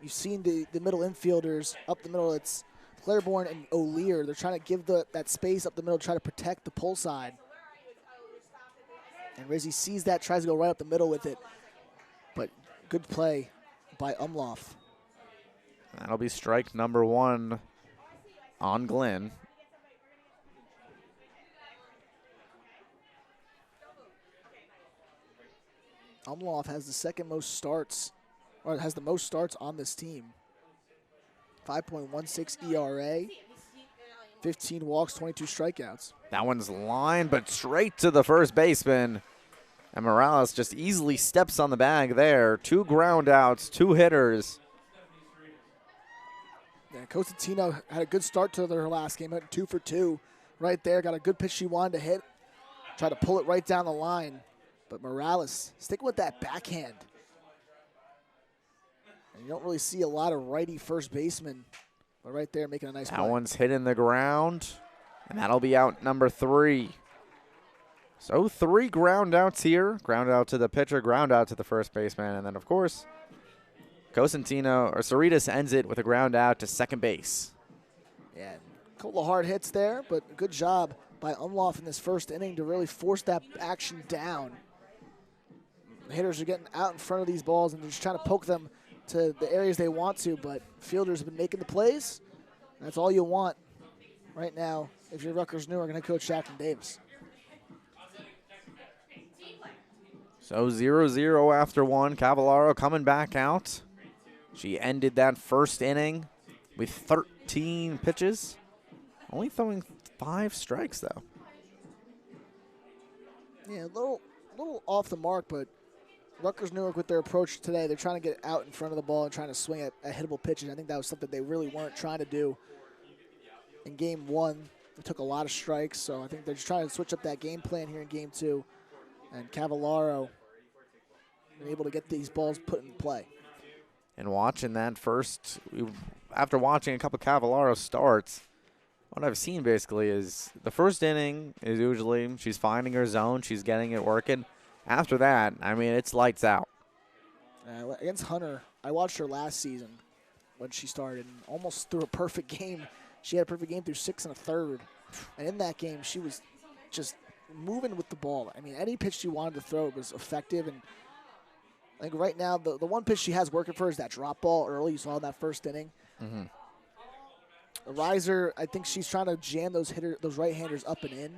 you've seen the middle infielders up the middle. It's Claiborne and O'Lear. They're trying to give that space up the middle, try to protect the pull side. And Rizzi sees that, tries to go right up the middle with it. But good play by Umlauf. That'll be strike number 1 on Glenn. Umlauf has the 2nd most starts, or has the most starts on this team. 5.16 ERA, 15 walks, 22 strikeouts. That one's lined, but straight to the first baseman. And Morales just easily steps on the bag there. 2 ground outs, 2 hitters. Yeah, Cosentino had a good start to their last game, went 2 for 2 right there. Got a good pitch she wanted to hit. Tried to pull it right down the line. But Morales sticking with that backhand. And you don't really see a lot of righty first basemen, but right there making a nice play. That one's hitting the ground, and that'll be out number 3. So 3 ground outs here. Ground out to the pitcher, ground out to the first baseman, and then, of course, Cerritos ends it with a ground out to second base. Yeah, a couple of hard hits there, but good job by Umlauf in this first inning to really force that action down. The hitters are getting out in front of these balls and they're just trying to poke them to the areas they want to, but fielders have been making the plays. That's all you want right now if you're Rutgers Newark and head coach Shaqton Davis. So 0-0 after 1. Cavallaro coming back out. She ended that first inning with 13 pitches. Only throwing 5 strikes, though. Yeah, a little off the mark, but Rutgers Newark with their approach today, they're trying to get out in front of the ball and trying to swing at hittable pitches. I think that was something they really weren't trying to do in game 1. They took a lot of strikes, so I think they're just trying to switch up that game plan here in game 2. And Cavallaro been able to get these balls put in play. And watching that after watching a couple of Cavallaro starts, what I've seen basically is the first inning is usually she's finding her zone, she's getting it working. After that, I mean, it's lights out. Against Hunter, I watched her last season when she started and almost threw a perfect game. She had a perfect game through 6 1/3. And in that game, she was just moving with the ball. I mean, any pitch she wanted to throw was effective. And I think right now, the one pitch she has working for her is that drop ball early. You saw in that first inning. Mm-hmm. The riser, I think she's trying to jam those right-handers up and in.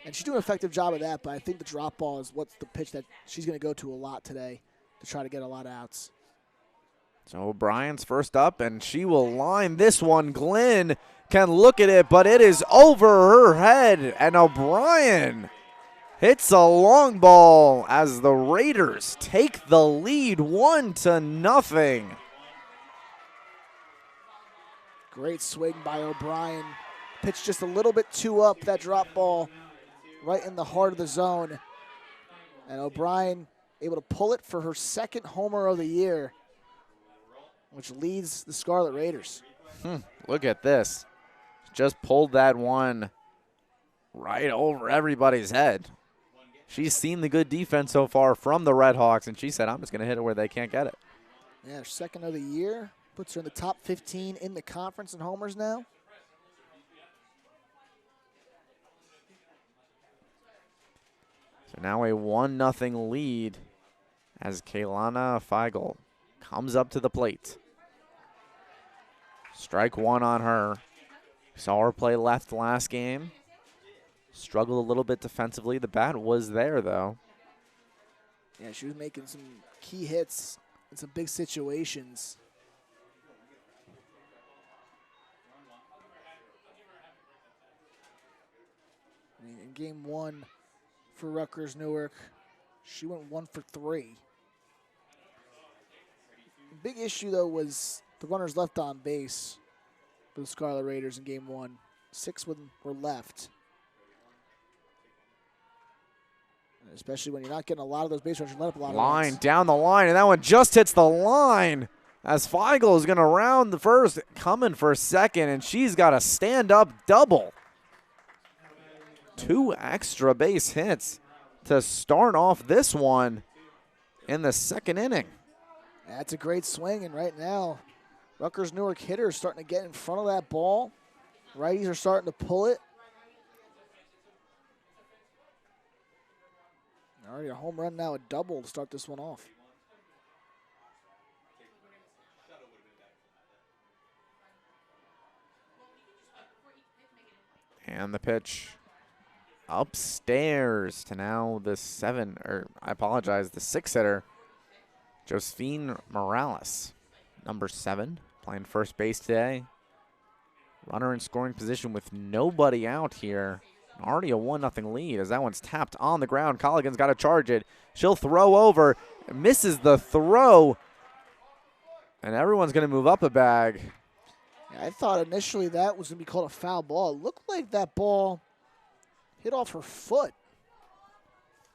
And she's doing an effective job of that, but I think the drop ball is what's the pitch that she's going to go to a lot today to try to get a lot of outs. So O'Brien's first up, and she will line this one. Glenn can look at it, but it is over her head, and O'Brien hits a long ball as the Raiders take the lead 1-0. Great swing by O'Brien. Pitched just a little bit too up, that drop ball right in the heart of the zone. And O'Brien able to pull it for her second homer of the year, which leads the Scarlet Raiders. Look at this. Just pulled that one right over everybody's head. She's seen the good defense so far from the Red Hawks, and she said, I'm just going to hit it where they can't get it. Yeah, her second of the year. Puts her in the top 15 in the conference in homers now. So now a 1-0 lead as Kaylana Feigl comes up to the plate. Strike 1 on her. Saw her play left last game. Struggled a little bit defensively. The bat was there, though. Yeah, she was making some key hits in some big situations. I mean, in game 1 for Rutgers Newark, she went 1 for 3. The big issue, though, was the runners left on base for the Scarlet Raiders in game 1. 6 were left. Especially when you're not getting a lot of those base runners, you let up a lot of Line runs. down the line, and that one just hits the line as Feigl is going to round the first, coming for second, and she's got a stand-up double. 2 extra base hits to start off this one in the second inning. That's a great swing, and right now, Rutgers Newark hitters starting to get in front of that ball. Righties are starting to pull it. Already a home run, now a double to start this one off. And the pitch upstairs to now the 6 hitter, Josephine Morales, number 7, playing first base today. Runner in scoring position with nobody out here. Already a 1-0 lead as that one's tapped on the ground. Colligan's got to charge it. She'll throw over. Misses the throw. And everyone's going to move up a bag. Yeah, I thought initially that was going to be called a foul ball. It looked like that ball hit off her foot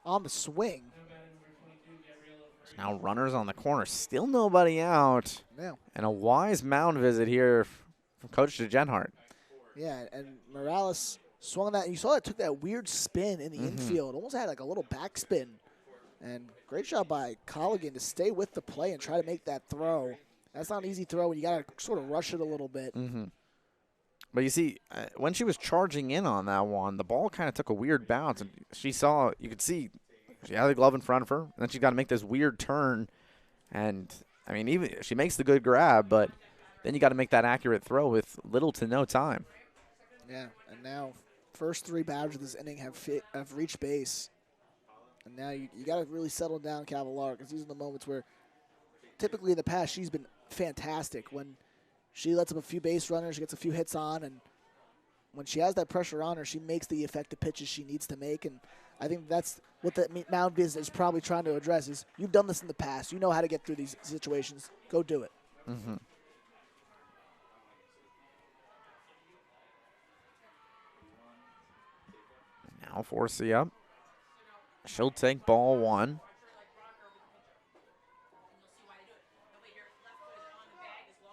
on the swing. So now runners on the corner. Still nobody out. Yeah. And a wise mound visit here from Coach DeGenhart. Yeah, and Morales swung that. You saw it took that weird spin in the infield. Almost had like a little backspin. And great job by Colligan to stay with the play and try to make that throw. That's not an easy throw when you got to sort of rush it a little bit. But you see, when she was charging in on that one, the ball kind of took a weird bounce. And you could see she had the glove in front of her. And then she got to make this weird turn. And, I mean, even she makes the good grab, but then you got to make that accurate throw with little to no time. Yeah, and now first 3 batters of this inning have reached base. And now you got to really settle down Cavallaro, because these are the moments where typically in the past she's been fantastic. When she lets up a few base runners, she gets a few hits on, and when she has that pressure on her, she makes the effective pitches she needs to make. And I think that's what the mound business is probably trying to address is you've done this in the past. You know how to get through these situations. Go do it. Now Forsey up. She'll take ball 1.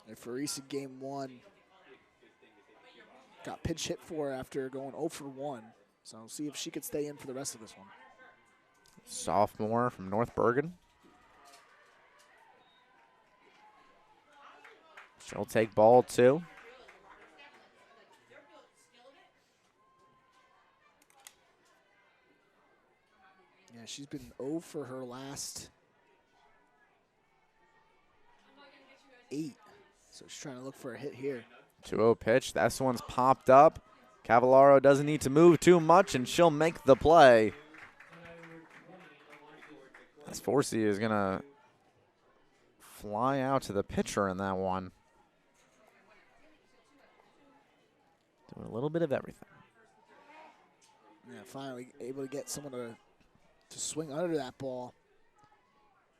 And Farisi game 1 got pinch hit for after going 0 for 1. So we'll see if she could stay in for the rest of this one. Sophomore from North Bergen. She'll take ball 2. Yeah, she's been 0 for her last 8. So she's trying to look for a hit here. 2-0 pitch. This one's popped up. Cavallaro doesn't need to move too much, and she'll make the play. As Forsey is going to fly out to the pitcher in that one. Doing a little bit of everything. Yeah, finally able to get someone to swing under that ball.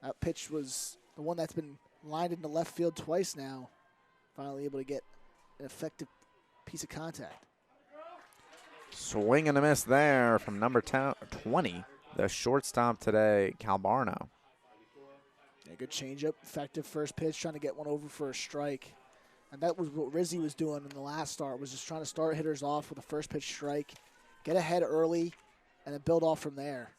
That pitch was the one that's been lined into left field twice now. Finally able to get an effective piece of contact. Swing and a miss there from number 20, the shortstop today, Calbarno. Yeah, good changeup, effective first pitch, trying to get one over for a strike. And that was what Rizzi was doing in the last start, was just trying to start hitters off with a first pitch strike, get ahead early, and then build off from there.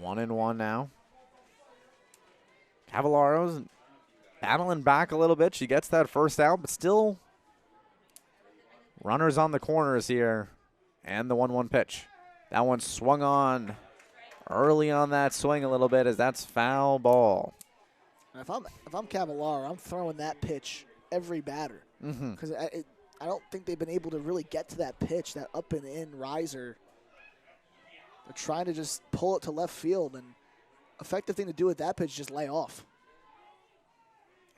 1-1 now. Cavallaro's battling back a little bit. She gets that first out, but still runners on the corners here. And the 1-1 pitch. That one swung on early on that swing a little bit as that's foul ball. If I'm Cavallaro, I'm throwing that pitch every batter. Because I don't think they've been able to really get to that pitch, that up and in riser. They're trying to just pull it to left field, and effective thing to do with that pitch is just lay off.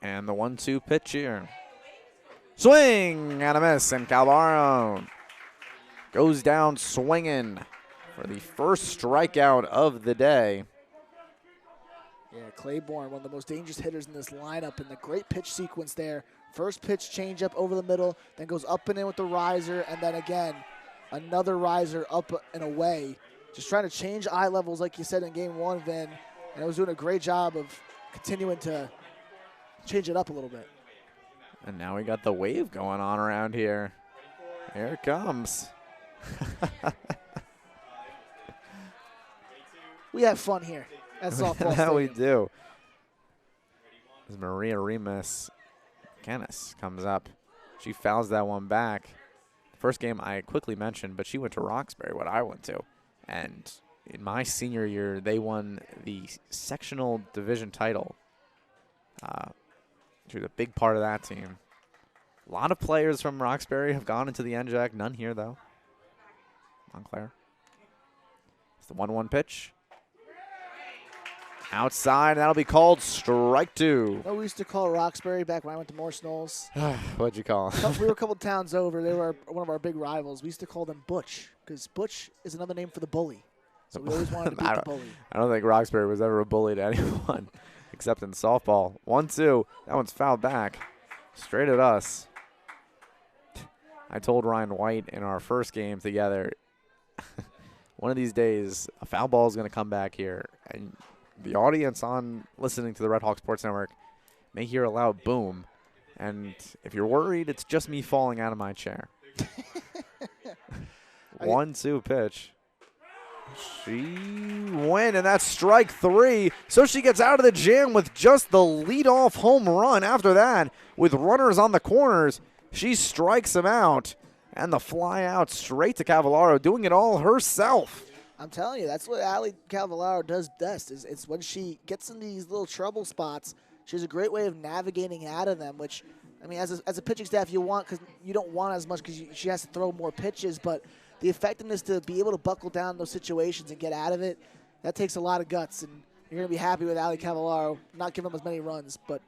And the 1-2 pitch here. Swing and a miss, and Calbarno goes down swinging for the first strikeout of the day. Yeah, Claiborne, one of the most dangerous hitters in this lineup, and the great pitch sequence there. First pitch changeup over the middle, then goes up and in with the riser, and then again, another riser up and away. Just trying to change eye levels, like you said in game 1, Vin, and it was doing a great job of continuing to change it up a little bit. And now we got the wave going on around here. Here it comes. We have fun here at softball That we stadium. do. As Maria Remus Canis comes up. She fouls that one back. First game I quickly mentioned, but she went to Roxbury, what I went to. And in my senior year, they won the sectional division title. She was a big part of that team. A lot of players from Roxbury have gone into the NJAC. None here, though. Montclair. It's the 1-1 pitch. Outside, that'll be called strike 2. We used to call Roxbury back when I went to Morse Knolls. What'd you call him? We were a couple towns over. They were one of our big rivals. We used to call them Butch because Butch is another name for the bully. So we always wanted to beat the bully. I don't think Roxbury was ever a bully to anyone except in softball. 1-2. That one's fouled back. Straight at us. I told Ryan White in our first game together, one of these days, a foul ball is going to come back here. And the audience on listening to the Red Hawk Sports Network may hear a loud boom. And if you're worried, it's just me falling out of my chair. 1-2 pitch. She went, and that's strike 3. So she gets out of the jam with just the leadoff home run. After that, with runners on the corners, she strikes him out. And the fly out straight to Cavallaro, doing it all herself. I'm telling you, that's what Allie Cavallaro does best. It's when she gets in these little trouble spots, she has a great way of navigating out of them, which, I mean, as a pitching staff, you want, because you don't want as much because she has to throw more pitches, but the effectiveness to be able to buckle down those situations and get out of it, that takes a lot of guts, and you're going to be happy with Allie Cavallaro, not giving them as many runs, but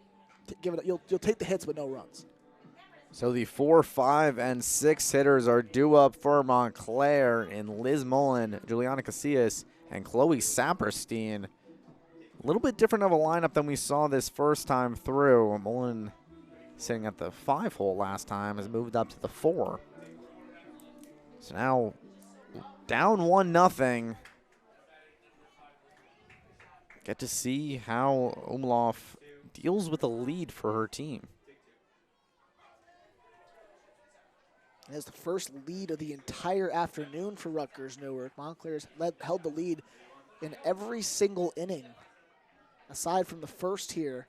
you'll take the hits with no runs. So the 4, 5, and 6 hitters are due up for Montclair in Liz Mullen, Juliana Casillas, and Chloe Saperstein. A little bit different of a lineup than we saw this first time through. Mullen sitting at the 5 hole last time has moved up to the 4. So now down 1-0. Get to see how Umlauf deals with a lead for her team. It has the first lead of the entire afternoon for Rutgers Newark. Montclair's held the lead in every single inning, aside from the first here.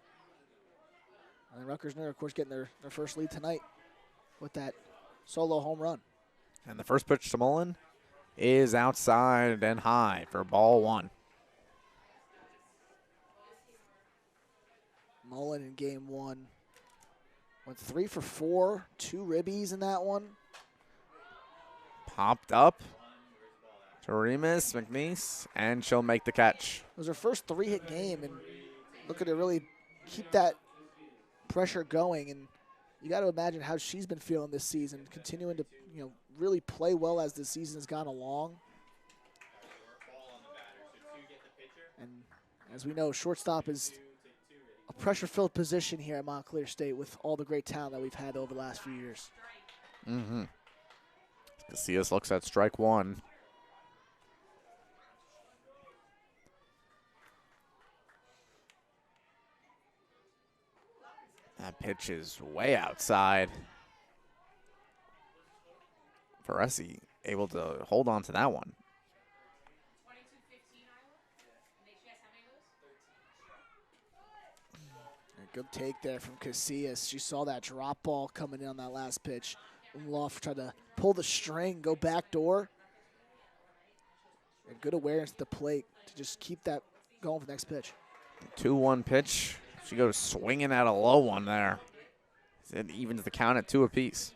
And Rutgers Newark, of course, getting their first lead tonight with that solo home run. And the first pitch to Mullen is outside and high for ball 1. Mullen in game 1 went 3 for 4, 2 ribbies in that one. Popped up to Remus McNeese, and she'll make the catch. It was her first 3-hit game, and looking to really keep that pressure going. And you got to imagine how she's been feeling this season, continuing to really play well as the season has gone along. And as we know, shortstop is a pressure-filled position here at Montclair State with all the great talent that we've had over the last few years. Mm-hmm. Casillas looks at strike 1. That pitch is way outside. Feresi able to hold on to that one. A good take there from Casillas. She saw that drop ball coming in on that last pitch. Umlauf tried to pull the string, go back door. And good awareness at the plate to just keep that going for the next pitch. 2-1 pitch. She goes swinging at a low one there. It evens the count at 2 apiece.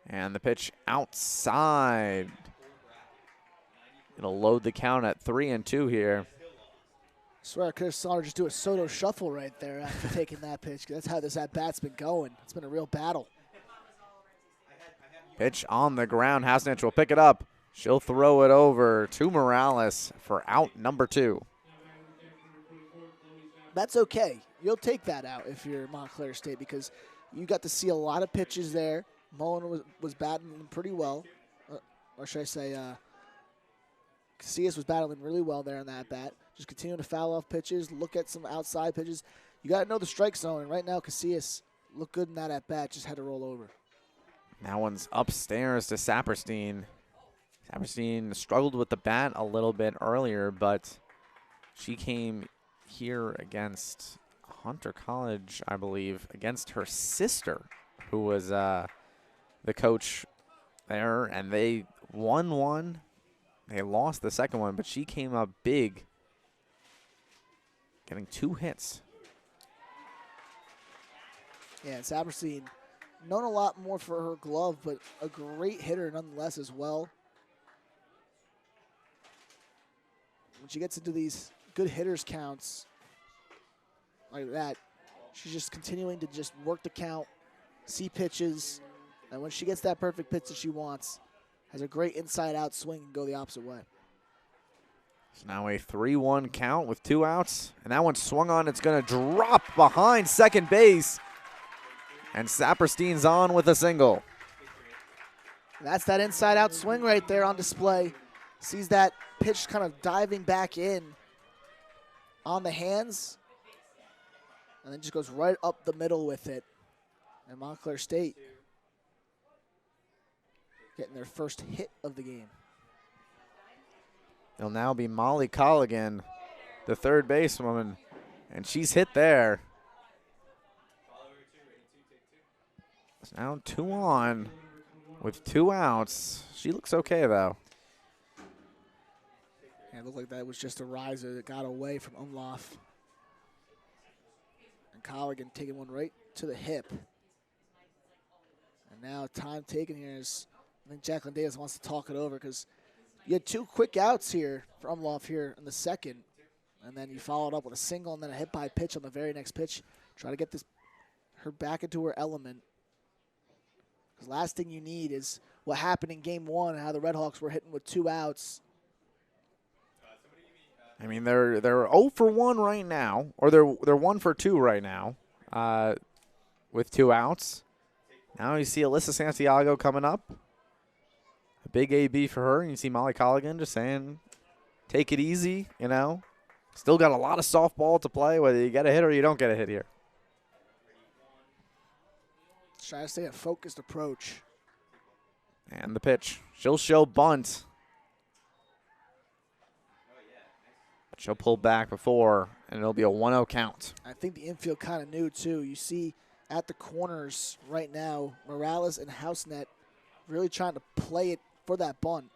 And the pitch outside. It'll load the count at 3-2 here. I swear I could have saw her just do a Soto shuffle right there after taking that pitch. That's how this at-bat's been going. It's been a real battle. Pitch on the ground. Hasnich will pick it up. She'll throw it over to Morales for out number 2. That's okay. You'll take that out if you're Montclair State because you got to see a lot of pitches there. Mullen was battling pretty well. Or should I say Casillas was battling really well there in that bat. Just continuing to foul off pitches, look at some outside pitches. You got to know the strike zone, and right now Casillas looked good in that at-bat, just had to roll over. That one's upstairs to Saperstein. Saperstein struggled with the bat a little bit earlier, but she came here against Hunter College, I believe, against her sister, who was the coach there, and they won one. They lost the second one, but she came up big, getting 2 hits. Yeah, and Saperstein known a lot more for her glove, but a great hitter nonetheless as well. When she gets into these good hitters counts like that, she's just continuing to just work the count, see pitches, and when she gets that perfect pitch that she wants, has a great inside-out swing and go the opposite way. It's now a 3-1 count with 2 outs, and that one swung on. It's going to drop behind second base, and Saperstein's on with a single. That's that inside-out swing right there on display. Sees that pitch kind of diving back in on the hands, and then just goes right up the middle with it. And Montclair State getting their first hit of the game. It'll now be Molly Colligan, the third basewoman, and she's hit there. It's now 2 on with 2 outs. She looks okay, though. Yeah, it looked like that was just a riser that got away from Umlauf. And Colligan taking one right to the hip. And now time taken here is, I think Jacqueline Davis wants to talk it over because you had 2 quick outs here for Umlauf here in the second. And then you followed up with a single and then a hit by pitch on the very next pitch. Try to get her back into her element. Because last thing you need is what happened in game 1 and how the Redhawks were hitting with 2 outs. I mean, they're 0 for 1 right now, or they're 1 for 2 right now, with 2 outs. Now you see Alyssa Santiago coming up, a big AB for her. And you see Molly Colligan just saying, "Take it easy," you know. Still got a lot of softball to play, whether you get a hit or you don't get a hit here. Try to stay a focused approach. And the pitch, she'll show bunt. She'll pull back before, and it'll be a 1-0 count. I think the infield kind of knew, too. You see at the corners right now, Morales and Housenet really trying to play it for that bunt.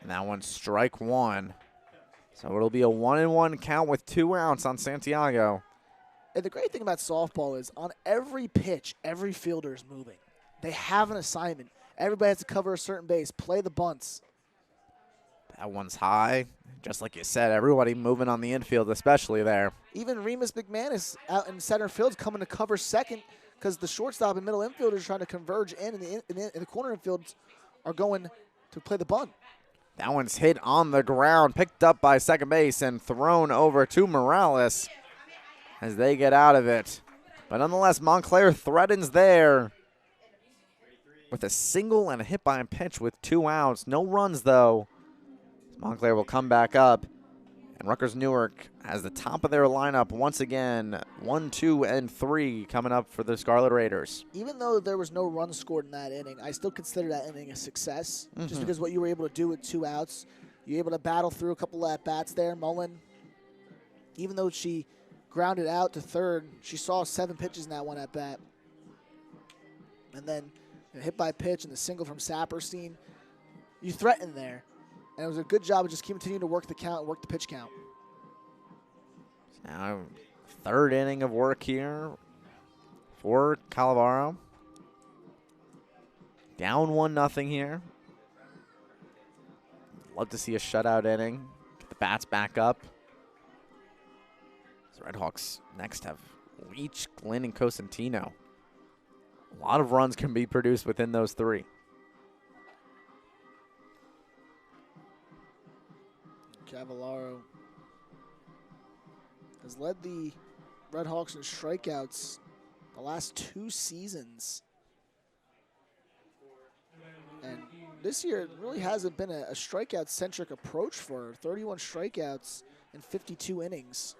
And that one's strike 1. So it'll be a 1-1 count with 2 outs on Santiago. And the great thing about softball is on every pitch, every fielder is moving. They have an assignment. Everybody has to cover a certain base, play the bunts. That one's high. Just like you said, everybody moving on the infield, especially there. Even Remus McManus out in center field coming to cover second because the shortstop and middle infielders trying to converge in the corner infields are going to play the bunt. That one's hit on the ground, picked up by second base, and thrown over to Morales as they get out of it. But nonetheless, Montclair threatens there with a single and a hit by a pitch with 2 outs. No runs, though. Montclair will come back up, and Rutgers Newark has the top of their lineup once again. 1, 2, and 3 coming up for the Scarlet Raiders. Even though there was no runs scored in that inning, I still consider that inning a success. Just because what you were able to do with 2 outs, you were able to battle through a couple at-bats there. Mullen, even though she grounded out to third, she saw 7 pitches in that one at-bat. And then a hit by pitch and the single from Saperstein. You threatened there. And it was a good job of just continuing to work the count and work the pitch count. Now, 3rd inning of work here for Calavaro. Down 1-0 here. Love to see a shutout inning. Get the bats back up. The Redhawks next have Leach, Glenn, and Cosentino. A lot of runs can be produced within those 3. Cavallaro has led the Redhawks in strikeouts the last 2 seasons. And this year it really hasn't been a strikeout-centric approach for her. 31 strikeouts in 52 innings.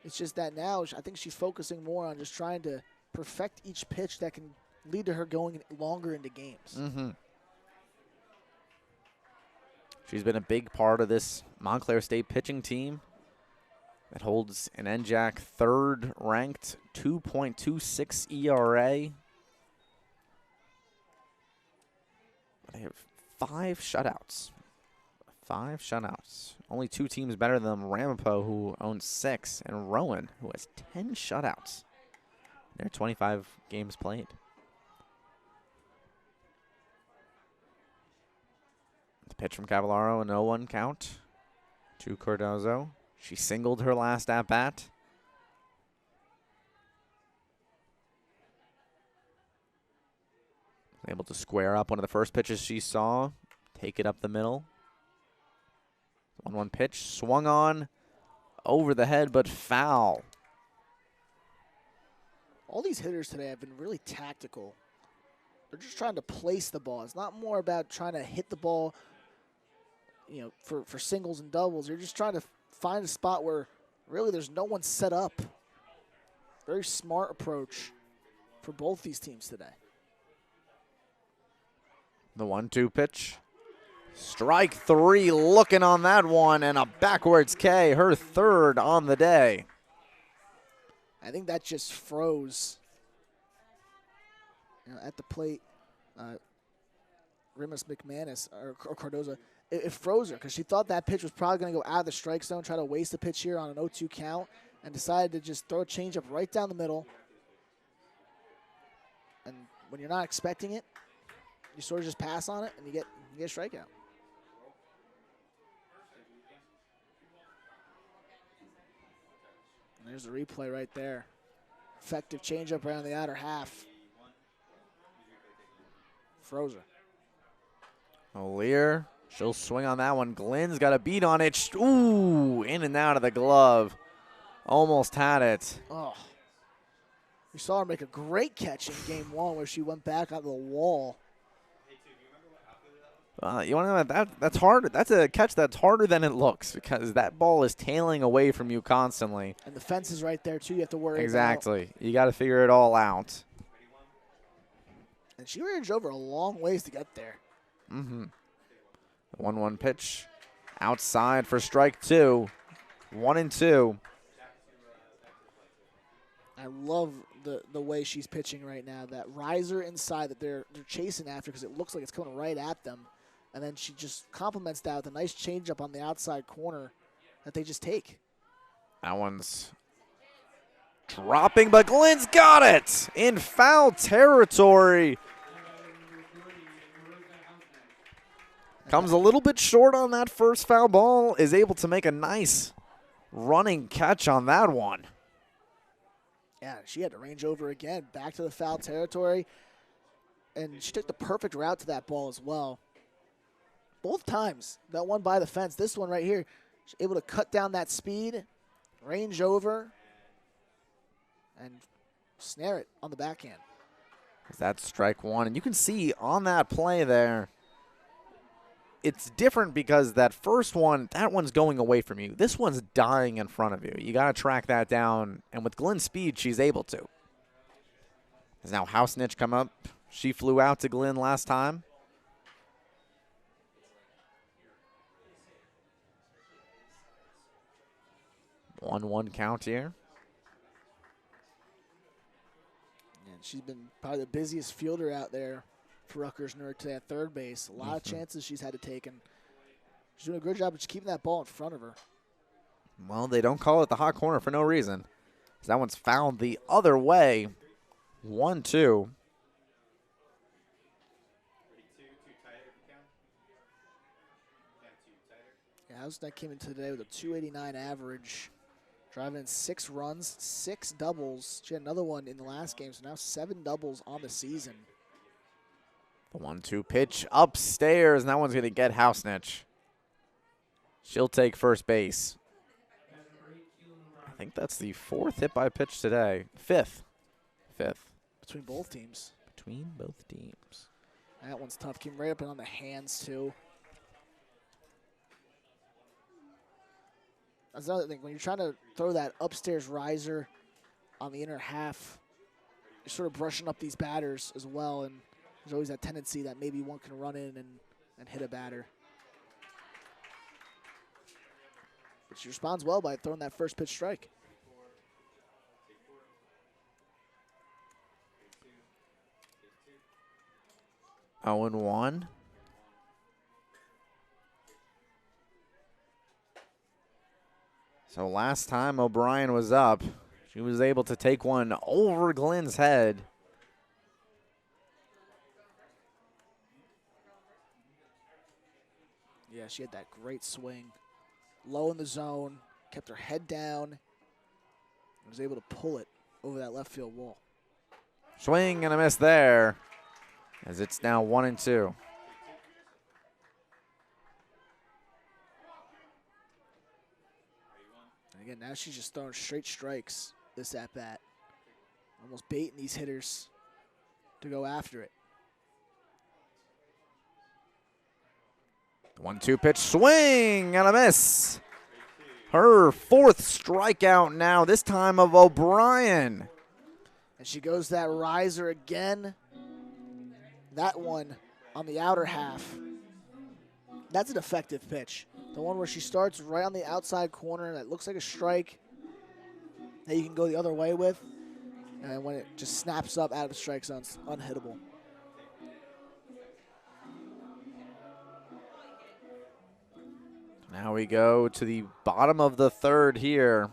It's just that now I think she's focusing more on just trying to perfect each pitch that can lead to her going longer into games. She's been a big part of this Montclair State pitching team that holds an NJAC 3rd ranked 2.26 ERA. They have 5 shutouts, 5 shutouts. Only 2 teams better than Ramapo, who owns 6, and Rowan, who has 10 shutouts. They're 25 games played. The pitch from Cavallaro, a 0-1 count to Cardozo. She singled her last at-bat. Able to square up one of the first pitches she saw. Take it up the middle. 1-1 pitch. Swung on over the head, but foul. All these hitters today have been really tactical. They're just trying to place the ball. It's not more about trying to hit the ball, you know, for singles and doubles. You're just trying to find a spot where really there's no one set up. Very smart approach for both these teams today. The 1-2 pitch. Strike 3, looking on that one, and a backwards K, her 3rd on the day. I think that just froze, you know, at the plate. Rimas McManus or Cardozo, it froze her because she thought that pitch was probably going to go out of the strike zone, try to waste a pitch here on an 0-2 count, and decided to just throw a changeup right down the middle. And when you're not expecting it, you sort of just pass on it and you get a strikeout. And there's the replay right there. Effective changeup around the outer half. Froze her. O'Lear, she'll swing on that one. Glenn's got a beat on it. Ooh, in and out of the glove. Almost had it. Oh. We saw her make a great catch in game 1 where she went back out of the wall. You want to know that's hard. That's a catch that's harder than it looks because that ball is tailing away from you constantly. And the fence is right there too. You have to worry Exactly. about. You got to figure it all out. And she ranged over a long ways to get there. Mm-hmm. 1-1 pitch. Outside for strike 2. 1-2. I love the way she's pitching right now. That riser inside that they're chasing after because it looks like it's coming right at them. And then she just complements that with a nice changeup on the outside corner that they just take. That one's dropping, but Glenn's got it in foul territory. Comes a little bit short on that first foul ball, is able to make a nice running catch on that one. Yeah, she had to range over again, back to the foul territory. And she took the perfect route to that ball as well. Both times, that one by the fence. This one right here, she's able to cut down that speed, range over, and snare it on the backhand. That's strike 1. And you can see on that play there, it's different because that first one, that one's going away from you. This one's dying in front of you. You got to track that down. And with Glenn's speed, she's able to. Has now Housenich come up. She flew out to Glenn last time. 1-1 count here. And she's been probably the busiest fielder out there for Rutgers Newark today at third base. A lot of chances she's had to take, and she's doing a good job of just keeping that ball in front of her. Well, they don't call it the hot corner for no reason. That one's fouled the other way. 1-2. Yeah, Housenich came in today with a 289 average, driving in 6 runs, 6 doubles. She had another one in the last game, so now 7 doubles on the season. The 1-2 pitch upstairs, and that one's going to get Housenich. She'll take first base. I think that's the 4th hit by pitch today. 5th. Between both teams. Between both teams. That one's tough. Came right up and on the hands, too. That's another thing. When you're trying to throw that upstairs riser on the inner half, you're sort of brushing up these batters as well, and there's always that tendency that maybe one can run in and hit a batter. But she responds well by throwing that first pitch strike. Oh, 1. So last time O'Brien was up, she was able to take one over Glenn's head. Yeah, she had that great swing. Low in the zone, kept her head down, and was able to pull it over that left field wall. Swing and a miss there, as it's now 1-2. And again, now she's just throwing straight strikes this at-bat. Almost baiting these hitters to go after it. The 1-2 pitch, swing and a miss. Her fourth strikeout now, this time of O'Brien. And she goes that riser again. That one on the outer half. That's an effective pitch. The one where she starts right on the outside corner that looks like a strike that you can go the other way with. And when it just snaps up out of the strike zone, it's unhittable. Now we go to the bottom of the third here.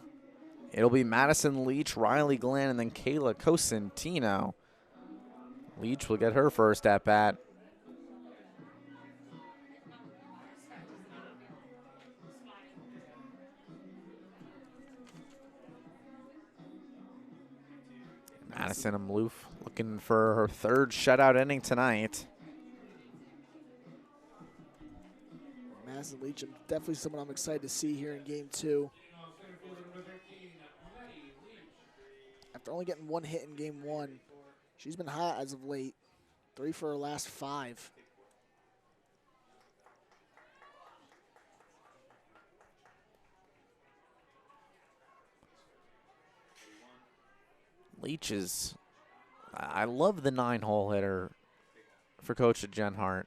It'll be Madison Leach, Riley Glenn, and then Kayla Cosentino. Leach will get her first at bat. Madison Amloof looking for her third shutout inning tonight. Madison Leach, definitely someone I'm excited to see here in game 2. After only getting one hit in game 1, she's been hot as of late. 3 for her last 5. Leach is, I love the 9-hole hitter for Coach Jen Hart.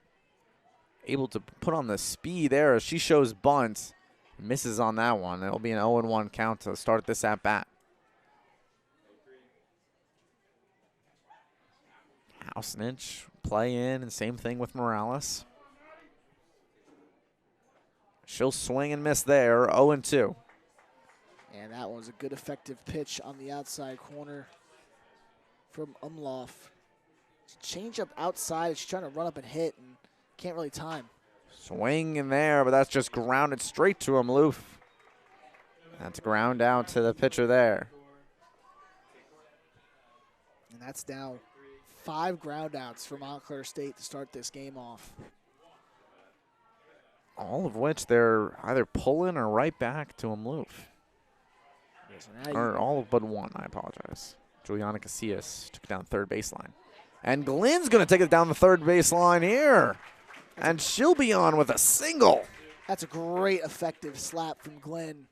Able to put on the speed there as she shows bunt. Misses on that one. It'll be an 0-1 count to start this at bat. Hausnich play in, and same thing with Morales. She'll swing and miss there, 0-2. And that was a good effective pitch on the outside corner from Umlauf. Change up outside. She's trying to run up and hit and can't really time. Swing in there, but that's just grounded straight to Umlauf. That's ground out to the pitcher there. And that's now 5 ground outs for Montclair State to start this game off. All of which they're either pulling or right back to Umlauf. Or all but one, I apologize. Juliana Casillas took it down the third baseline. And Glenn's going to take it down the third baseline here. And she'll be on with a single. That's a great effective slap from Glenn.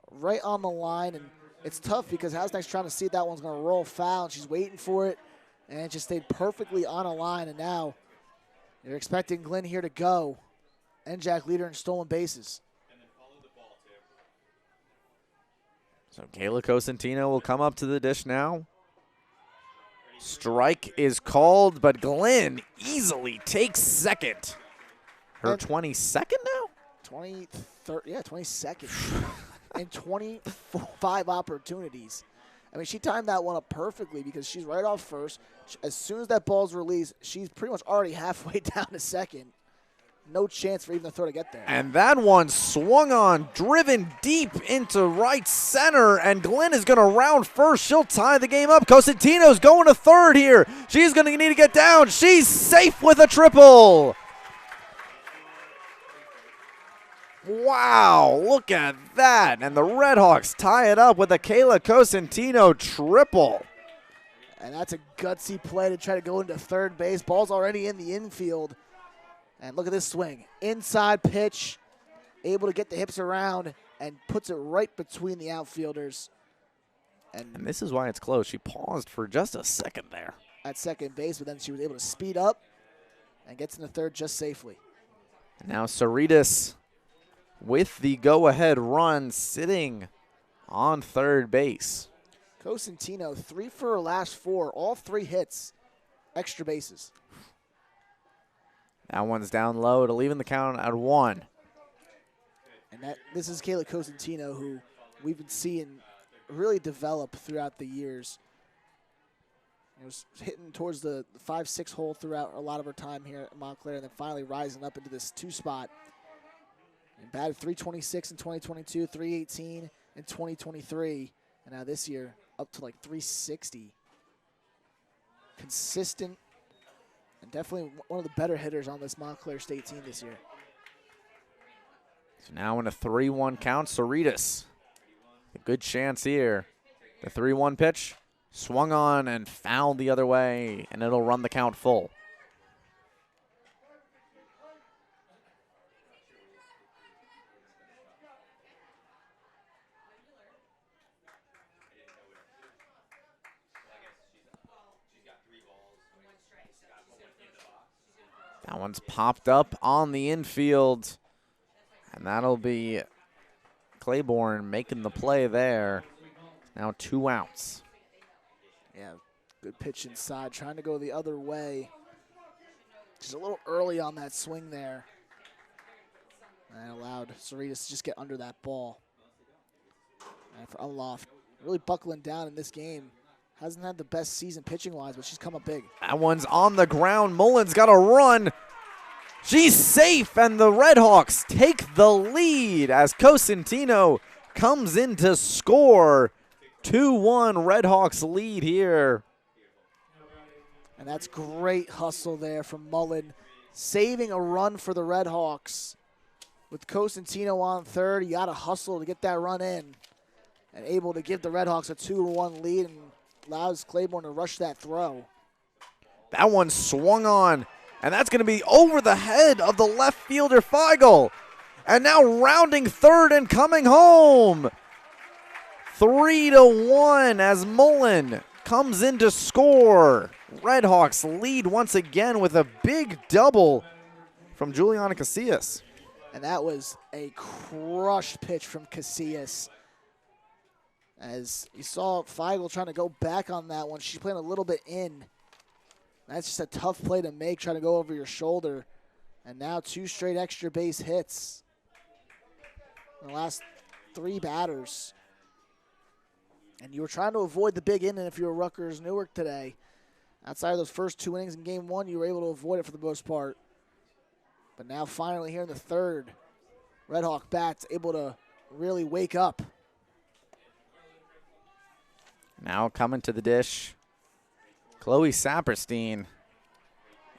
Right on the line, and it's tough because Hausnick's trying to see if that one's going to roll foul, and she's waiting for it, and it just stayed perfectly on a line, and now you're expecting Glenn here to go. NJAC leader in stolen bases. So Kayla Cosentino will come up to the dish now. Strike is called, but Glenn easily takes second. Her 22nd now? 22nd. And 25 opportunities. I mean, she timed that one up perfectly because she's right off first. As soon as that ball's released, she's pretty much already halfway down to second. No chance for even the throw to get there. And that one swung on, driven deep into right center, and Glenn is going to round first. She'll tie the game up. Cosentino's going to third here. She's going to need to get down. She's safe with a triple. Wow, look at that. And the Redhawks tie it up with a Kayla Cosentino triple. And that's a gutsy play to try to go into third base. Ball's already in the infield. And look at this swing. Inside pitch, able to get the hips around and puts it right between the outfielders. And this is why it's close. She paused for just a second there. At second base, but then she was able to speed up and gets into third just safely. And now Saritas with the go-ahead run sitting on third base. Cosentino, 3 for her last 4, all 3 hits, extra bases. That one's down low to leaving the count at 1. And this is Kayla Cosentino, who we've been seeing really develop throughout the years. It was hitting towards the 5-6 hole throughout a lot of her time here at Montclair, and then finally rising up into this 2 spot. And batted 326 in 2022, 318 in 2023, and now this year up to like 360. Consistent, and definitely one of the better hitters on this Montclair State team this year. So now in a 3-1 count, Cerritos. A good chance here. The 3-1 pitch swung on and fouled the other way, and it'll run the count full. That one's popped up on the infield, and that'll be Claiborne making the play there. Now 2 outs. Yeah, good pitch inside, trying to go the other way. Just a little early on that swing there. And allowed Cerritos to just get under that ball. And for Unloft, really buckling down in this game. Hasn't had the best season pitching-wise, but she's come up big. That one's on the ground. Mullen's got a run. She's safe, and the Redhawks take the lead as Cosentino comes in to score. 2-1 Redhawks lead here. And that's great hustle there from Mullen, saving a run for the Redhawks. With Cosentino on third, you got to hustle to get that run in, and able to give the Redhawks a 2-1 lead and allows Claiborne to rush that throw. That one swung on, and that's going to be over the head of the left fielder, Feigl. And now rounding third and coming home. 3-1 as Mullen comes in to score. Redhawks lead once again with a big double from Juliana Casillas. And that was a crushed pitch from Casillas. As you saw Feigl trying to go back on that one. She's playing a little bit in. That's just a tough play to make, trying to go over your shoulder. And now 2 straight extra base hits in the last 3 batters. And you were trying to avoid the big inning if you were Rutgers Newark today. Outside of those first 2 innings in game 1, you were able to avoid it for the most part. But now finally here in the third, Redhawk bats able to really wake up. Now coming to the dish, Chloe Saperstein.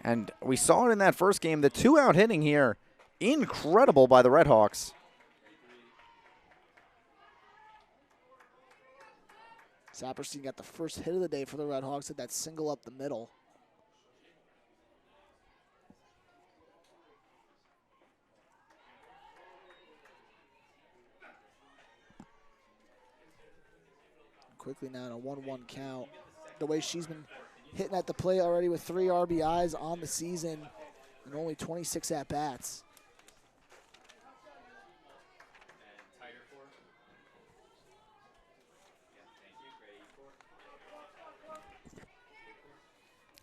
And we saw it in that first game, the 2-out hitting here, incredible by the Redhawks. Saperstein got the first hit of the day for the Redhawks, hit that single up the middle. Quickly now in a 1-1 count. The way she's been hitting at the plate already with 3 RBIs on the season and only 26 at-bats.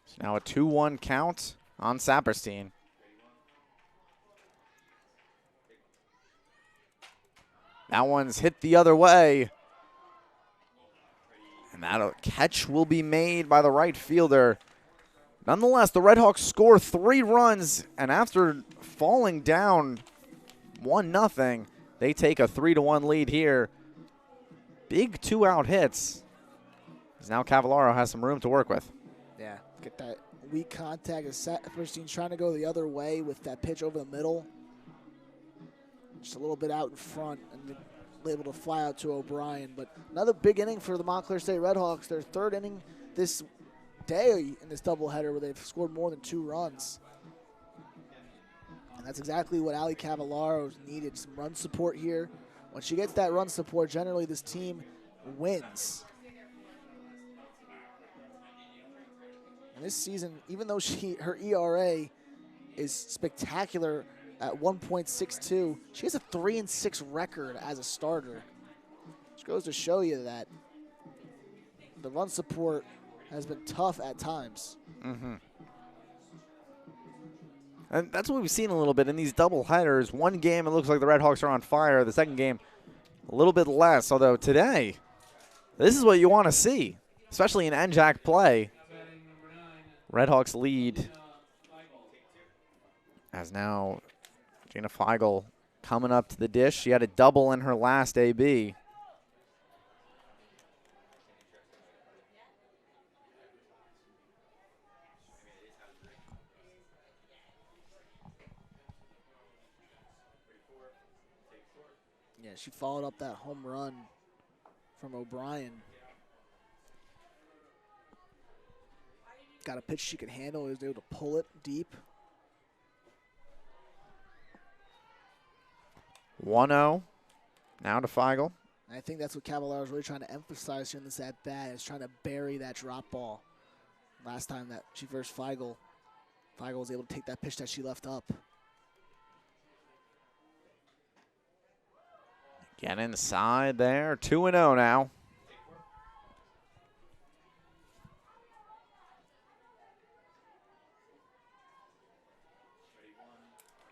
So now a 2-1 count on Saperstein. That one's hit the other way. And that catch will be made by the right fielder. Nonetheless, the Redhawks score 3 runs, and after falling down 1-0, they take a 3-1 lead here. Big 2-out hits. As now Cavallaro has some room to work with. Yeah, get that weak contact. Saperstein's trying to go the other way with that pitch over the middle. Just a little bit out in front and able to fly out to O'Brien. But another big inning for the Montclair State Redhawks. Their 3rd inning this day in this doubleheader where they've scored more than 2 runs. And that's exactly what Ali Cavallaro's needed, some run support here. When she gets that run support, generally this team wins. And this season, even though her ERA is spectacular at 1.62, she has a 3-6 record as a starter. Which goes to show you that the run support has been tough at times. Mm-hmm. And that's what we've seen a little bit in these double headers. One game, it looks like the Redhawks are on fire. The second game, a little bit less, although today, this is what you want to see, especially in NJAC play. Redhawks lead as now Gina Feigl coming up to the dish. She had a double in her last AB. Yeah, she followed up that home run from O'Brien. Got a pitch she could handle. Was able to pull it deep. 1-0 now to Feigl. I think that's what Cavallaro is really trying to emphasize here in this at-bat, is trying to bury that drop ball. Last time that she versed Feigl, Feigl was able to take that pitch that she left up. Get inside there. 2-0 now.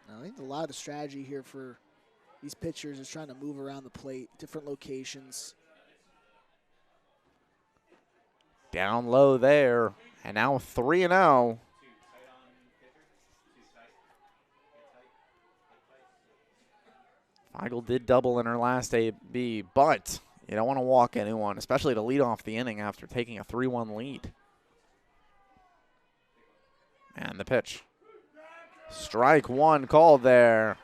I think a lot of the strategy here for these pitchers is trying to move around the plate, different locations. Down low there, and now 3-0. Feigl did double in her last AB, but you don't want to walk anyone, especially to lead off the inning after taking a 3-1 lead. And the pitch. Strike one called there.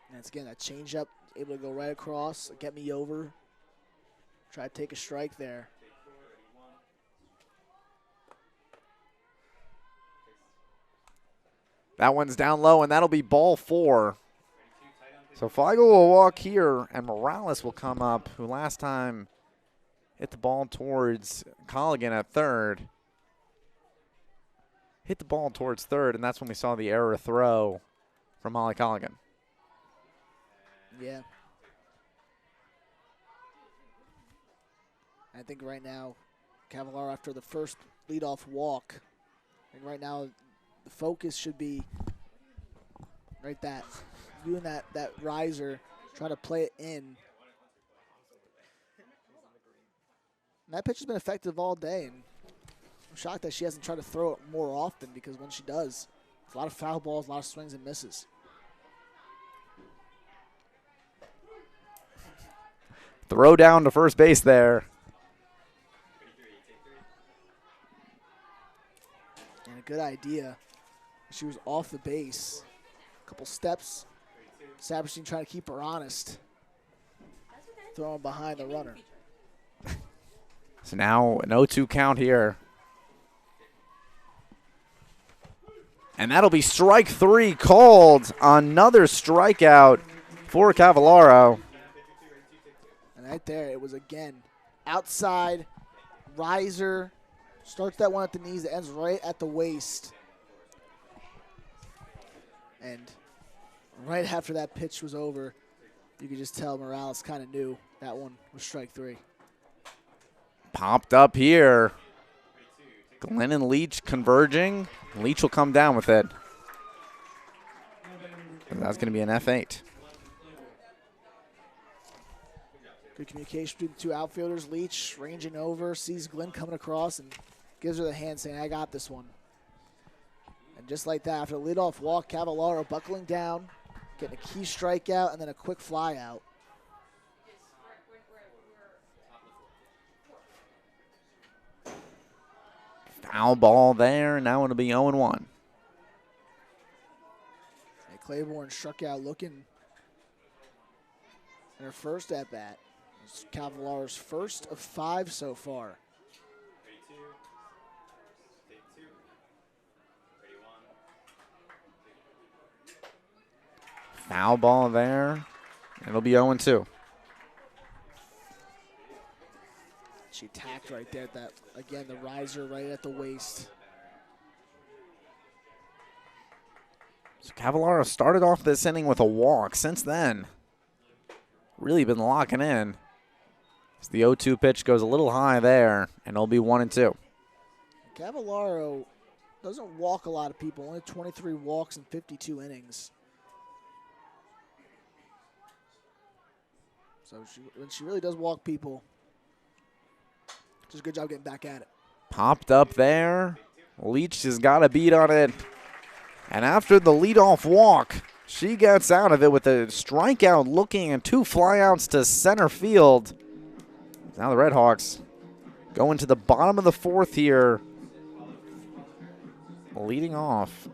And it's again that changeup, able to go right across, get me over. Try to take a strike there. That one's down low, and that'll be ball 4. So Feigl will walk here, and Morales will come up, who last time hit the ball towards Colligan at third. Hit the ball towards third, and that's when we saw the error throw from Molly Colligan. Yeah. I think right now, Cavallaro, after the first leadoff walk, and right now the focus should be right that, doing that riser, try to play it in. And that pitch has been effective all day, and I'm shocked that she hasn't tried to throw it more often, because when she does, it's a lot of foul balls, a lot of swings and misses. Throw down to first base there. And a good idea. She was off the base. A couple steps. Saperstein trying to keep her honest. Throwing behind the runner. So now an 0-2 count here. And that'll be strike 3 called. Another strikeout for Cavallaro. And right there, it was again outside, riser. Starts that one at the knees, it ends right at the waist. And right after that pitch was over, you could just tell Morales kind of knew that one was strike 3. Popped up here. Glenn and Leach converging. Leach will come down with it. And that's going to be an F8. Good communication between the two outfielders. Leach ranging over, sees Glenn coming across, and gives her the hand saying, I got this one. And just like that, after the leadoff walk, Cavallaro buckling down, getting a key strikeout, and then a quick fly out. Foul ball there. Now it'll be 0-1. And Claiborne struck out looking in her first at-bat. It's Cavallaro's first of 5 so far. Foul ball there. It'll be 0-2. She tacked right there at that, again, the riser right at the waist. So Cavallaro started off this inning with a walk. Since then, really been locking in. So the 0-2 pitch goes a little high there, and it'll be 1-2. Cavallaro doesn't walk a lot of people, only 23 walks in 52 innings. So when she really does walk people, just a good job getting back at it. Popped up there. Leach has got a beat on it. And after the leadoff walk, she gets out of it with a strikeout looking and 2 flyouts to center field. Now the Redhawks go into the bottom of the 4th here. Leading off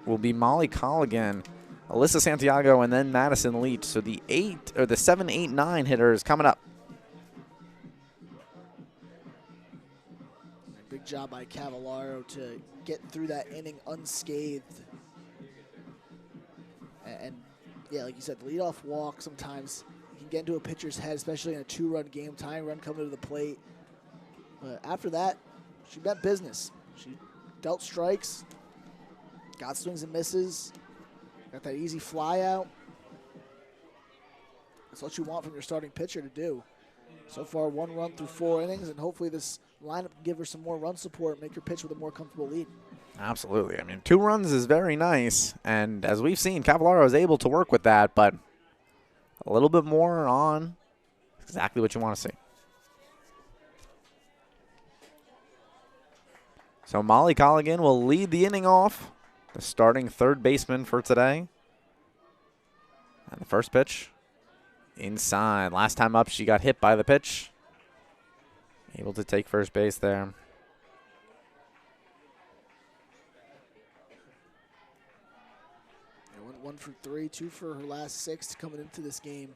will be Molly Colligan, Alyssa Santiago, and then Madison Leach. So the 7, 8, 9 hitters coming up. Big job by Cavallaro to get through that inning unscathed. And yeah, like you said, the leadoff walk sometimes you can get into a pitcher's head, especially in a 2-run game, tying run coming to the plate. But after that, she meant business. She dealt strikes, got swings and misses, got that easy fly out. That's what you want from your starting pitcher to do. So far, 1 run through 4 innings, and hopefully this lineup can give her some more run support, make her pitch with a more comfortable lead. Absolutely. I mean, 2 runs is very nice, and as we've seen, Cavallaro is able to work with that, but a little bit more on exactly what you want to see. So Molly Colligan will lead the inning off, the starting 3rd baseman for today. And the first pitch, inside. Last time up, she got hit by the pitch. Able to take first base there. Went 1 for 3, 2 for her last 6 coming into this game.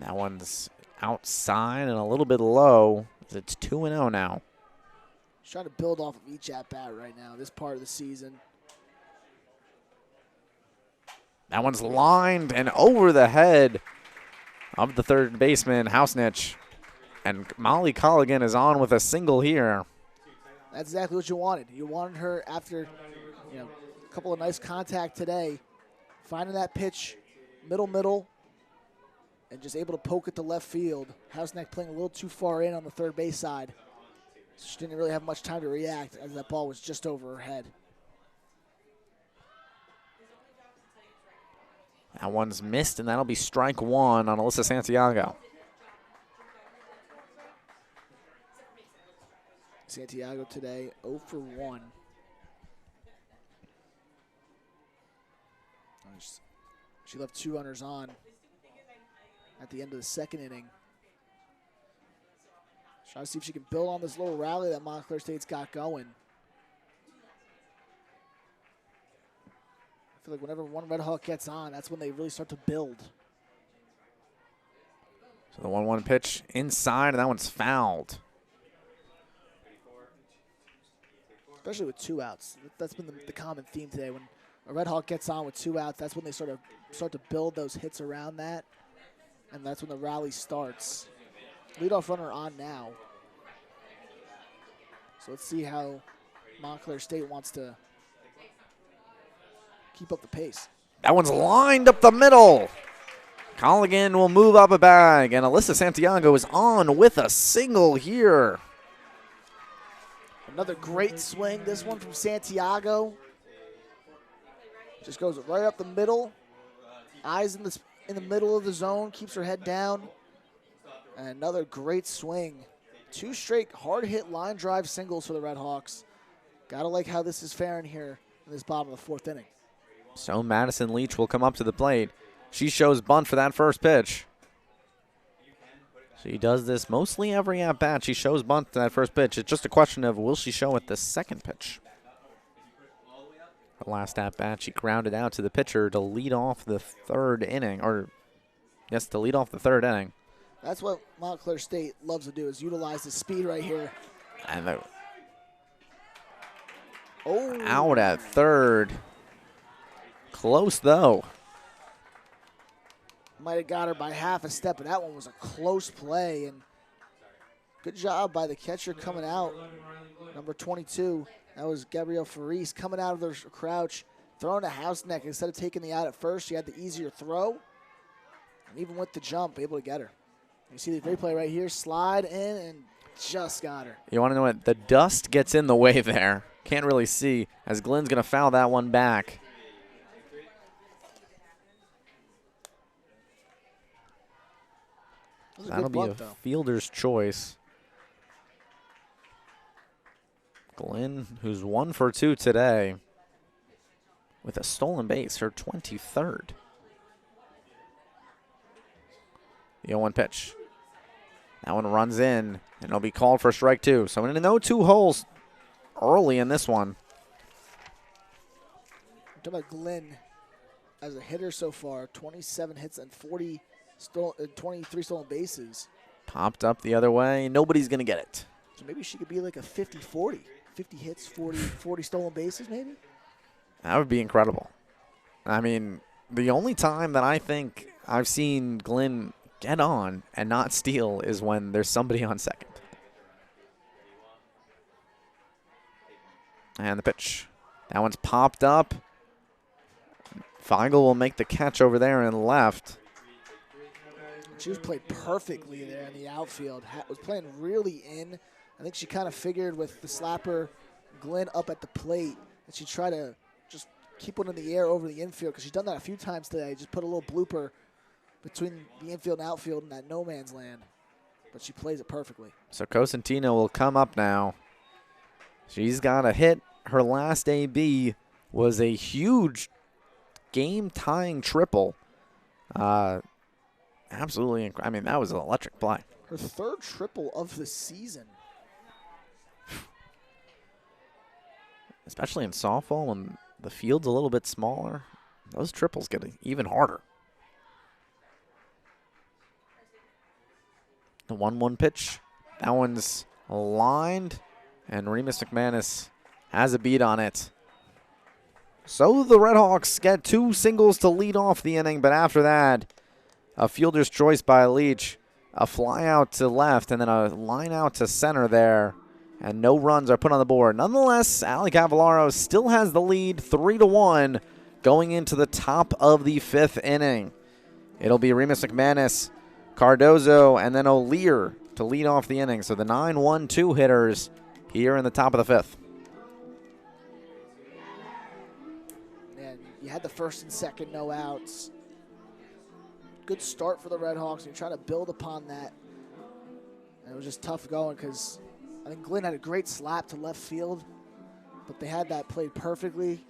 That one's outside and a little bit low. It's 2-0 now. She's trying to build off of each at-bat right now, this part of the season. That one's lined and over the head of the 3rd baseman, Hausnich. And Molly Colligan is on with a single here. That's exactly what you wanted. You wanted her after a couple of nice contact today, finding that pitch, middle, and just able to poke it to left field. Hausnich playing a little too far in on the 3rd base side. So she didn't really have much time to react as that ball was just over her head. That one's missed, and that'll be strike 1 on Alyssa Santiago. Santiago today 0 for 1. She left 2 runners on at the end of the 2nd inning. Trying to see if she can build on this little rally that Montclair State's got going. I feel like whenever one Red Hawk gets on, that's when they really start to build. So the 1-1 pitch inside, and that one's fouled. Especially with 2 outs. That's been the common theme today. When a Red Hawk gets on with 2 outs, that's when they start to build those hits around that, and that's when the rally starts. Leadoff runner on now. So let's see how Montclair State wants to keep up the pace. That one's lined up the middle. Colligan will move up a bag, and Alyssa Santiago is on with a single here. Another great swing, this one from Santiago. Just goes right up the middle. Eyes in the middle of the zone, keeps her head down. And another great swing. 2 straight hard-hit line drive singles for the Red Hawks. Gotta like how this is faring here in this bottom of the 4th inning. So Madison Leach will come up to the plate. She shows bunt for that first pitch. She does this mostly every at-bat. She shows bunt to that first pitch. It's just a question of will she show it the 2nd pitch. The last at-bat, she grounded out to the pitcher to lead off the 3rd inning. To lead off the 3rd inning. That's what Montclair State loves to do, is utilize the speed right here. And out at 3rd. Close, though. Might have got her by half a step, but that one was a close play. And good job by the catcher coming out. Number 22, that was Gabrielle Faris coming out of the crouch, throwing a house neck. Instead of taking the out at first, she had the easier throw. And even with the jump, able to get her. You see the replay right here, slide in and just got her. You want to know what? The dust gets in the way there. Can't really see as Glenn's going to foul that one back. was a That'll good be a bunt, though. fielder's choice. Glynn, who's 1 for 2 today, with a stolen base, her 23rd. The 0-1 pitch. That one runs in, and it'll be called for strike 2. So in the 0-2 holes early in this one. Talk about Glynn as a hitter so far, 27 hits and 23 stolen bases. Popped up the other way. Nobody's going to get it. So maybe she could be like a 50-40. 50 hits, 40 stolen bases maybe? That would be incredible. I mean, the only time that I think I've seen Glynn get on and not steal is when there's somebody on second. And the pitch. That one's popped up. Feigl will make the catch over there and left. She was played perfectly there in the outfield. Was playing really in. I think she kind of figured with the slapper, Glynn up at the plate, that she'd try to just keep one in the air over the infield, because she's done that a few times today. Just put a little blooper between the infield and outfield in that no man's land. But she plays it perfectly. So Cosentino will come up now. She's got a hit. Her last AB was a huge game-tying triple. Absolutely, I mean, that was an electric play. Her third triple of the season. Especially in softball when the field's a little bit smaller, those triples get even harder. The 1-1 pitch. That one's lined, and Remus McManus has a beat on it. So the Redhawks get 2 singles to lead off the inning, but after that, a fielder's choice by Leach, a fly out to left, and then a line out to center there, and no runs are put on the board. Nonetheless, Ali Cavallaro still has the lead 3-1 going into the top of the 5th inning. It'll be Remus McManus, Cardozo, and then O'Lear to lead off the inning. So the 9-1-2 hitters here in the top of the 5th. Man, you had the first and second no outs. Good start for the Redhawks. You're trying to build upon that. And it was just tough going because I think Glynn had a great slap to left field, but they had that played perfectly.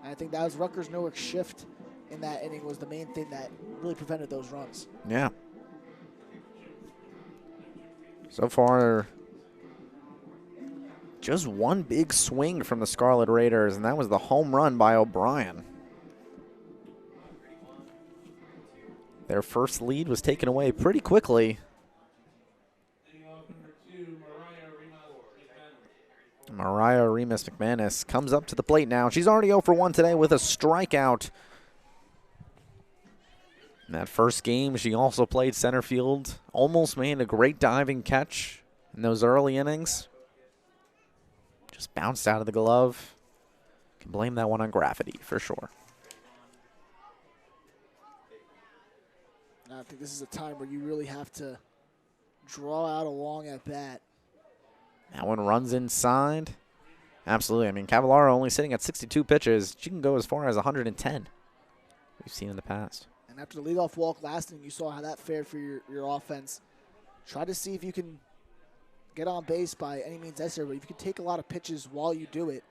And I think that was Rutgers Newark's shift in that inning was the main thing that really prevented those runs. Yeah. So far, just one big swing from the Scarlet Raiders, and that was the home run by O'Brien. Their first lead was taken away pretty quickly. Mariah Remus McManus comes up to the plate now. She's already 0 for 1 today with a strikeout. In that first game, she also played center field. Almost made a great diving catch in those early innings. Just bounced out of the glove. Can blame that one on gravity for sure. I think this is a time where you really have to draw out a long at bat. That one runs inside. Absolutely. I mean, Cavallaro only sitting at 62 pitches. She can go as far as 110. We've seen in the past. And after the leadoff walk last inning, you saw how that fared for your offense. Try to see if you can get on base by any means necessary, but if you can take a lot of pitches while you do it.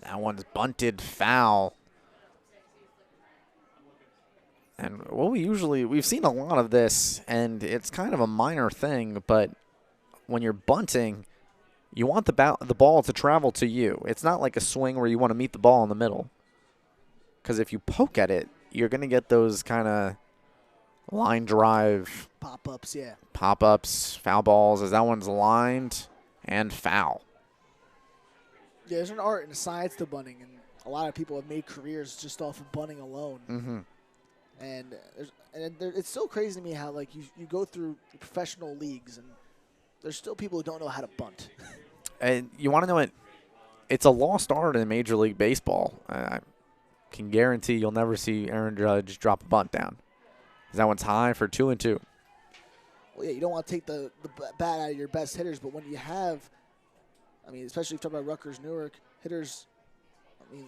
That one's bunted foul. And what we've seen a lot of this, and it's kind of a minor thing, but when you're bunting, you want the ball to travel to you. It's not like a swing where you want to meet the ball in the middle. Because if you poke at it, you're going to get those kind of line drive Pop-ups, yeah. Pop-ups, foul balls, as that one's lined and foul. Yeah, there's an art and a science to bunting, and a lot of people have made careers just off of bunting alone. Mm-hmm. And it's so crazy to me how, like, you go through professional leagues, and there's still people who don't know how to bunt. And you want to know what? It's a lost art in Major League Baseball. I can guarantee you'll never see Aaron Judge drop a bunt down. That one's high for 2-2. Well, yeah, you don't want to take the bat out of your best hitters, but when you have, I mean, especially if you talk about Rutgers, Newark, hitters, I mean,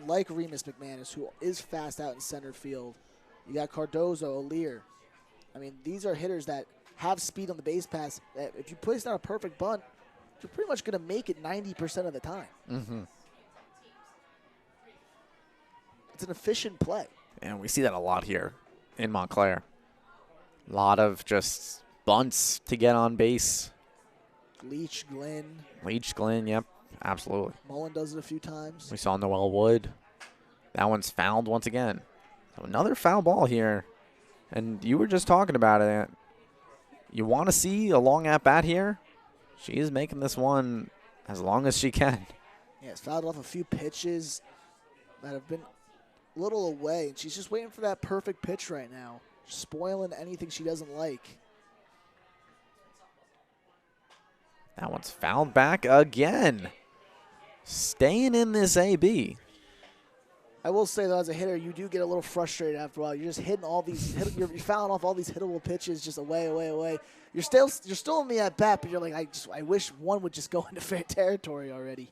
like Remus McManus, who is fast out in center field, You got Cardozo, O'Lear. I mean, these are hitters that have speed on the base pass. That if you place down a perfect bunt, you're pretty much going to make it 90% of the time. Mm-hmm. It's an efficient play. And we see that a lot here in Montclair. A lot of just bunts to get on base. Leach, Glenn, Yep, absolutely. Mullen does it a few times. We saw Noel Wood. That one's fouled once again. So another foul ball here. And you were just talking about it. You want to see a long at-bat here? She is making this one as long as she can. Yeah, it's fouled off a few pitches that have been a little away. And she's just waiting for that perfect pitch right now. Spoiling anything she doesn't like. That one's fouled back again. Staying in this AB. I will say, though, as a hitter, you do get a little frustrated after a while. You're just hitting all these, you're fouling off all these hittable pitches just away. You're still in the at bat, but you're like, I wish one would just go into fair territory already.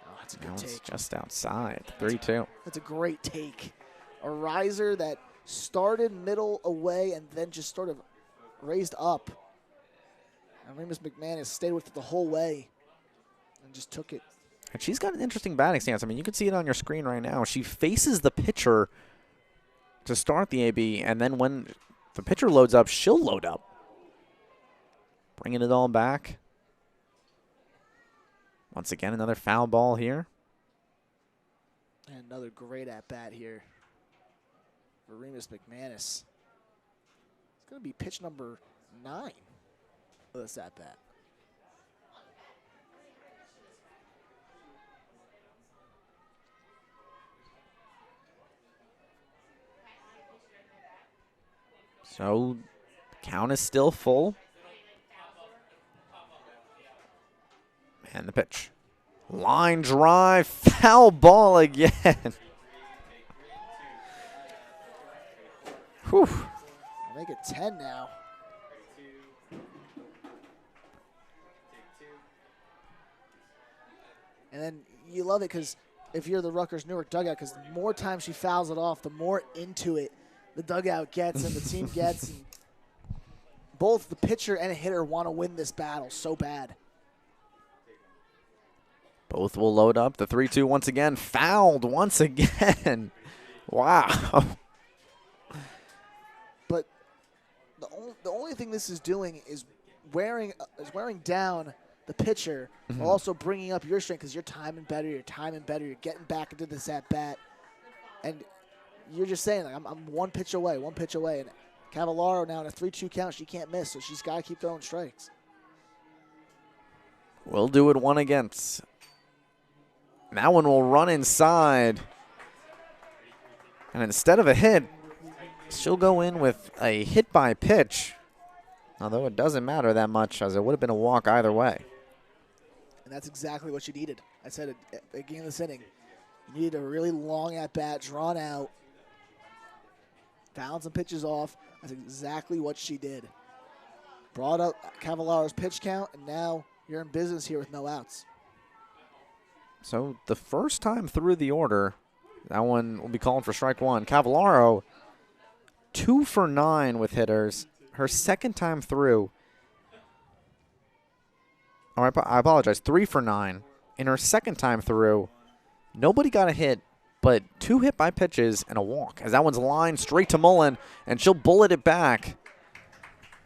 Oh, that's a good take. Just outside. 3-2. That's a great take. A riser that started middle away and then just sort of raised up. And Remus McManus stayed with it the whole way and just took it. And she's got an interesting batting stance. I mean, you can see it on your screen right now. She faces the pitcher to start the AB, and then when the pitcher loads up, she'll load up. Bringing it all back. Once again, another foul ball here. And another great at-bat here for Remus McManus. It's going to be pitch number 9 of this at-bat. So, the count is still full. And the pitch. Line drive, foul ball again. Whew. Make it 10 now. And then you love it because if you're the Rutgers Newark dugout, because the more times she fouls it off, the more into it the dugout gets and the team gets. And both the pitcher and a hitter want to win this battle so bad. Both will load up. The 3-2 once again. Fouled once again. Wow. But the only thing this is doing is wearing down the pitcher, while also bringing up your strength because you're timing better, you're getting back into this at-bat. And you're just saying, like, I'm one pitch away. And Cavallaro now in a 3-2 count, she can't miss, so she's got to keep throwing strikes. We'll do it one against. That one will run inside. And instead of a hit, she'll go in with a hit by pitch. Although it doesn't matter that much, as it would have been a walk either way. And that's exactly what you needed. I said at the beginning of this inning, you needed a really long at-bat, drawn out, found some pitches off. That's exactly what she did. Brought up Cavallaro's pitch count, and now you're in business here with no outs. So the first time through the order, that one will be calling for strike one. Cavallaro, 2 for 9 with hitters. Her second time through. Oh, I apologize. 3 for 9. In her second time through, nobody got a hit, but 2 hit by pitches and a walk. As that one's lined straight to Mullen, and she'll bullet it back.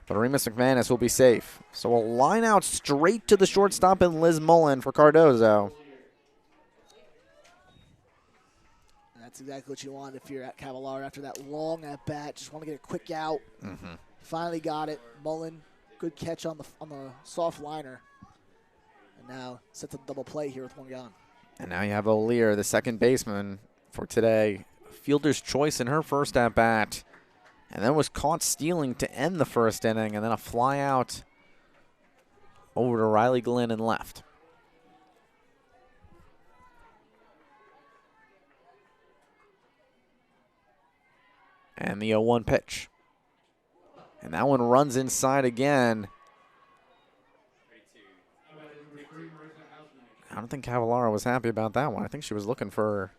But Remus McManus will be safe. So a line out straight to the shortstop and Liz Mullen for Cardozo. That's exactly what you want if you're at Cavallaro after that long at-bat. Just want to get a quick out. Finally got it. Mullen, good catch on the soft liner. And now sets a double play here with one gone. And now you have O'Lear, the second baseman for today. Fielder's choice in her first at-bat. And then was caught stealing to end the first inning. And then a fly out over to Riley Glenn and left. And the 0-1 pitch. And that one runs inside again. don't think Cavallaro was happy about that one. I think she was looking for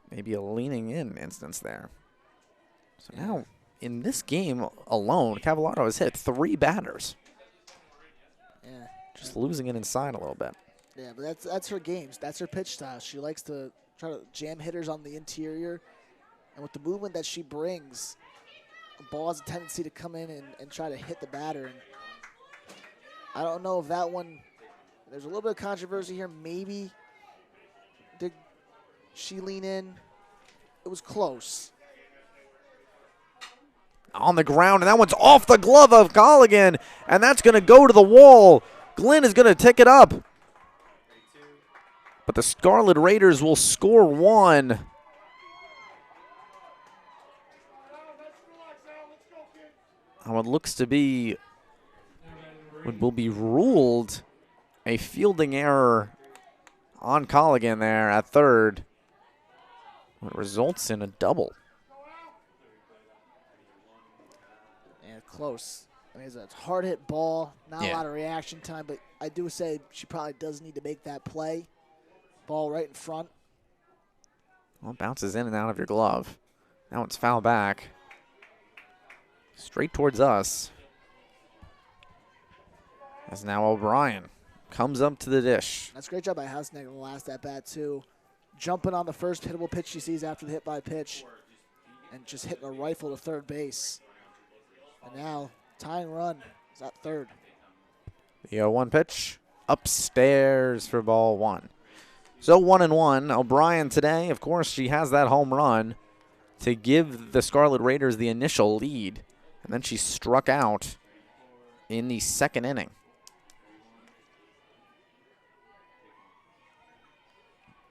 maybe a leaning in instance there. So now, in this game alone, Cavallaro has hit 3 batters. Yeah. Just losing it inside a little bit. Yeah, but that's her games. That's her pitch style. She likes to try to jam hitters on the interior. And with the movement that she brings, the ball has a tendency to come in and try to hit the batter. And I don't know if that one, there's a little bit of controversy here. Maybe did she lean in? It was close. On the ground, and that one's off the glove of Colligan, and that's going to go to the wall. Glenn is going to take it up. But the Scarlet Raiders will score 1. What looks to be, what will be ruled a fielding error on Colligan there at third. What results in a double. And close. I mean, it's a hard hit ball, not Yeah. a lot of reaction time, but I do say she probably does need to make that play. Ball right in front. Well, it bounces in and out of your glove. Now it's foul back. Straight towards us. As now O'Brien comes up to the dish. That's a great job by Hausneck in the last at bat too. Jumping on the first hittable pitch she sees after the hit by pitch and just hitting a rifle to third base. And now tying run is at third. The 0-1 pitch upstairs for ball 1. So 1-1. O'Brien today, of course, she has that home run to give the Scarlet Raiders the initial lead. And then she struck out in the second inning.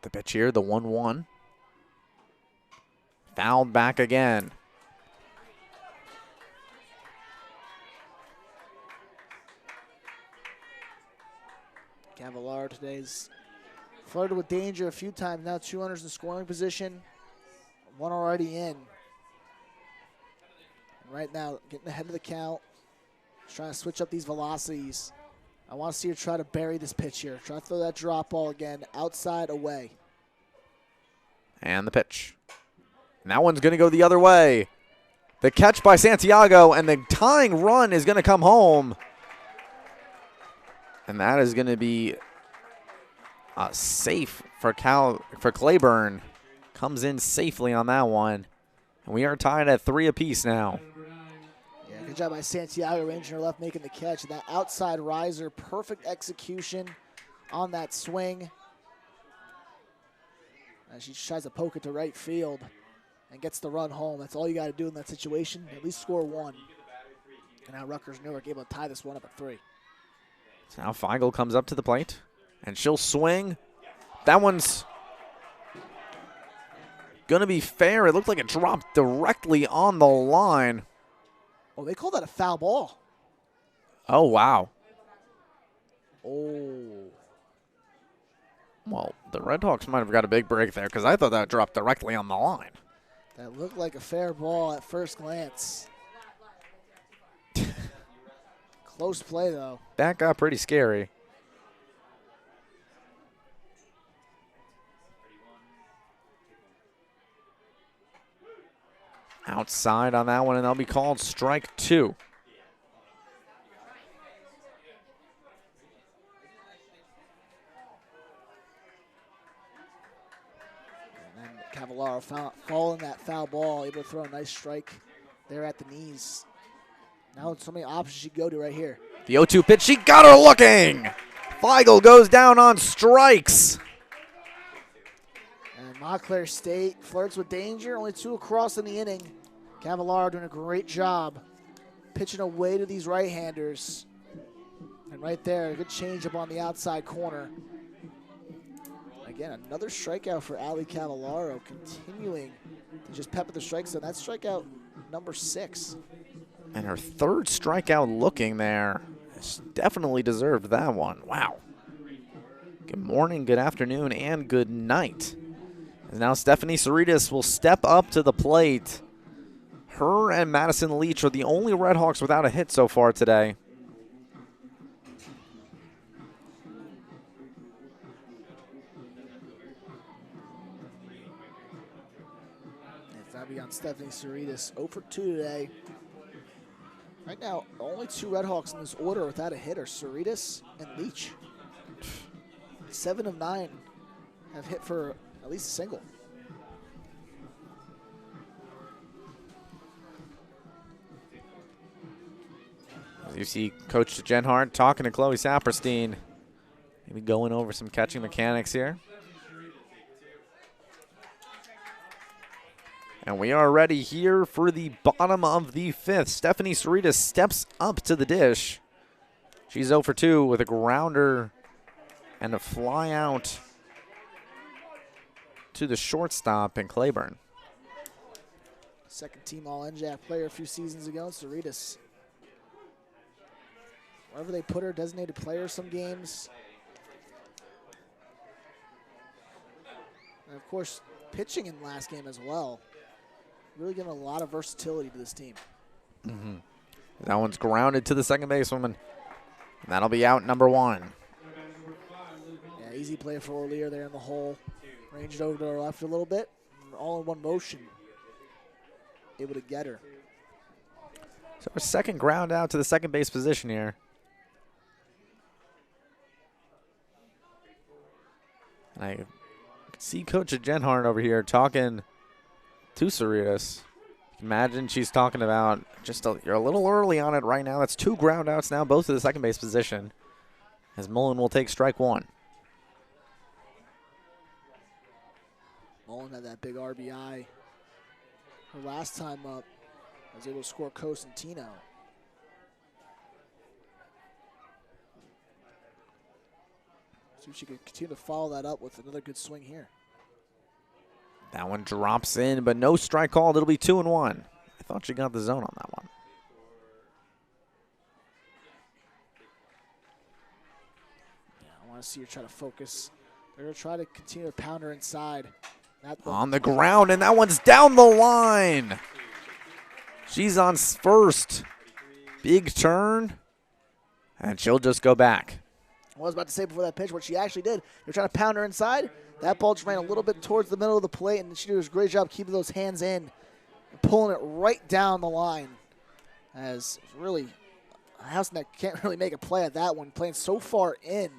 The pitch here, the 1-1. Fouled back again. Cavallaro today's flirted with danger a few times. Now 2 runners in scoring position. 1 already in. And right now, getting ahead of the count. Just trying to switch up these velocities. I want to see her try to bury this pitch here. Try to throw that drop ball again, outside, away. And the pitch. And that one's going to go the other way. The catch by Santiago, and the tying run is going to come home. And that is going to be safe for Claiborne. Comes in safely on that one. And we are tied at 3 apiece now. Yeah, good job by Santiago, ranging her left, making the catch. That outside riser, perfect execution on that swing. And she tries to poke it to right field and gets the run home. That's all you got to do in that situation, at least score 1. And now Rutgers Newark able to tie this one up at 3. So now Feigl comes up to the plate, and she'll swing. That one's going to be fair. It looked like it dropped directly on the line. Oh, they call that a foul ball. Oh, wow. Oh. Well, the Redhawks might have got a big break there because I thought that dropped directly on the line. That looked like a fair ball at first glance. Close play, though. That got pretty scary. Outside on that one, and that'll be called strike 2. And then Cavallaro following that foul ball, able to throw a nice strike there at the knees. Now so many options she can go to right here. The 0-2 pitch, she got her looking. Feigl goes down on strikes. And Montclair State flirts with danger, only 2 across in the inning. Cavallaro doing a great job pitching away to these right-handers. And right there, a good changeup on the outside corner. Again, another strikeout for Ali Cavallaro, continuing to just pepper the strike zone. That's strikeout number 6. And her 3rd strikeout looking there. She definitely deserved that one. Wow. Good morning, good afternoon, and good night. And now Stephanie Cerritos will step up to the plate. Her and Madison Leach are the only Redhawks without a hit so far today. on Stephanie Cerritos. 0 for 2 today. Right now, only 2 Redhawks in this order without a hit are Cerritos and Leach. 7 of 9 have hit for at least a single. As you see Coach Genhardt talking to Chloe Saperstein. Maybe going over some catching mechanics here. And we are ready here for the bottom of the 5th. Stephanie Cerritos steps up to the dish. She's 0 for 2 with a grounder and a fly out to the shortstop in Claiborne. Second team All-NJAC player a few seasons ago, Cerritos. Wherever they put her, designated player some games. And of course, pitching in the last game as well. Really giving a lot of versatility to this team. That one's grounded to the second basewoman. And that'll be out number 1. Yeah, easy play for Orlear there in the hole. Ranged over to her left a little bit. All in one motion. Able to get her. So our second ground out to the second base position here. And I see Coach Genhardt over here talking to Cerritos. Imagine she's talking about you're a little early on it right now. That's 2 ground outs now, both to the second base position. As Mullen will take strike 1. Mullen had that big RBI. Her last time up, was able to score Cosentino. See if she could continue to follow that up with another good swing here. That one drops in, but no strike called. It'll be 2-1. I thought she got the zone on that one. Yeah, I want to see her try to focus. They're going to try to continue to pound her inside. On the ground, and that one's down the line. She's on first. Big turn, and she'll just go back. I was about to say before that pitch what she actually did. They're trying to pound her inside. That ball just ran a little bit towards the middle of the plate, and she did a great job keeping those hands in and pulling it right down the line. As really, Houseneck can't really make a play at that one, playing so far in.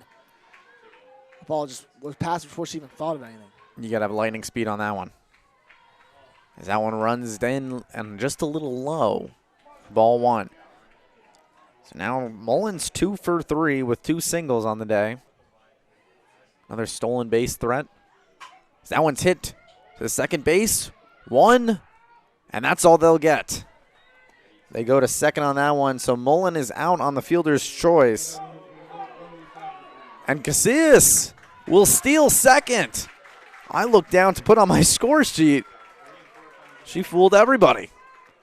The ball just was passed before she even thought of anything. You got to have lightning speed on that one. As that one runs in and just a little low. Ball 1. So now Mullins 2 for 3 with 2 singles on the day. Another stolen base threat. That one's hit to the second base. 1, and that's all they'll get. They go to second on that one, so Mullen is out on the fielder's choice. And Casillas will steal second. I looked down to put on my score sheet. She fooled everybody.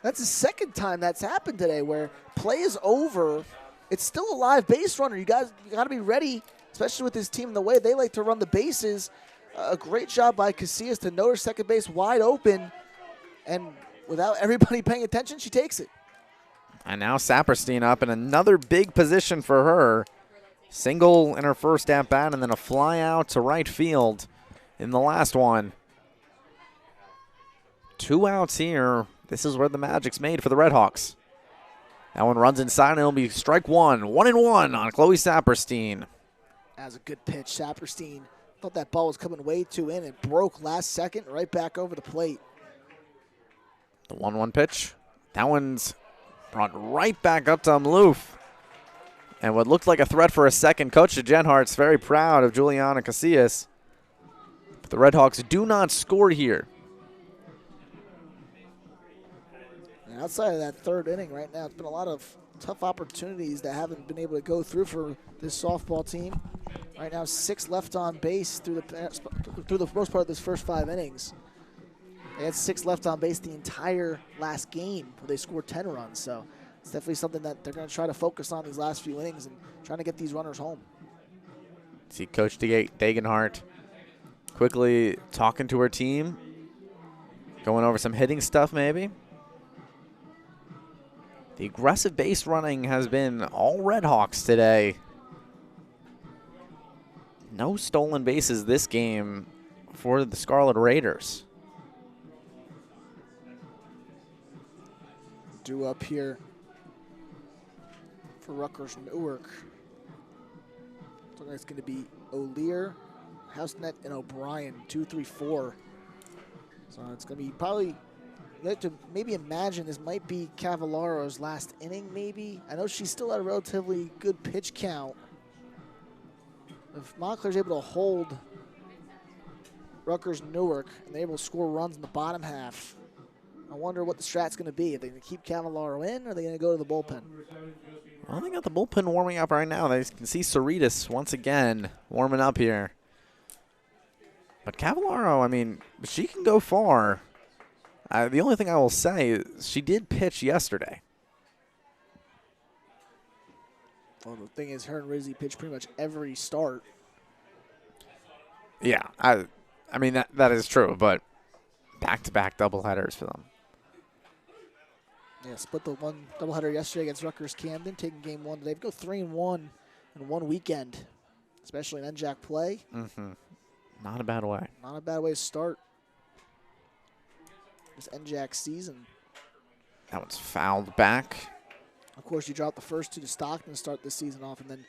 That's the second time that's happened today where play is over. It's still a live base runner. You got to be ready, especially with this team and the way they like to run the bases. A great job by Casillas to know her second base wide open. And without everybody paying attention, she takes it. And now Saperstein up in another big position for her. Single in her first at-bat and then a fly out to right field in the last one. 2 outs here. This is where the magic's made for the Redhawks. That one runs inside and it'll be strike 1. 1-1 on Chloe Saperstein. That was a good pitch. Saperstein thought that ball was coming way too in. It broke last second right back over the plate. The 1-1 pitch. That one's brought right back up to Amloof. And what looked like a threat for a second. Coach Genhardt's very proud of Juliana Casillas. But the Redhawks do not score here. And outside of that third inning right now, it's been a lot of tough opportunities that haven't been able to go through for this softball team. Right now, 6 left on base through the most part of this first 5 innings. They had 6 left on base the entire last game where they scored 10 runs. So it's definitely something that they're going to try to focus on these last few innings and trying to get these runners home. See Coach Dagenhart quickly talking to her team, going over some hitting stuff maybe. The aggressive base running has been all Redhawks today. No stolen bases this game for the Scarlet Raiders. due up here for Rutgers Newark. Looks like it's going to be O'Lear, Housenet, and O'Brien, 2, 3, 4. So it's going to be probably, you have to maybe imagine this might be Cavallaro's last inning, maybe. I know she's still at a relatively good pitch count. If Montclair's able to hold Rutgers Newark and they're able to score runs in the bottom half, I wonder what the strat's going to be. Are they going to keep Cavallaro in, or are they going to go to the bullpen? Well, they got the bullpen warming up right now. They can see Cerritos once again warming up here. But Cavallaro, I mean, she can go far. The only thing I will say is she did pitch yesterday. Well, the thing is, her and Rizzy pitch pretty much every start. Yeah, I mean, that is true, but back-to-back doubleheaders for them. Yeah, split the one doubleheader yesterday against Rutgers Camden, taking game one today. They go 3-1 in one weekend, especially in NJAC play. Mm-hmm. Not a bad way. Not a bad way to start this NJAC season. That one's fouled back. Of course, you drop the first two to Stockton to start this season off, and then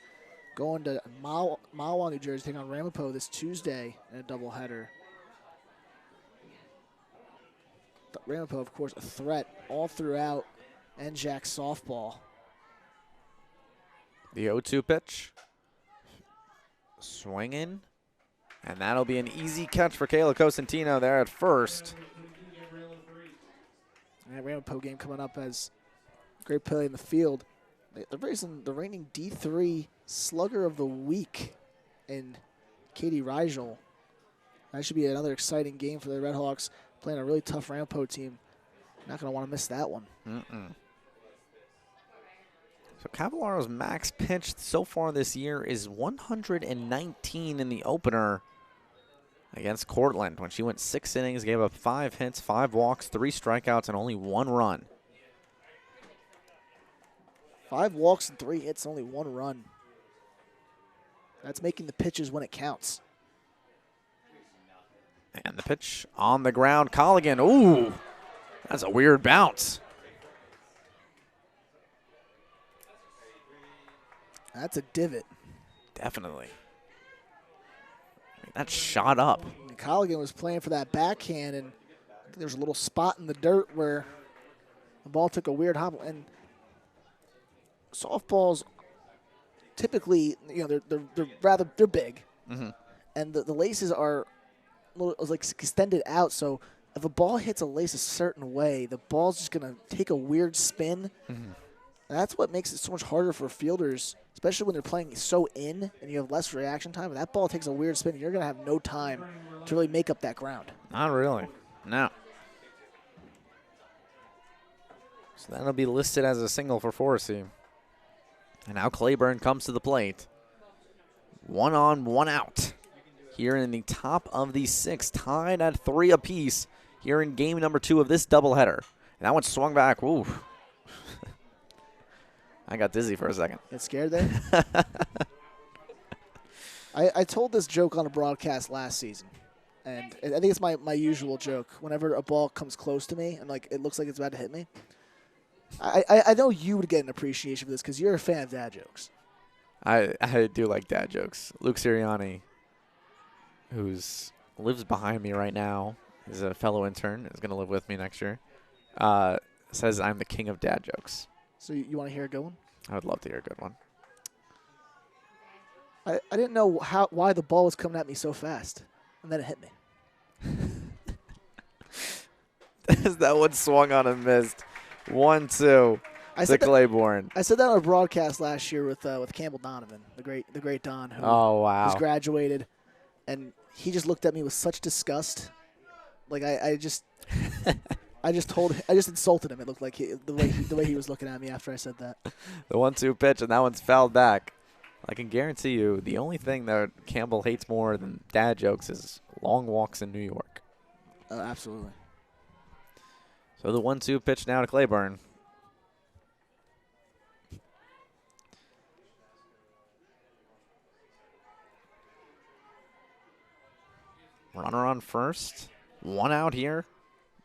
going to Mahwah, New Jersey, taking on Ramapo this Tuesday in a doubleheader. Ramapo, of course, a threat all throughout NJAC softball. The 0-2 pitch. Swinging. And that'll be an easy catch for Kayla Cosentino there at first. That Ramapo game coming up as great play in the field. They're facing the reigning D3 Slugger of the Week in Katie Rigel. That should be another exciting game for the Redhawks, playing a really tough Ramapo team. Not going to want to miss that one. So Cavallaro's max pitched so far this year is 119 in the opener against Cortland, when she went 6 innings, gave up 5 hits, 5 walks, 3 strikeouts, and only 1 run. 5 walks and 3 hits, only 1 run. That's making the pitches when it counts. And the pitch on the ground. Colligan, ooh, that's a weird bounce. That's a divot. Definitely. I mean, that shot up. And Colligan was playing for that backhand, and I think there was a little spot in the dirt where the ball took a weird hobble. And softballs typically, you know, they're big, and the laces are a little like extended out. So if a ball hits a lace a certain way, the ball's just gonna take a weird spin. That's what makes it so much harder for fielders, especially when they're playing so in and you have less reaction time. If that ball takes a weird spin, you're going to have no time to really make up that ground. Not really. No. So that'll be listed as a single for Forsey. And now Claiborne comes to the plate. 1 on, 1 out. Here in the top of the 6th, tied at 3 apiece here in game number 2 of this doubleheader. And that one swung back. Ooh. I got dizzy for a second. Get scared there? I told this joke on a broadcast last season, and I think it's my usual joke. Whenever a ball comes close to me and like it looks like it's about to hit me, I know you would get an appreciation for this because you're a fan of dad jokes. I do like dad jokes. Luke Sirianni, who lives behind me right now, is a fellow intern, is going to live with me next year, says I'm the king of dad jokes. So you want to hear a good one? I would love to hear a good one. I didn't know why the ball was coming at me so fast, and then it hit me. That one swung on and missed. 1-2 to Claiborne. I said that on a broadcast last year with Campbell Donovan, the great Don, who who's graduated, and he just looked at me with such disgust. Like I just insulted him. It looked like the way he was looking at me after I said that. The 1-2 pitch, and that one's fouled back. I can guarantee you the only thing that Campbell hates more than dad jokes is long walks in New York. Absolutely. So the 1-2 pitch now to Claiborne. Runner on first. 1 out here.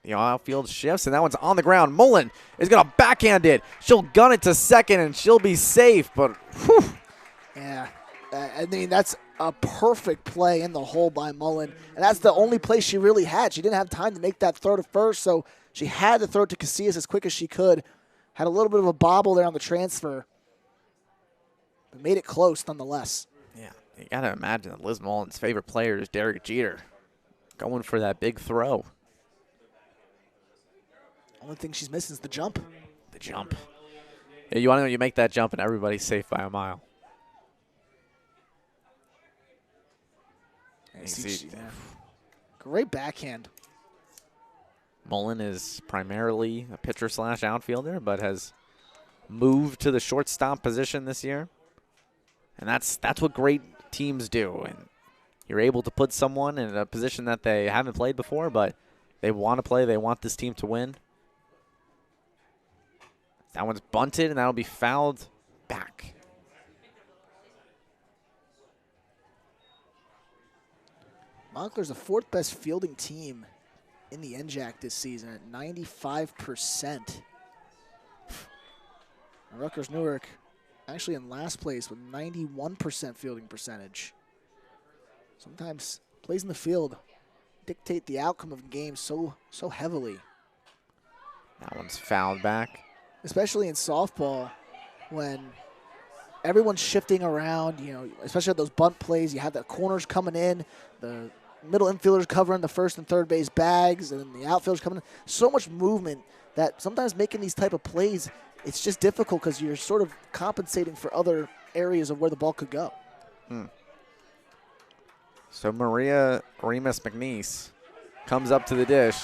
The outfield shifts, and that one's on the ground. Mullen is going to backhand it. She'll gun it to second, and she'll be safe, but whew. Yeah, I mean, that's a perfect play in the hole by Mullen, and that's the only play she really had. She didn't have time to make that throw to first, so she had to throw it to Casillas as quick as she could. Had a little bit of a bobble there on the transfer, but made it close nonetheless. Yeah, you got to imagine that Liz Mullen's favorite player is Derek Jeter, going for that big throw. Only thing she's missing is the jump. The jump. Yeah, you want to know, you make that jump and everybody's safe by a mile. Great backhand. Mullen is primarily a pitcher/outfielder, but has moved to the shortstop position this year. And that's what great teams do. And you're able to put someone in a position that they haven't played before, but they want to play. They want this team to win. That one's bunted, and that'll be fouled back. Montclair's the fourth best fielding team in the NJAC this season at 95%. And Rutgers Newark actually in last place with 91% fielding percentage. Sometimes plays in the field dictate the outcome of games so heavily. That one's fouled back. Especially in softball when everyone's shifting around, especially at those bunt plays. You have the corners coming in, the middle infielders covering the first and third base bags, and then the outfielders coming in. So much movement that sometimes making these type of plays, it's just difficult because you're sort of compensating for other areas of where the ball could go. So Maria Remus McNeese comes up to the dish,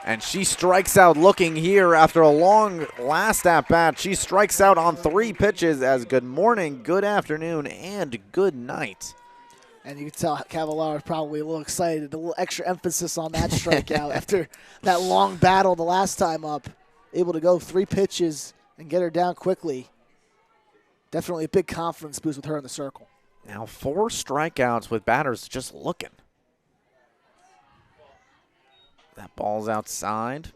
and she strikes out looking here after a long last at-bat. She strikes out on 3 pitches as good morning, good afternoon, and good night. And you can tell Cavallaro is probably a little excited, a little extra emphasis on that strikeout after that long battle the last time up. Able to go 3 pitches and get her down quickly. Definitely a big confidence boost with her in the circle. Now 4 strikeouts with batters just looking. That ball's outside.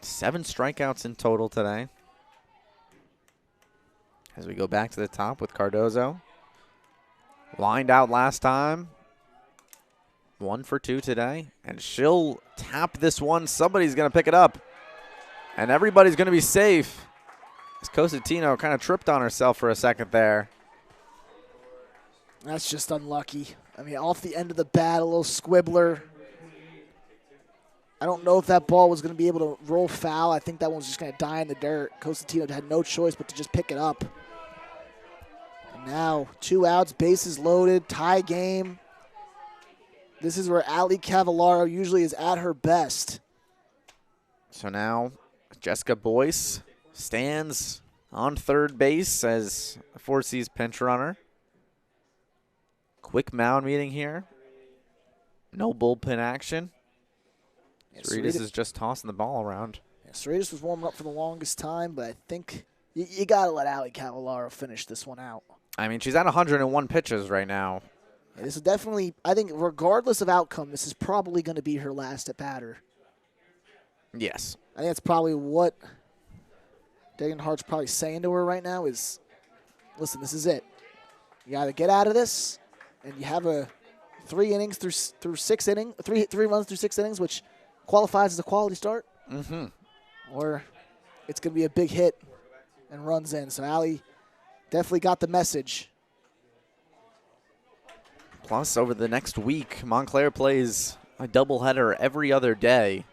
7 strikeouts in total today. As we go back to the top with Cardozo. Lined out last time. 1 for 2 today. And she'll tap this one. Somebody's going to pick it up. And everybody's going to be safe. As Cosentino kind of tripped on herself for a second there. That's just unlucky. I mean, off the end of the bat, a little squibbler. I don't know if that ball was going to be able to roll foul. I think that one was just going to die in the dirt. Cosentino had no choice but to just pick it up. And now 2 outs, bases loaded, tie game. This is where Ali Cavallaro usually is at her best. So now Jessica Boyce stands on third base as a 4C's pinch runner. Quick mound meeting here. No bullpen action. Cerritos is just tossing the ball around. Yeah, Cerritos was warming up for the longest time, but I think you got to let Ali Cavallaro finish this one out. I mean, she's at 101 pitches right now. Yeah, this is definitely, I think, regardless of outcome, this is probably going to be her last at batter. Yes. I think that's probably what Degenhardt's probably saying to her right now is, listen, this is it. You either get out of this, and you have a 3 innings through 6 innings, three runs through 6 innings, which qualifies as a quality start, or it's going to be a big hit and runs in. So Ali definitely got the message. Plus, over the next week, Montclair plays a doubleheader every other day.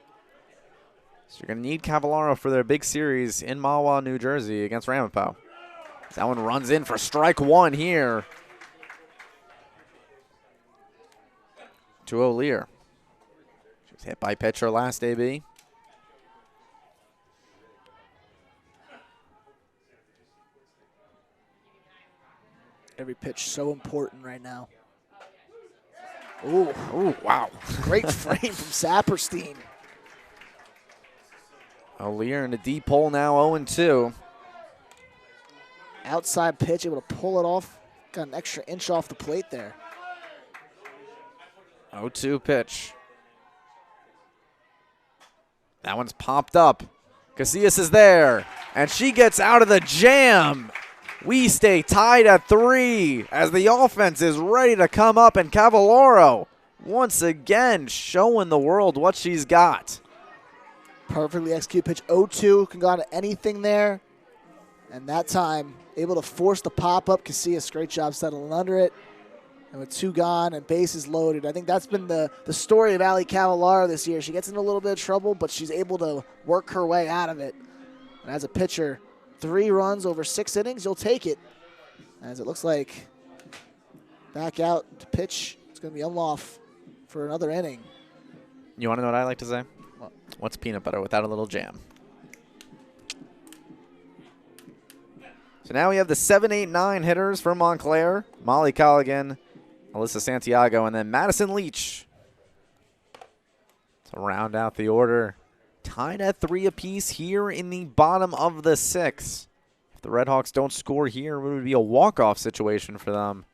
So you're going to need Cavallaro for their big series in Mahwah, New Jersey against Ramapo. That one runs in for strike 1 here. To O'Lear. She was hit by pitcher last AB. Every pitch so important right now. Ooh, wow. Great frame from Saperstein. O'Lear in a deep hole now, 0-2. Outside pitch, able to pull it off. Got an extra inch off the plate there. 0-2 pitch. That one's popped up. Casillas is there, and she gets out of the jam. We stay tied at 3 as the offense is ready to come up, and Cavallaro once again showing the world what she's got. Perfectly executed pitch. 0-2 can go on to anything there. And that time, able to force the pop-up. Casillas, great job settling under it. And with 2 gone and bases loaded, I think that's been the story of Ali Cavallaro this year. She gets in a little bit of trouble, but she's able to work her way out of it. And as a pitcher, 3 runs over 6 innings, you'll take it. As it looks like back out to pitch, it's going to be off for another inning. You want to know what I like to say? What's peanut butter without a little jam? So now we have the 7, 8, 9 hitters for Montclair. Molly Colligan, Alyssa Santiago, and then Madison Leach to round out the order. Tied at 3 apiece here in the bottom of the 6th. If the Redhawks don't score here, it would be a walk-off situation for them.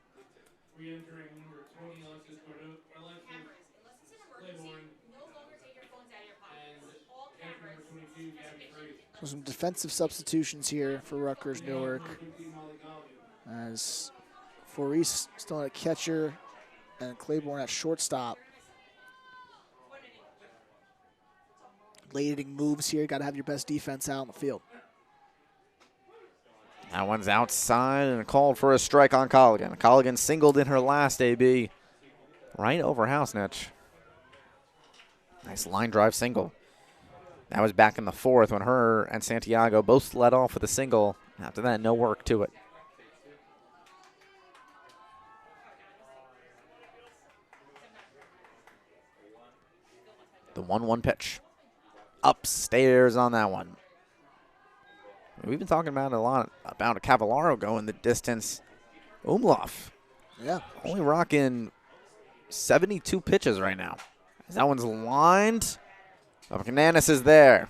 Some defensive substitutions here for Rutgers Newark. As Forese still at catcher and Claiborne at shortstop. Late inning moves here. Got to have your best defense out on the field. That one's outside and called for a strike on Colligan. Colligan singled in her last AB. Right over Hausnitch. Nice line drive single. That was back in the 4th when her and Santiago both led off with a single. After that, no work to it. The 1-1 pitch. Upstairs on that one. We've been talking about a lot about a Cavallaro going the distance. Umlauf. Yeah. Only rocking 72 pitches right now. That one's lined. Bananas is there.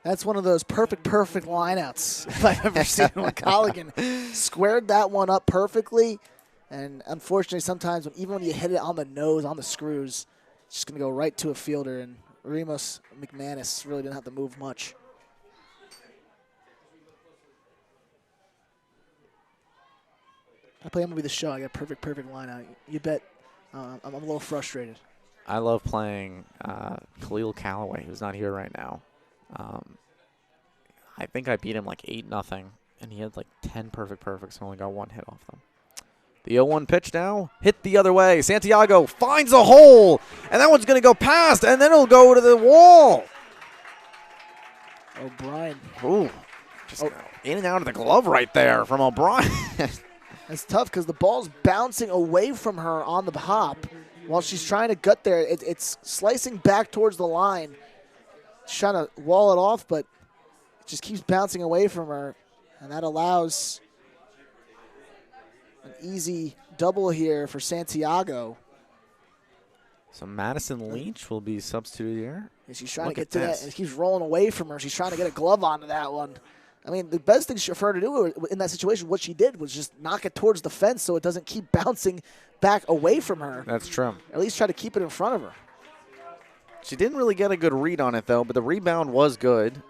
That's one of those perfect lineouts if I've ever seen one. Colligan squared that one up perfectly. And unfortunately, sometimes even when you hit it on the nose, on the screws, it's just going to go right to a fielder. And Ramos McManus really didn't have to move much. I play MLB The Show. I got perfect lineout. You bet I'm a little frustrated. I love playing Khalil Callaway, who's not here right now. I think I beat him like 8-0, and he had like 10 perfects and only got 1 hit off them. The 0-1 pitch now, hit the other way. Santiago finds a hole, and that one's going to go past, and then it'll go to the wall. O'Brien. Ooh, just in and out of the glove right there from O'Brien. It's tough because the ball's bouncing away from her on the hop. While she's trying to gut there, it's slicing back towards the line. She's trying to wall it off, but it just keeps bouncing away from her. And that allows an easy double here for Santiago. So Madison Leach will be substituted here. And she's trying to get to that, and it keeps rolling away from her. She's trying to get a glove onto that one. I mean, the best thing for her to do in that situation, what she did was just knock it towards the fence so it doesn't keep bouncing back away from her. That's true. At least try to keep it in front of her. She didn't really get a good read on it, though, but the rebound was good.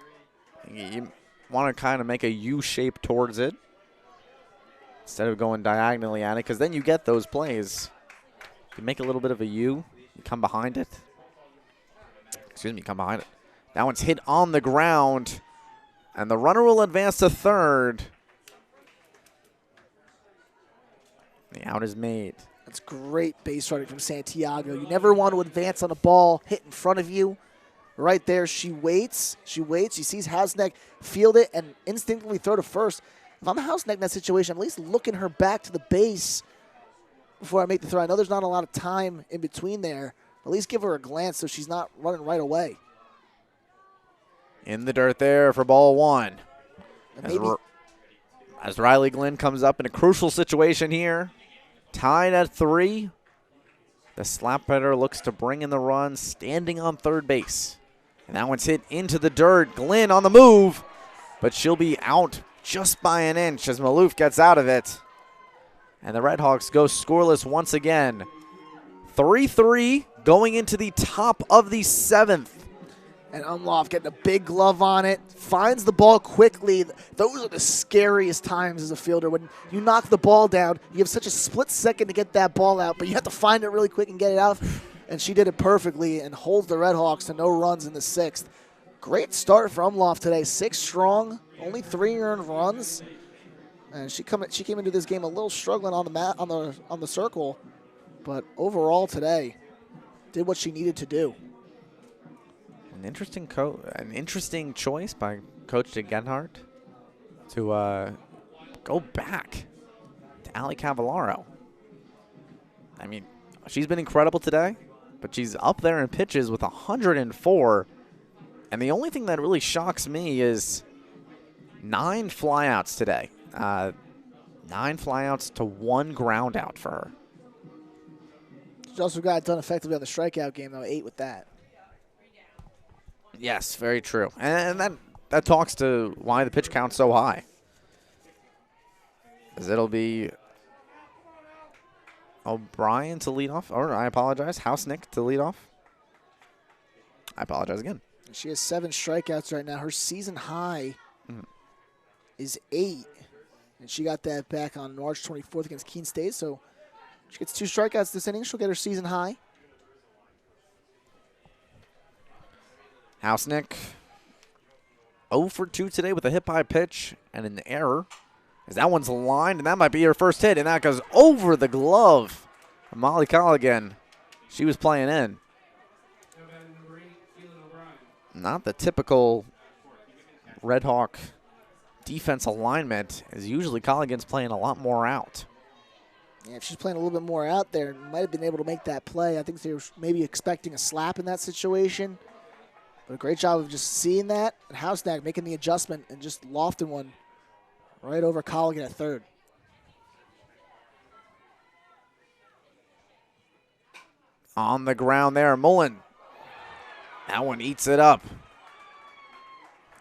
You want to kind of make a U shape towards it instead of going diagonally at it, because then you get those plays. You make a little bit of a U, you come behind it. Excuse me, come behind it. That one's hit on the ground, and the runner will advance to third. The out is made. That's great base running from Santiago. You never want to advance on a ball hit in front of you. Right there, she waits. She sees Hausneck field it and instinctively throw to first. If I'm Hausneck in that situation, I'm at least looking her back to the base before I make the throw. I know there's not a lot of time in between there. At least give her a glance so she's not running right away. In the dirt there for ball 1. As Riley Glenn comes up in a crucial situation here. Tied at 3. The slap hitter looks to bring in the run, standing on third base. And that one's hit into the dirt. Glenn on the move, but she'll be out just by an inch as Maloof gets out of it. And the Redhawks go scoreless once again. 3-3 going into the top of the 7th. And Umlauf getting a big glove on it, finds the ball quickly. Those are the scariest times as a fielder. When you knock the ball down, you have such a split second to get that ball out, but you have to find it really quick and get it out. And she did it perfectly and holds the Redhawks to no runs in the 6th. Great start for Umlauf today. 6 strong, only 3 earned runs. And she came into this game a little struggling on the mat on the circle, but overall today did what she needed to do. An interesting choice by Coach DeGenhardt to go back to Ali Cavallaro. I mean, she's been incredible today, but she's up there in pitches with 104. And the only thing that really shocks me is 9 flyouts today. 9 flyouts to 1 ground out for her. She also got it done effectively on the strikeout game, though, 8 with that. Yes, very true. And that talks to why the pitch count's so high. As it'll be O'Brien to lead off. Or I apologize, Hausnick to lead off. I apologize again. She has 7 strikeouts right now. Her season high is 8. And she got that back on March 24th against Keene State. So she gets 2 strikeouts this inning. She'll get her season high. Hausnick 0 for 2 today with a hit by pitch and an error. As that one's lined, and that might be her first hit, and that goes over the glove of Molly Colligan. She was playing in. Not the typical Red Hawk defense alignment, as usually Colligan's playing a lot more out. Yeah, if she's playing a little bit more out there, might have been able to make that play. I think they were maybe expecting a slap in that situation. But a great job of just seeing that, and Hausnack making the adjustment and just lofting one right over Colligan at third. On the ground there, Mullen. That one eats it up.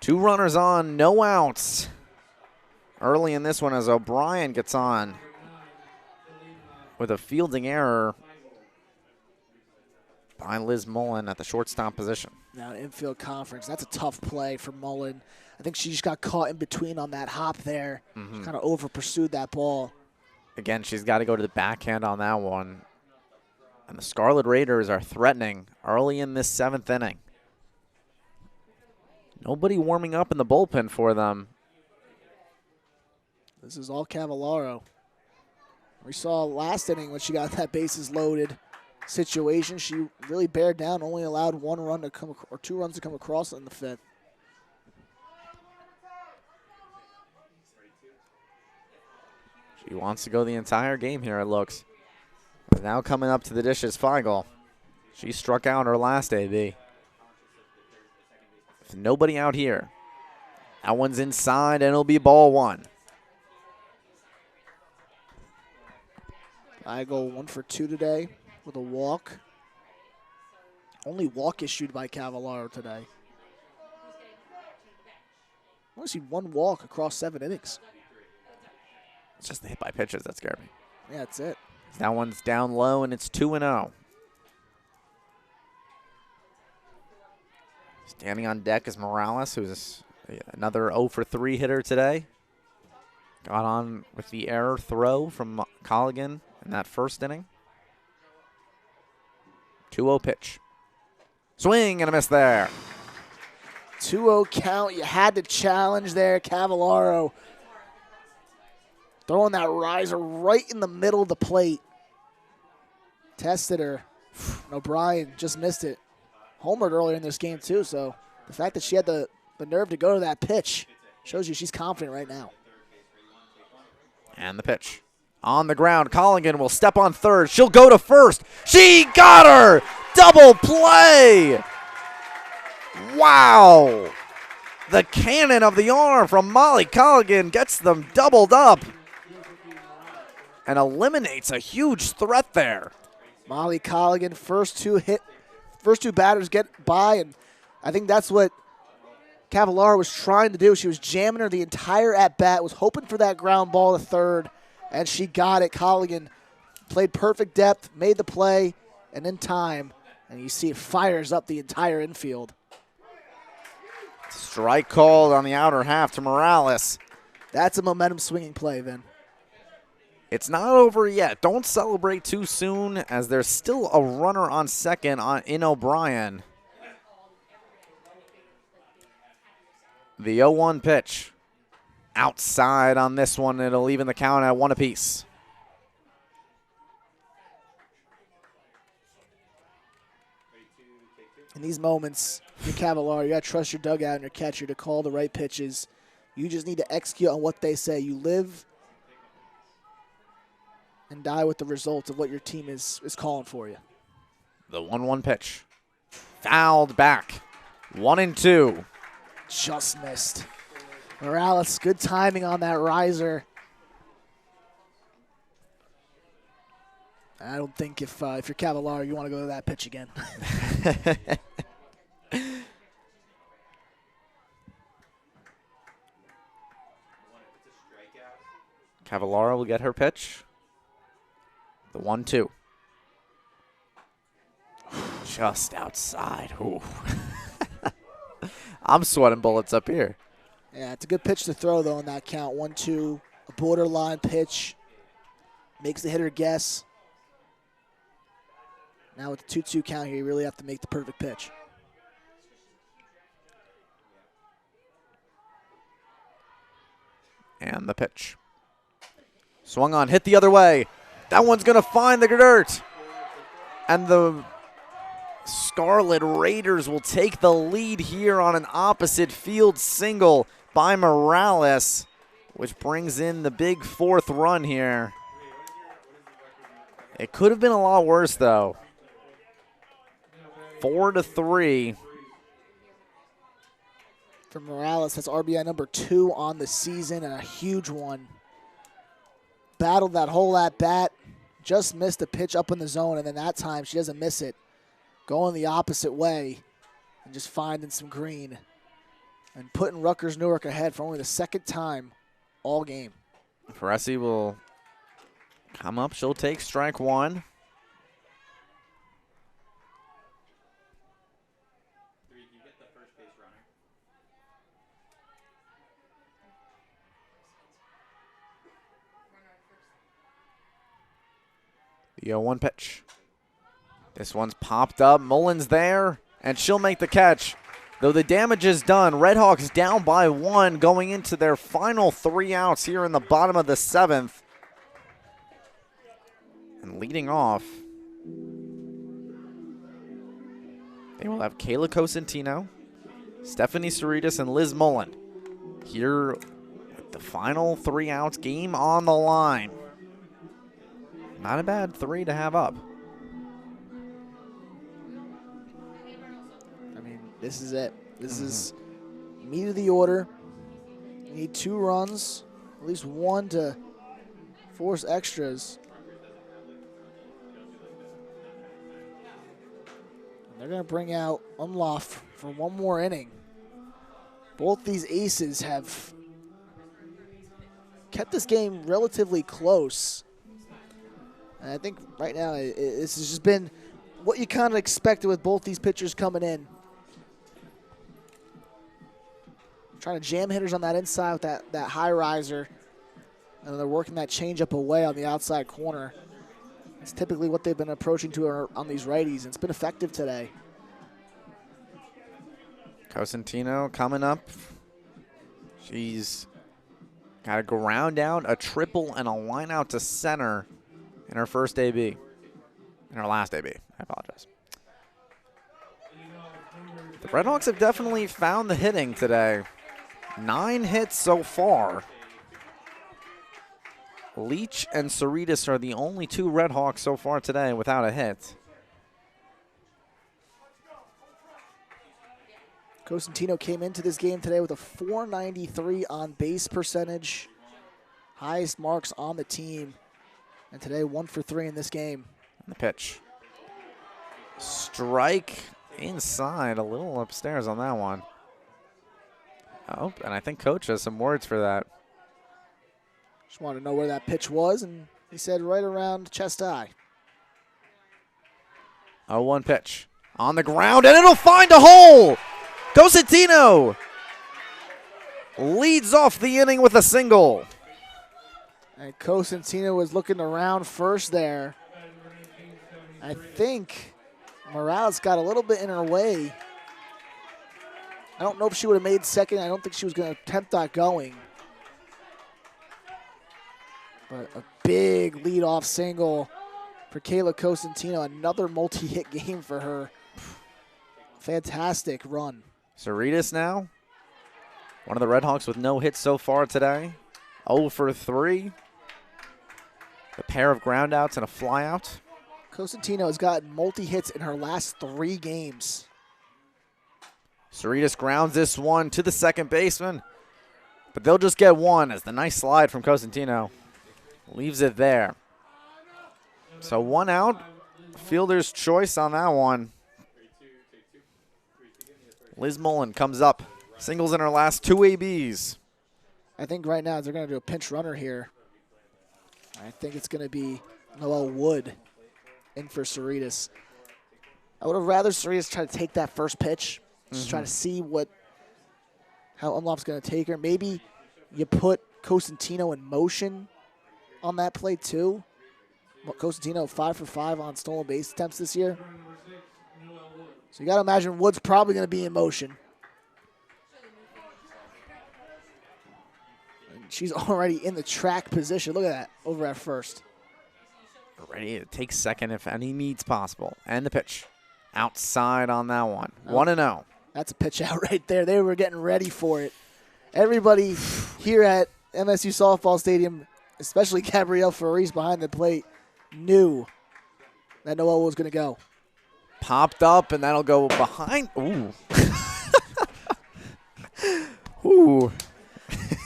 2 runners on, no outs. Early in this one as O'Brien gets on with a fielding error by Liz Mullen at the shortstop position. Now, infield conference, that's a tough play for Mullen. I think she just got caught in between on that hop there. She kind of over-pursued that ball. Again, she's got to go to the backhand on that one. And the Scarlet Raiders are threatening early in this 7th inning. Nobody warming up in the bullpen for them. This is all Cavallaro. We saw last inning when she got that bases loaded situation, she really bared down, only allowed 1 run to come or 2 runs to come across in the 5th. She wants to go the entire game here, it looks. But now coming up to the dish is Feigl. She struck out her last AB. With nobody out here. That one's inside, and it'll be ball 1. I go 1 for 2 today with a walk. Only walk issued by Cavallaro today. I only see 1 walk across 7 innings. It's just the hit by pitches that scare me. Yeah, that's it. That one's down low, and it's 2-0. Standing on deck is Morales, who's another 0 for 3 hitter today. Got on with the error throw from Colligan in that first inning. 2-0 pitch. Swing and a miss there. 2-0 count. You had to challenge there. Cavallaro throwing that riser right in the middle of the plate. Tested her. And O'Brien just missed it. Homered earlier in this game, too. So the fact that she had the nerve to go to that pitch shows you she's confident right now. And the pitch. On the ground, Colligan will step on third. She'll go to first. She got her! Double play! Wow! The cannon of the arm from Molly Colligan gets them doubled up and eliminates a huge threat there. Molly Colligan, first two batters get by, and I think that's what Cavallaro was trying to do. She was jamming her the entire at-bat, was hoping for that ground ball to third, and she got it. Colligan played perfect depth, made the play, and in time, and you see it fires up the entire infield. Strike called on the outer half to Morales. That's a momentum swinging play, Vin. It's not over yet. Don't celebrate too soon, as there's still a runner on second in O'Brien. The 0-1 pitch. Outside on this one. It'll even the count at 1 apiece. In these moments, your Cavallari, you got to trust your dugout and your catcher to call the right pitches. You just need to execute on what they say. You live and die with the results of what your team is calling for you. The 1-1 pitch. Fouled back. 1-2. Just missed. Morales, good timing on that riser. I don't think if you're Cavallari, you want to go to that pitch again. Cavallari will get her pitch. The 1-2. Just outside. Ooh. I'm sweating bullets up here. Yeah, it's a good pitch to throw, though, in that count. 1-2, a borderline pitch. Makes the hitter guess. Now with the 2-2 count here, you really have to make the perfect pitch. And the pitch. Swung on, hit the other way. That one's going to find the dirt. And the Scarlet Raiders will take the lead here on an opposite field single by Morales, which brings in the big 4th run here. It could have been a lot worse, though. 4-3. For Morales, that's RBI number 2 on the season, and a huge one. Battled that whole at-bat, just missed a pitch up in the zone, and then that time she doesn't miss it. Going the opposite way and just finding some green and putting Rutgers Newark ahead for only the 2nd time all game. Feresi will come up. She'll take strike 1. The 0-1 pitch. This one's popped up. Mullins there, and she'll make the catch. Though the damage is done, Redhawks down by 1 going into their final 3 outs here in the bottom of the 7th. And leading off, they will have Kayla Cosentino, Stephanie Cerritos, and Liz Mullen here with the final 3 outs, game on the line. Not a bad 3 to have up. I mean, this is it. This is meat of the order. You need 2 runs, at least 1 to force extras. And they're going to bring out Umlauf for 1 more inning. Both these aces have kept this game relatively close. And I think right now this has just been what you kind of expected with both these pitchers coming in. Trying to jam hitters on that inside with that high riser. And they're working that changeup away on the outside corner. It's typically what they've been approaching to on these righties, and it's been effective today. Cosentino coming up. She's got to ground out a triple and a line out to center in her first AB. In her last AB. I apologize. The Redhawks have definitely found the hitting today. 9 hits so far. Leach and Cerritos are the only 2 Redhawks so far today without a hit. Cosentino came into this game today with a .493 on base percentage. Highest marks on the team. And today 1 for 3 in this game. And the pitch. Strike inside, a little upstairs on that one. Oh, and I think Coach has some words for that. Just wanted to know where that pitch was, and he said right around chest high. 0-1 pitch. On the ground, and it'll find a hole! Cosentino leads off the inning with a single. And Cosentino was looking around first there. I think Morales got a little bit in her way. I don't know if she would have made second. I don't think she was going to attempt that going. But a big leadoff single for Kayla Cosentino. Another multi-hit game for her. Fantastic run. Cerritos now, one of the Redhawks with no hits so far today. 0 for 3. A pair of groundouts and a flyout. Cosentino has gotten multi-hits in her last 3 games. Cerritos grounds this one to the second baseman, but they'll just get one as the nice slide from Cosentino leaves it there. So 1 out, fielder's choice on that one. Liz Mullen comes up, singles in her last 2 ABs. I think right now they're going to do a pinch runner here. I think it's going to be Noelle Wood in for Cerritos. I would have rather Cerritos try to take that first pitch, just try to see how Umlauf's going to take her. Maybe you put Cosentino in motion on that play too. Cosentino 5 for 5 on stolen base attempts this year. So you got to imagine Wood's probably going to be in motion. And she's already in the track position. Look at that over at first. Ready to take second if any needs possible. And the pitch. Outside on that one. 1-0. That's a pitch out right there. They were getting ready for it. Everybody here at MSU Softball Stadium, especially Gabrielle Faris behind the plate, knew that Noelle was going to go. Popped up, and that'll go behind. Ooh. Ooh.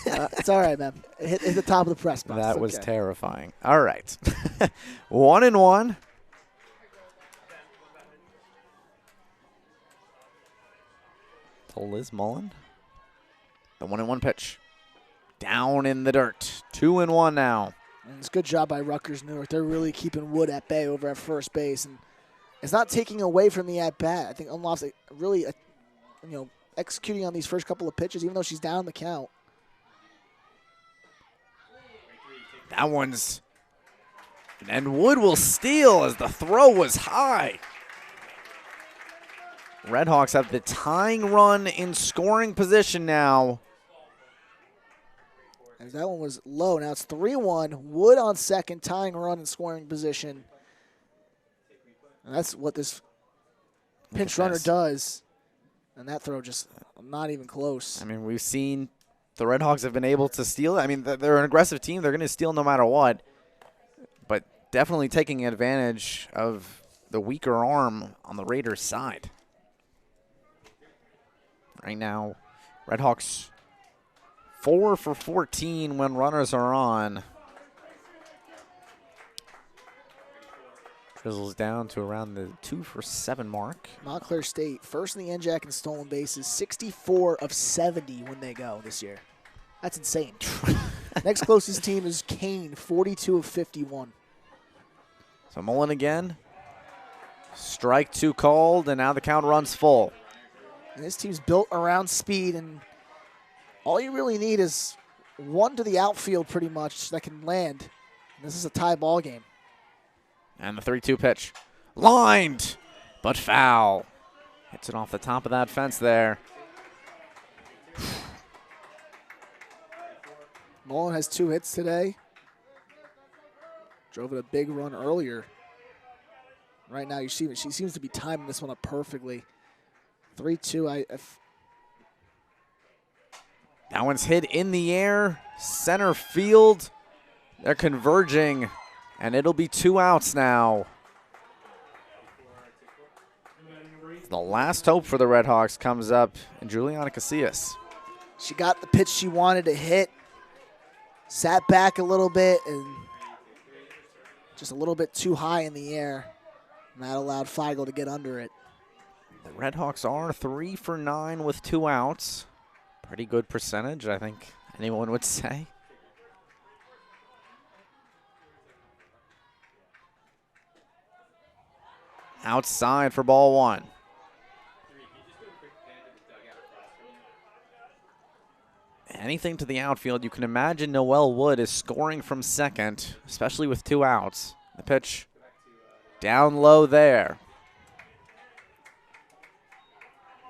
It's all right, man. It hit the top of the press box. That was terrifying. All right. 1-1. To Liz Mullen. The 1-1 pitch. Down in the dirt. 2-1 now. And it's a good job by Rutgers Newark. They're really keeping Wood at bay over at first base. And it's not taking away from the at-bat. I think Umlauf's really executing on these first couple of pitches, even though she's down the count. That one's... And Wood will steal as the throw was high. Redhawks have the tying run in scoring position now. As that one was low. Now it's 3-1. Wood on second, tying run in scoring position. And that's what this pinch runner does. And that throw just not even close. I mean, we've seen the Redhawks have been able to steal. I mean, they're an aggressive team. They're going to steal no matter what. But definitely taking advantage of the weaker arm on the Raiders' side. Right now, Redhawks 4 for 14 when runners are on. Drizzles down to around the 2 for 7 mark. Montclair State, first in the NJAC in stolen bases, 64 of 70 when they go this year. That's insane. Next closest team is Kane, 42 of 51. So Mullen again. Strike 2 called, and now the count runs full. And this team's built around speed, and all you really need is one to the outfield pretty much that can land. And this is a tie ball game. And the 3-2 pitch. Lined, but foul. Hits it off the top of that fence there. Mullen has 2 hits today. Drove it a big run earlier. Right now, you see she seems to be timing this one up perfectly. 3-2. That one's hit in the air. Center field. They're converging, and it'll be 2 outs now. The last hope for the Redhawks comes up in Juliana Casillas. She got the pitch she wanted to hit. Sat back a little bit and just a little bit too high in the air. And that allowed Feigl to get under it. The Redhawks are 3 for 9 with 2 outs. Pretty good percentage, I think anyone would say. Outside for ball 1. anything to the outfield. You can imagine Noel Wood is scoring from second, especially with 2 outs. The pitch down low there.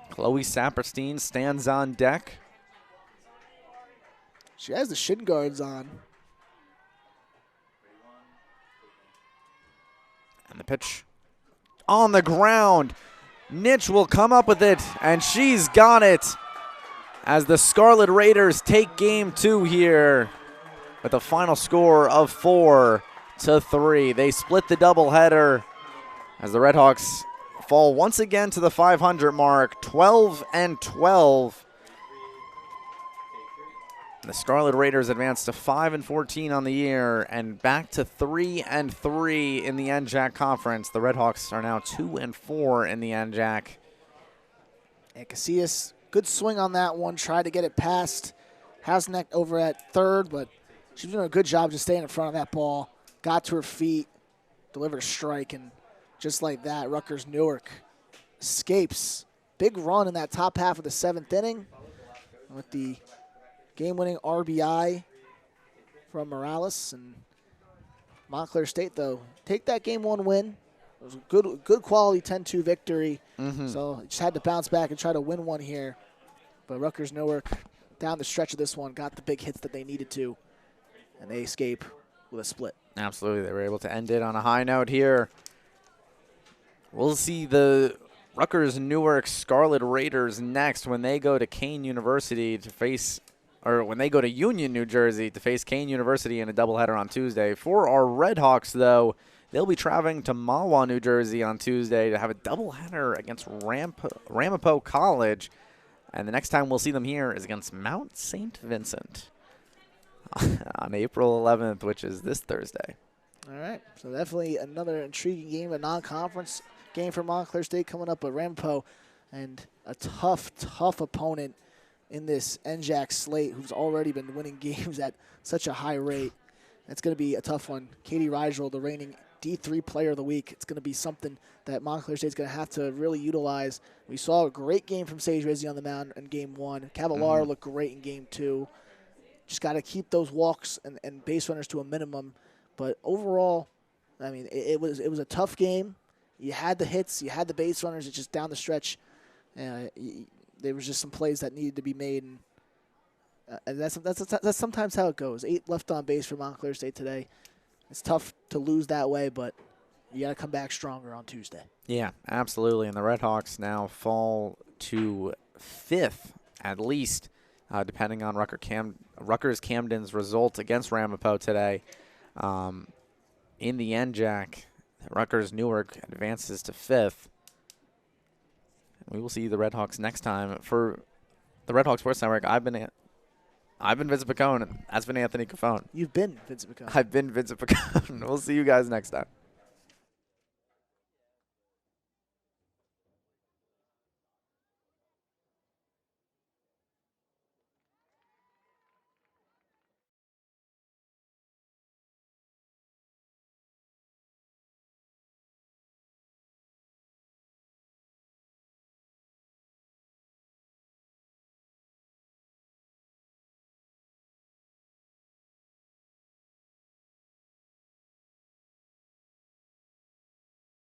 Chloe Saperstein stands on deck. She has the shin guards on. And the pitch on the ground. Nitch will come up with it, and she's got it as the Scarlet Raiders take game 2 here with a final score of 4-3. They split the doubleheader as the Redhawks fall once again to the 500 mark, 12-12. The Scarlet Raiders advance to 5-14 on the year and back to 3-3 in the NJAC Conference. The Redhawks are now 2-4 in the NJAC. And Casillas, good swing on that one. Tried to get it past Hasneck over at third, but she's doing a good job just staying in front of that ball. Got to her feet, delivered a strike, and just like that, Rutgers Newark escapes. Big run in that top half of the 7th inning with the game-winning RBI from Morales. And Montclair State, though, take that Game 1 win. It was a good quality 10-2 victory. So just had to bounce back and try to win one here. But Rutgers Newark, down the stretch of this one, got the big hits that they needed to, and they escape with a split. Absolutely. They were able to end it on a high note here. We'll see the Rutgers Newark Scarlet Raiders next when they go to Kane University to face, or when they go to Union, New Jersey to face Kane University in a doubleheader on Tuesday. For our Redhawks, though, they'll be traveling to Mahwah, New Jersey on Tuesday to have a doubleheader against Ramapo College. And the next time we'll see them here is against Mount St. Vincent on April 11th, which is this Thursday. All right, so definitely another intriguing game, a non-conference game for Montclair State coming up with Ramapo, and a tough opponent in this NJAC slate who's already been winning games at such a high rate. It's going to be a tough one. Katie Rigel, the reigning D3 Player of the Week. It's going to be something that Montclair State's going to have to really utilize. We saw a great game from Sage Rizzi on the mound in Game 1. Cavallaro looked great in Game 2. Just got to keep those walks and base runners to a minimum. But overall, I mean, it was a tough game. You had the hits, you had the base runners. It's just down the stretch. There was just some plays that needed to be made, and that's sometimes how it goes. 8 left on base for Montclair State today. It's tough to lose that way, but you got to come back stronger on Tuesday. Yeah, absolutely. And the Redhawks now fall to 5th, at least, depending on Rutgers Camden's result against Ramapo today. In the NJAC, Rutgers Newark advances to 5th. We will see the Redhawks next time. For the Redhawks Sports Network, I've been Vincent Picone. That's been Anthony Cafone. You've been Vincent Picone. I've been Vincent Picone. We'll see you guys next time.